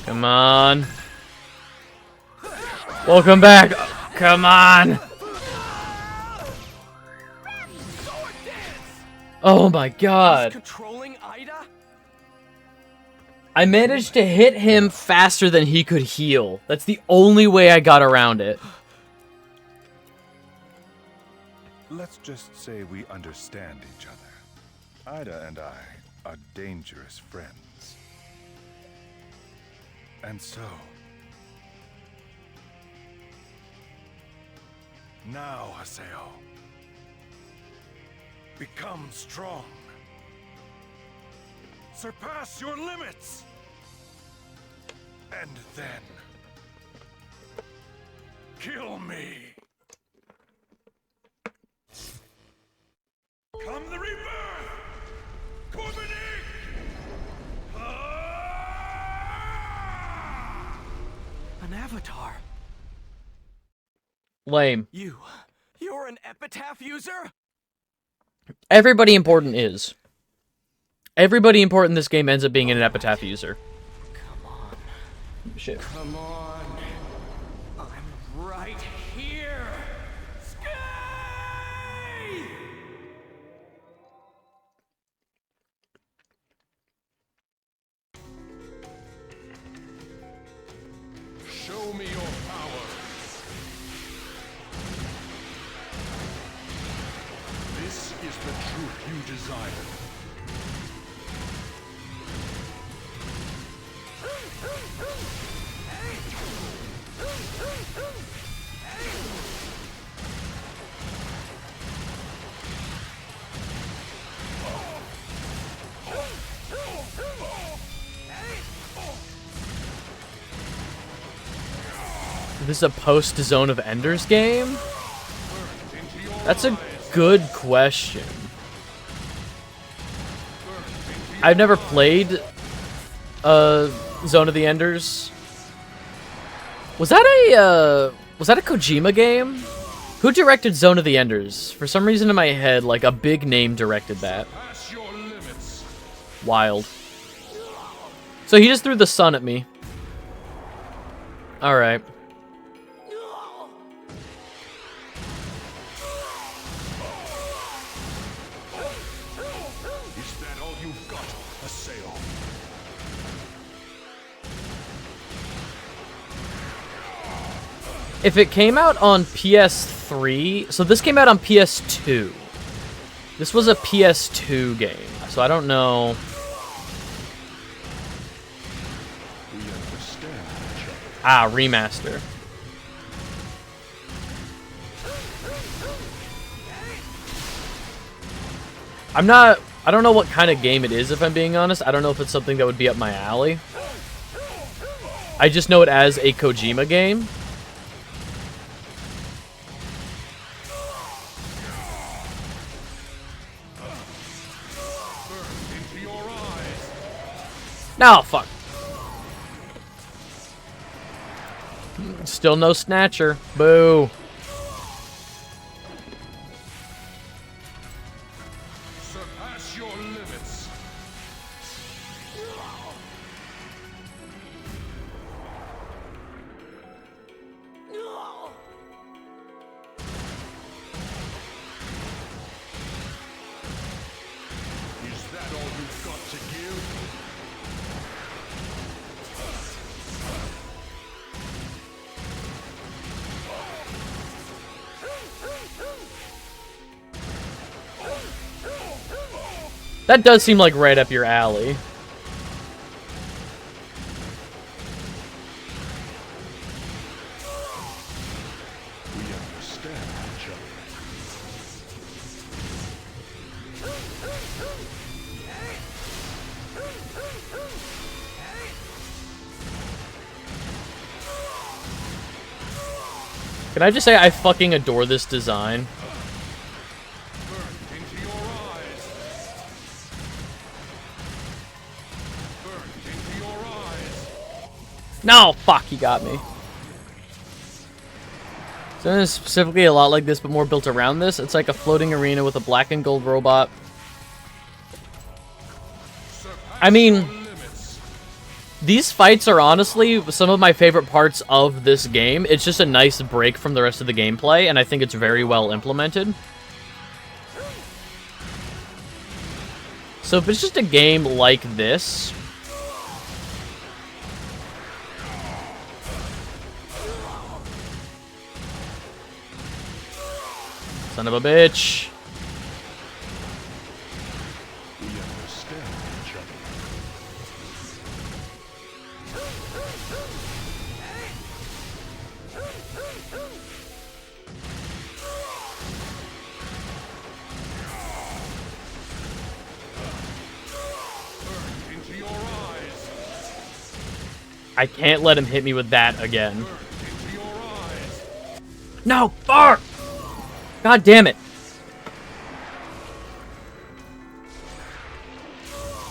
Come on. Welcome back. Come on. Oh my god. Controlling Ida? I managed to hit him faster than he could heal. That's the only way I got around it. Let's just say we understand each other. Ida and I are dangerous friends. And so... now, Haseo. Become strong. Surpass your limits. And then... kill me. Come the rebirth! Corbinic! An avatar. Lame. You're an epitaph user? Everybody important is. Everybody important in this game ends up being an epitaph user. Come on. Shit. Come on. I'm right here. Skye! Show me your power. This is the truth you desire. This is a post-Zone of Enders game? That's a good question. I've never played Zone of the Enders. Was that a Kojima game? Who directed Zone of the Enders? For some reason in my head, like a big name directed that. Wild. So he just threw the sun at me. Alright. Is that all you've got, Haseo? If it came out on PS3, so this came out on PS2. This was a PS2 game, so I don't know. We understand each other. Ah, remaster. I don't know what kind of game it is, if I'm being honest. I don't know if it's something that would be up my alley. I just know it as a Kojima game. No, fuck. Still no snatcher. Boo. Surpass your limits. Is that all you've got to give? That does seem like right up your alley. We understand each other. Can I just say I fucking adore this design? Into your eyes. Burn into your eyes. No, fuck, he got me. So it's specifically a lot like this, but more built around this. It's like a floating arena with a black and gold robot. I mean, These fights are honestly some of my favorite parts of this game. It's just a nice break from the rest of the gameplay, and I think it's very well implemented. So if it's just a game like this... Son of a bitch. We understand each other. Into your eyes. I can't let him hit me with that again. Into your eyes. No! Fuck! God damn it.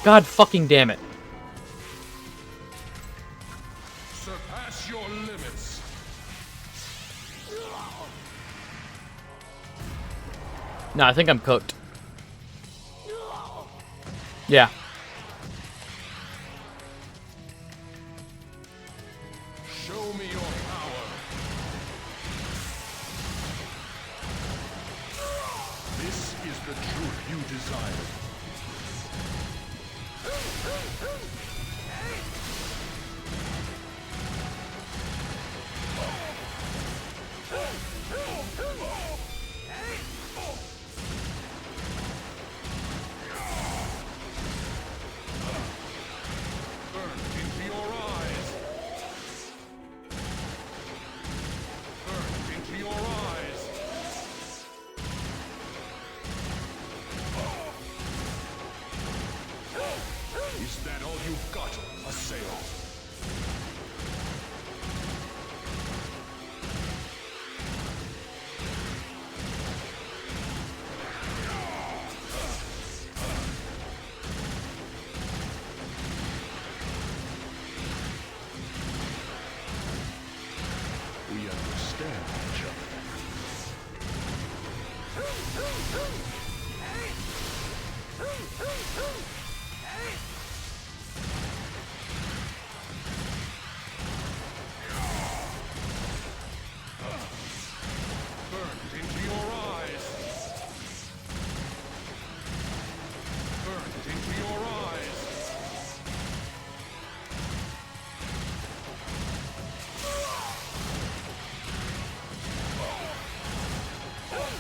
God fucking damn it. Surpass your limits. No, I think I'm cooked. Yeah. Show me your power. This is the truth you desire. Burn into your eyes. Burn into your eyes. Is that all you've got, Haseo? We understand each other. Burn into your eyes. Burn into your eyes.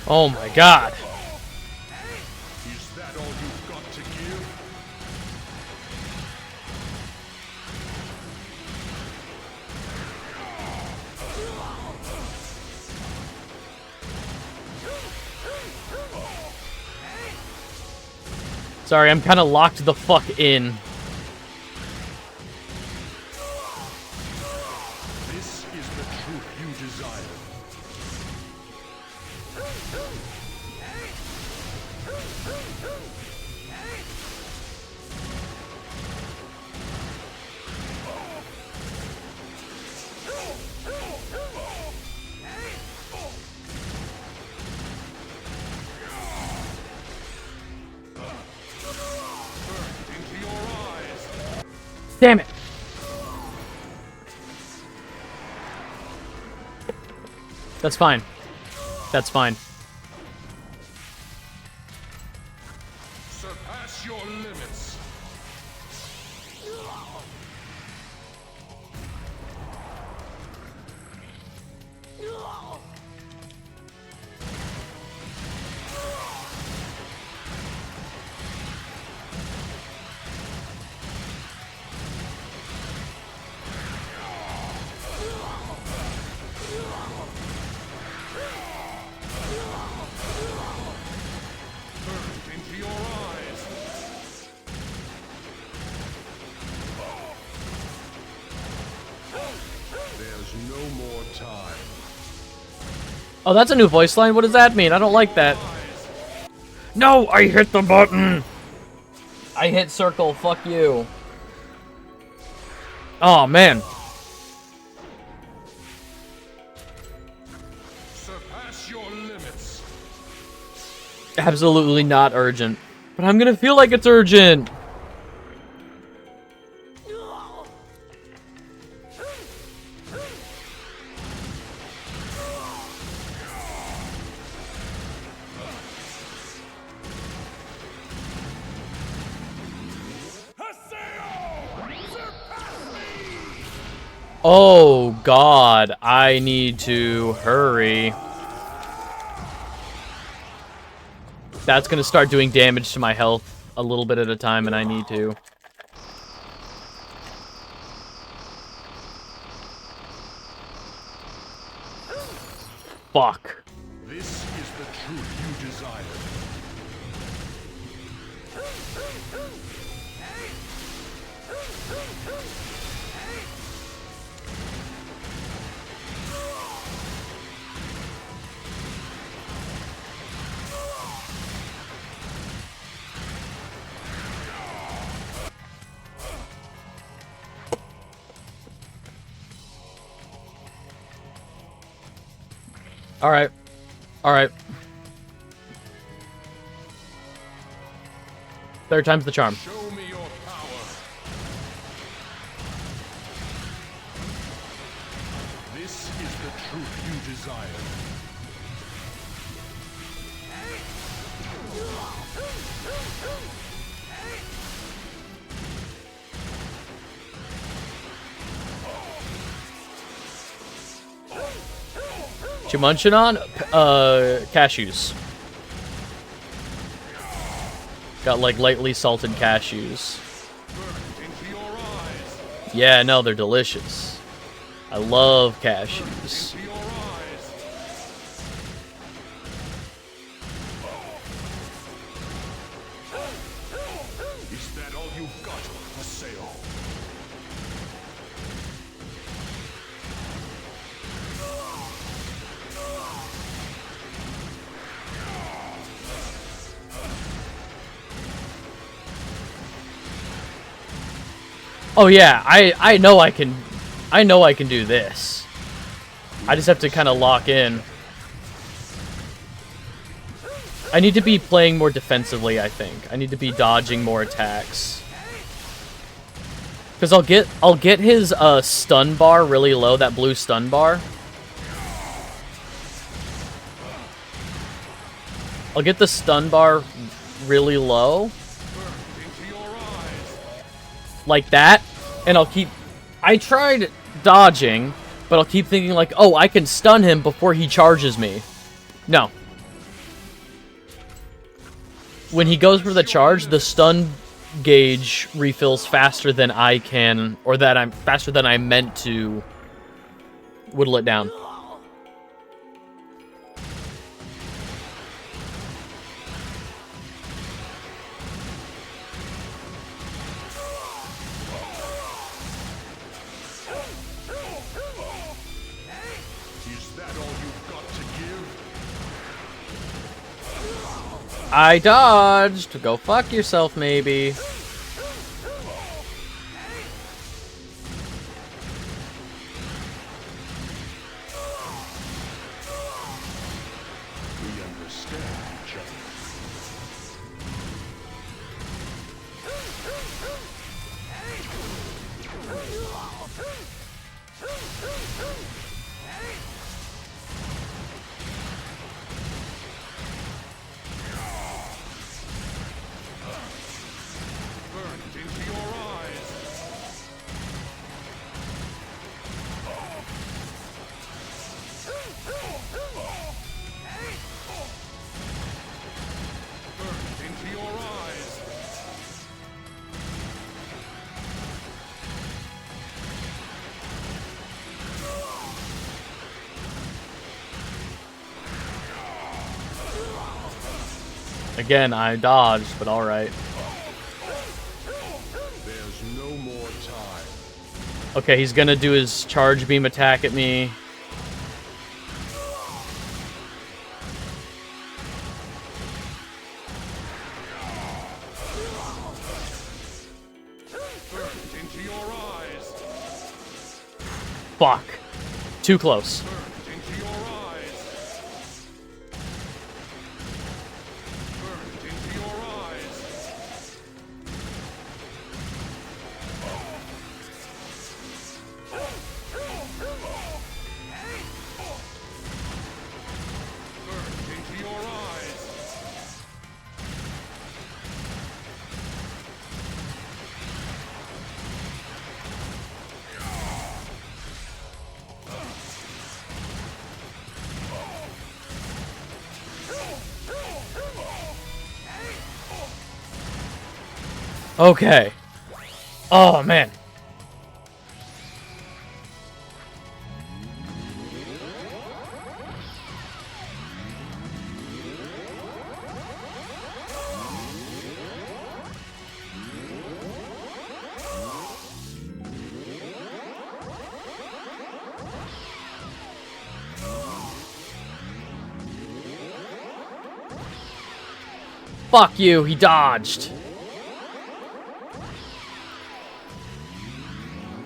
Oh my god. Is that all you've got to give? Sorry, I'm kind of locked the fuck in. This is the truth you desire. Into your eyes. Damn it. That's fine. That's fine. Surpass your limits. Burn into your eyes. There's no more time. Oh, that's a new voice line. What does that mean? I don't like that. No, I hit the button. I hit circle. Fuck you. Oh, man. Surpass your limits. Absolutely not urgent. But I'm gonna feel like it's urgent. Oh god, I need to hurry. That's gonna start doing damage to my health a little bit at a time, and I need to. Fuck. This is the truth you desire. Alright. Alright. Third time's the charm. Show me your power. This is the truth you desire. What you munching on? Cashews. Got like lightly salted cashews. Yeah, no, they're delicious. I love cashews. Is that all you've got, Haseo? Oh yeah, I know I can do this. I just have to kind of lock in. I need to be playing more defensively, I think. I need to be dodging more attacks. Cuz I'll get his stun bar really low, that blue stun bar. I'll get the stun bar really low. Like that, and I'll keep... I tried dodging, but I'll keep thinking like, oh, I can stun him before he charges me. No. When he goes for the charge, the stun gauge refills faster than I can, or that I'm faster than I meant to whittle it down. I dodged. Go fuck yourself, maybe. We understand each other. Again, I dodged, but alright. There's no more time. Okay, he's gonna do his charge beam attack at me. Into your eyes. Fuck. Too close. Into your eyes. Into your eyes. Into your eyes. Okay. Oh, man. Fuck you, he dodged.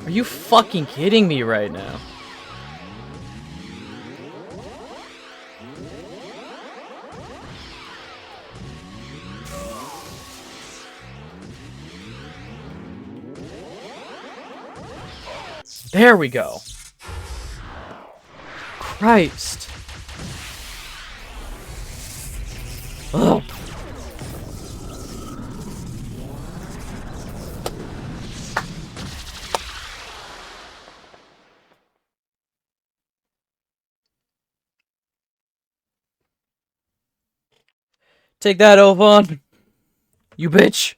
Are you fucking kidding me right now? There we go. Christ. Ugh. Take that, Oban. You bitch.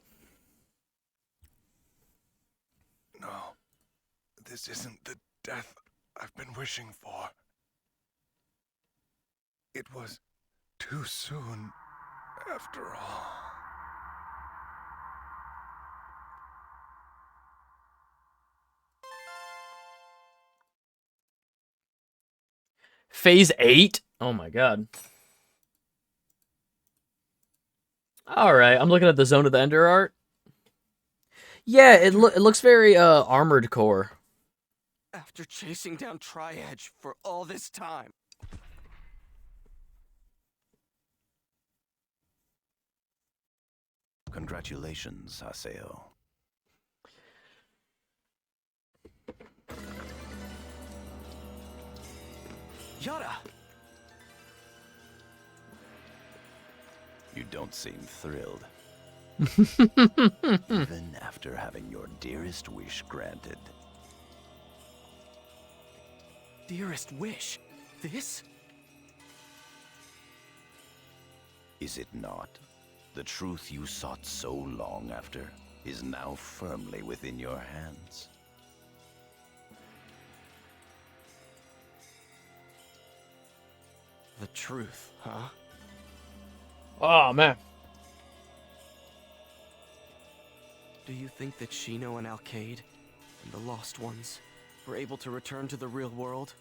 No, this isn't the death I've been wishing for. It was too soon, after all. Phase 8? Oh my god. Alright, I'm looking at the Zone of the Ender art. Yeah, it looks very Armored Core. After chasing down Tri-Edge for all this time. Congratulations, Haseo. Yada! You don't seem thrilled. Even after having your dearest wish granted. Dearest wish? This? Is it not? The truth you sought so long after is now firmly within your hands. The truth, huh? Oh, man. Do you think that Shino and Alcade, and the Lost Ones, were able to return to the real world?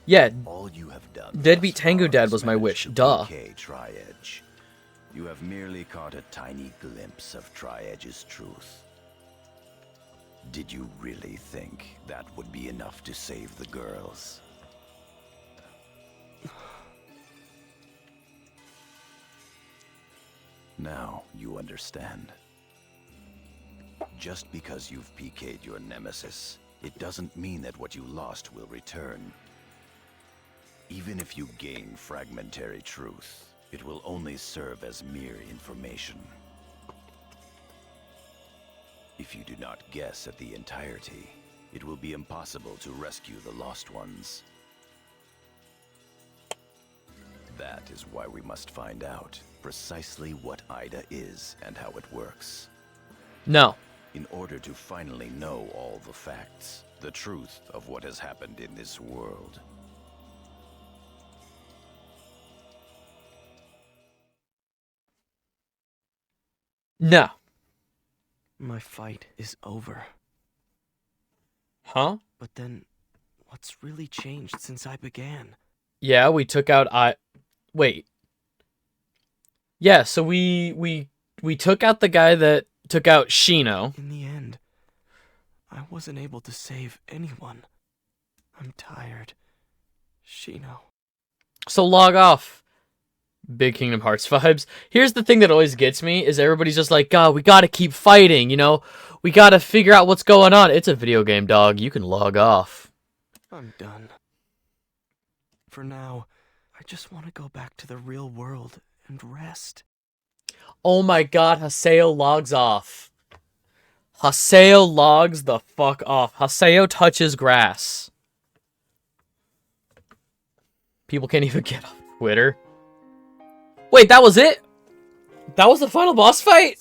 Yeah. All you have done Deadbeat Tango Dad was my wish. Duh. Tri-Edge. You have merely caught a tiny glimpse of Tri-Edge's truth. Did you really think that would be enough to save the girls? Now you understand. Just because you've PK'd your nemesis, it doesn't mean that what you lost will return. Even if you gain fragmentary truth, it will only serve as mere information. If you do not guess at the entirety, it will be impossible to rescue the Lost Ones. That is why we must find out precisely what Ida is and how it works. No. In order to finally know all the facts, the truth of what has happened in this world. No. My fight is over. Huh? But then, what's really changed since I began? Yeah, we took out Wait. Yeah, so we took out the guy that took out Shino. In the end, I wasn't able to save anyone. I'm tired. Shino. So log off. Big Kingdom Hearts vibes. Here's the thing that always gets me, is everybody's just like, God, we gotta keep fighting, you know? We gotta figure out what's going on. It's a video game, dog. You can log off. I'm done. For now, I just want to go back to the real world and rest. Oh my god, Haseo logs off. Haseo logs the fuck off. Haseo touches grass. People can't even get off Twitter. Wait, that was it? That was the final boss fight?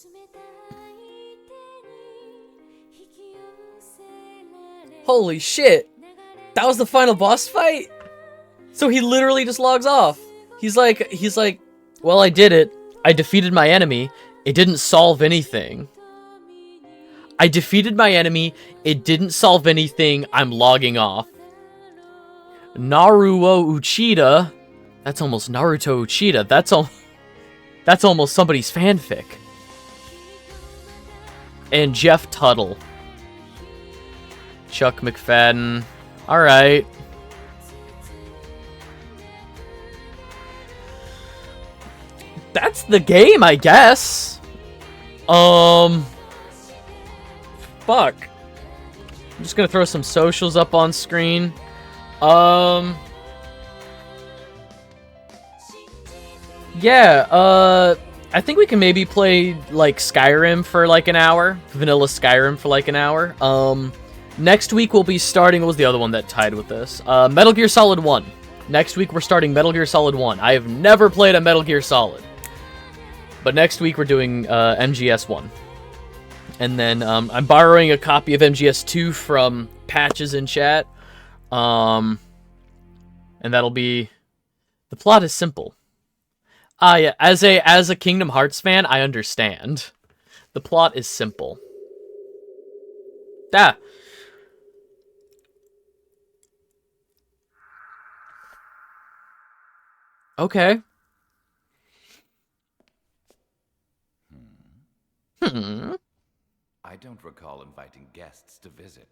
Holy shit. That was the final boss fight? So he literally just logs off. He's like, well, I did it. I defeated my enemy. It didn't solve anything. I defeated my enemy. It didn't solve anything. I'm logging off. Naruo Uchida. That's almost Naruto Uchida. That's almost somebody's fanfic. And Jeff Tuttle. Chuck McFadden. Alright. That's the game, I guess. Fuck. I'm just gonna throw some socials up on screen. Yeah, I think we can maybe play, like, Skyrim for, like, an hour. Vanilla Skyrim for, like, an hour. Next week we'll be starting... What was the other one that tied with this? Metal Gear Solid 1. Next week we're starting Metal Gear Solid 1. I have never played a Metal Gear Solid. But next week we're doing MGS 1. And then I'm borrowing a copy of MGS 2 from Patches in chat. And that'll be... The plot is simple. Yeah, as a Kingdom Hearts fan, I understand. The plot is simple. Ah. Okay. I don't recall inviting guests to visit.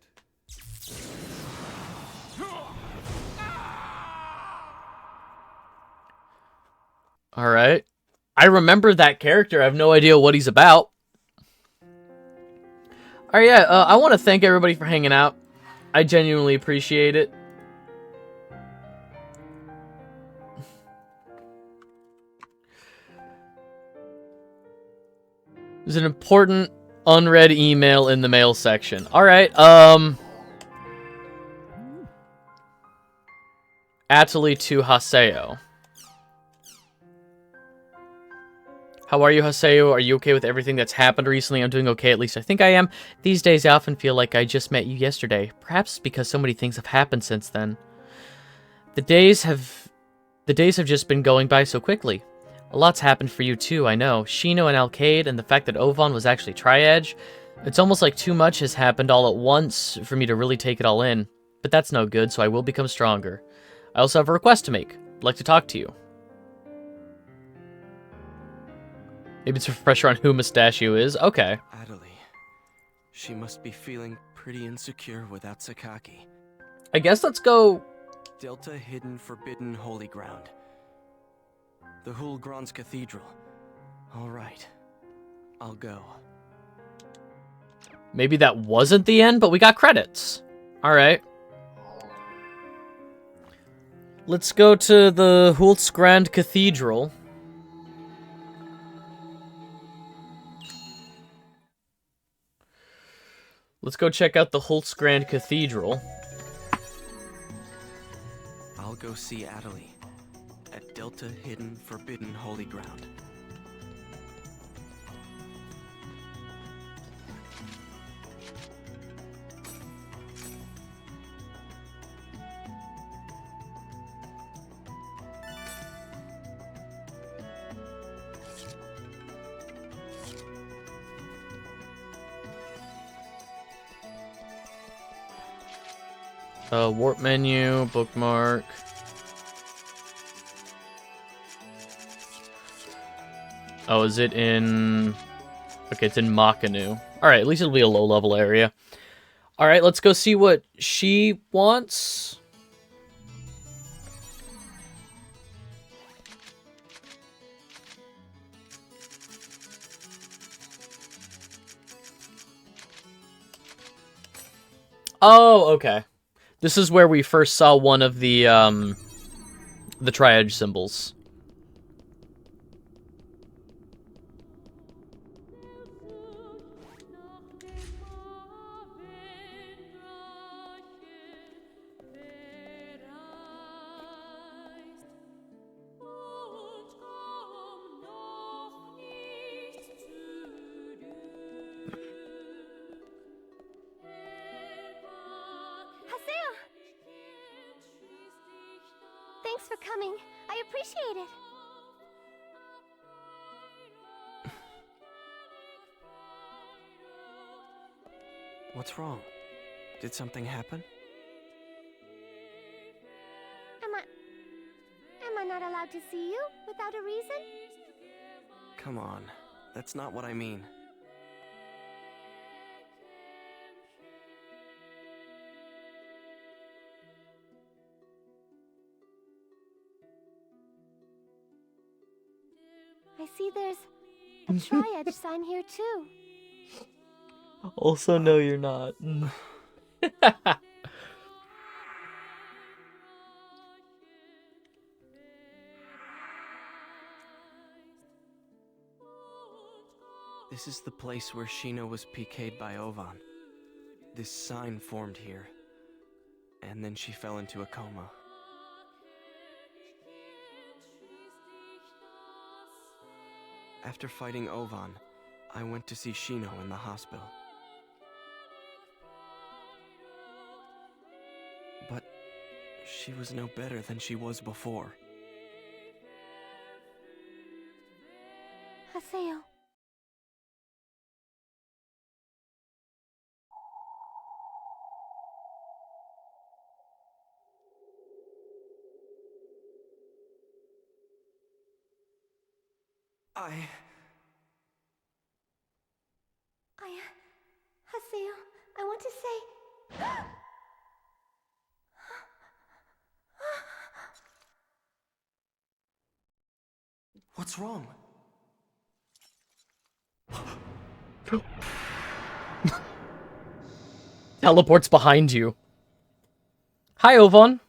Alright. I remember that character. I have no idea what he's about. Alright, yeah, I want to thank everybody for hanging out. I genuinely appreciate it. There's an important unread email in the mail section. Alright, Atali to Haseo. How are you, Haseo? Are you okay with everything that's happened recently? I'm doing okay, at least I think I am. These days I often feel like I just met you yesterday. Perhaps because so many things have happened since then. The days have just been going by so quickly. A lot's happened for you too, I know. Shino and Alcade, and the fact that Ovan was actually Triage. It's almost like too much has happened all at once for me to really take it all in. But that's no good, so I will become stronger. I also have a request to make. I'd like to talk to you. Maybe it's a refresher on who Mustachio is. Okay. Adali. She must be feeling pretty insecure without Sakaki. I guess let's go... Delta Hidden Forbidden Holy Ground. The Hulgrons Cathedral. Alright. I'll go. Maybe that wasn't the end, but we got credits. Alright. Let's go to the Hultsgrand Cathedral. Let's go check out the Hultsgrand Cathedral. I'll go see Adali at Delta Hidden Forbidden Holy Ground. Warp menu, bookmark. Oh, is it in... Okay, it's in Makanu. Alright, at least it'll be a low-level area. Alright, let's go see what she wants. Oh, okay. This is where we first saw one of the triage symbols. coming. I appreciate it. What's wrong? Did something happen? Am I not allowed to see you without a reason? Come on, that's not what I mean. I see there's a tri-edge sign here too. Also, no, you're not. This is the place where Shino was PK'd by Ovan. This sign formed here, and then she fell into a coma. After fighting Ovan, I went to see Shino in the hospital. But she was no better than she was before. Haseo. Haseo, I want to say... What's wrong? Teleports behind you. Hi, Ovan.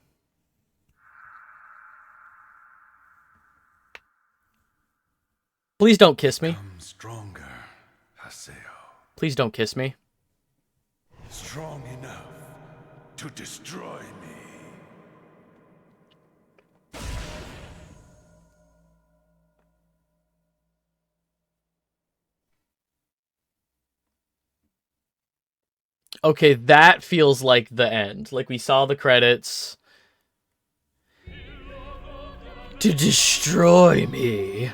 Please don't kiss me. Come stronger, Haseo. Please don't kiss me. Strong enough to destroy me. Okay, that feels like the end. Like, we saw the credits. To destroy me.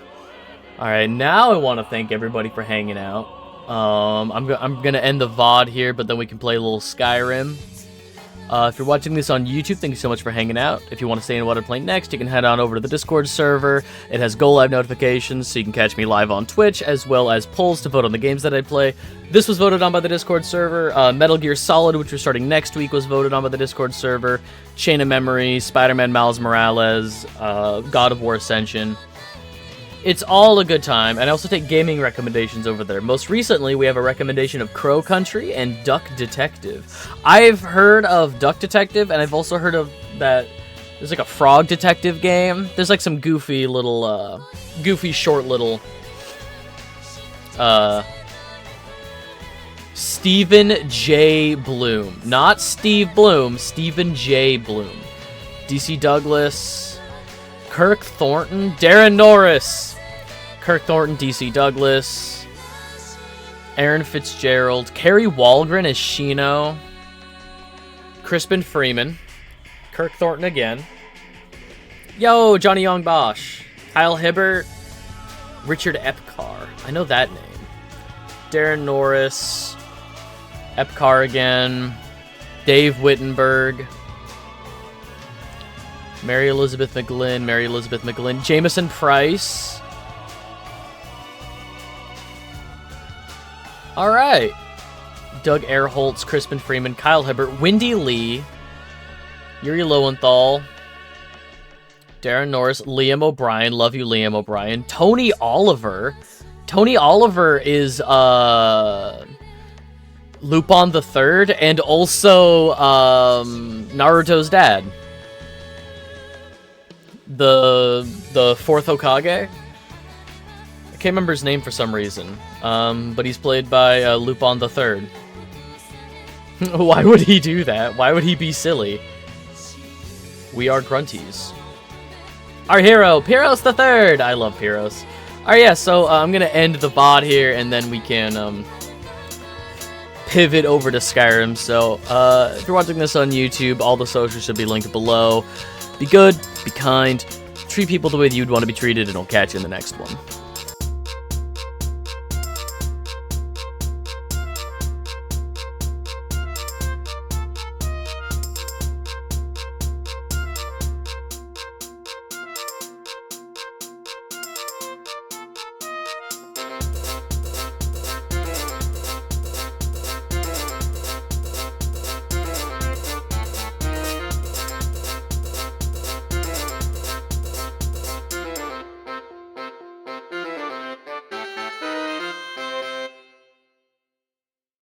Alright, now I want to thank everybody for hanging out. I'm gonna end the VOD here, but then we can play a little Skyrim. If you're watching this on YouTube, thank you so much for hanging out. If you want to stay in what I play next, you can head on over to the Discord server. It has Go Live notifications, so you can catch me live on Twitch, as well as polls to vote on the games that I play. This was voted on by the Discord server. Metal Gear Solid, which we're starting next week, was voted on by the Discord server. Chain of Memory, Spider-Man Miles Morales, God of War Ascension. It's all a good time, and I also take gaming recommendations over there. Most recently, we have a recommendation of Crow Country and Duck Detective. I've heard of Duck Detective, and I've also heard of that there's like a Frog Detective game. There's like some goofy little, short little, Stephen J. Bloom. Not Steve Bloom, Stephen J. Bloom. DC Douglas, Kirk Thornton, Darren Norris. Kirk Thornton, DC Douglas, Aaron Fitzgerald, Kerry Walgren as Shino, Crispin Freeman, Kirk Thornton again, yo, Johnny Young Bosch, Kyle Hibbert, Richard Epcar, I know that name, Darren Norris, Epcar again, Dave Wittenberg, Mary Elizabeth McGlynn, Jameson Price. All right. Doug Airholtz, Crispin Freeman, Kyle Hibbert, Wendy Lee, Yuri Lowenthal, Darren Norris, Liam O'Brien. Love you, Liam O'Brien. Tony Oliver. Tony Oliver is Lupin the Third and also Naruto's dad. The fourth Hokage. I can't remember his name for some reason, but he's played by Lupin the Third. Why would he do that? Why would he be silly? We are Grunties. Our hero, Pyros the Third. I love Pyros. Alright, yeah, so I'm gonna end the VOD here, and then we can pivot over to Skyrim. So if you're watching this on YouTube, all the socials should be linked below. Be good, be kind, treat people the way that you'd want to be treated, and I'll catch you in the next one.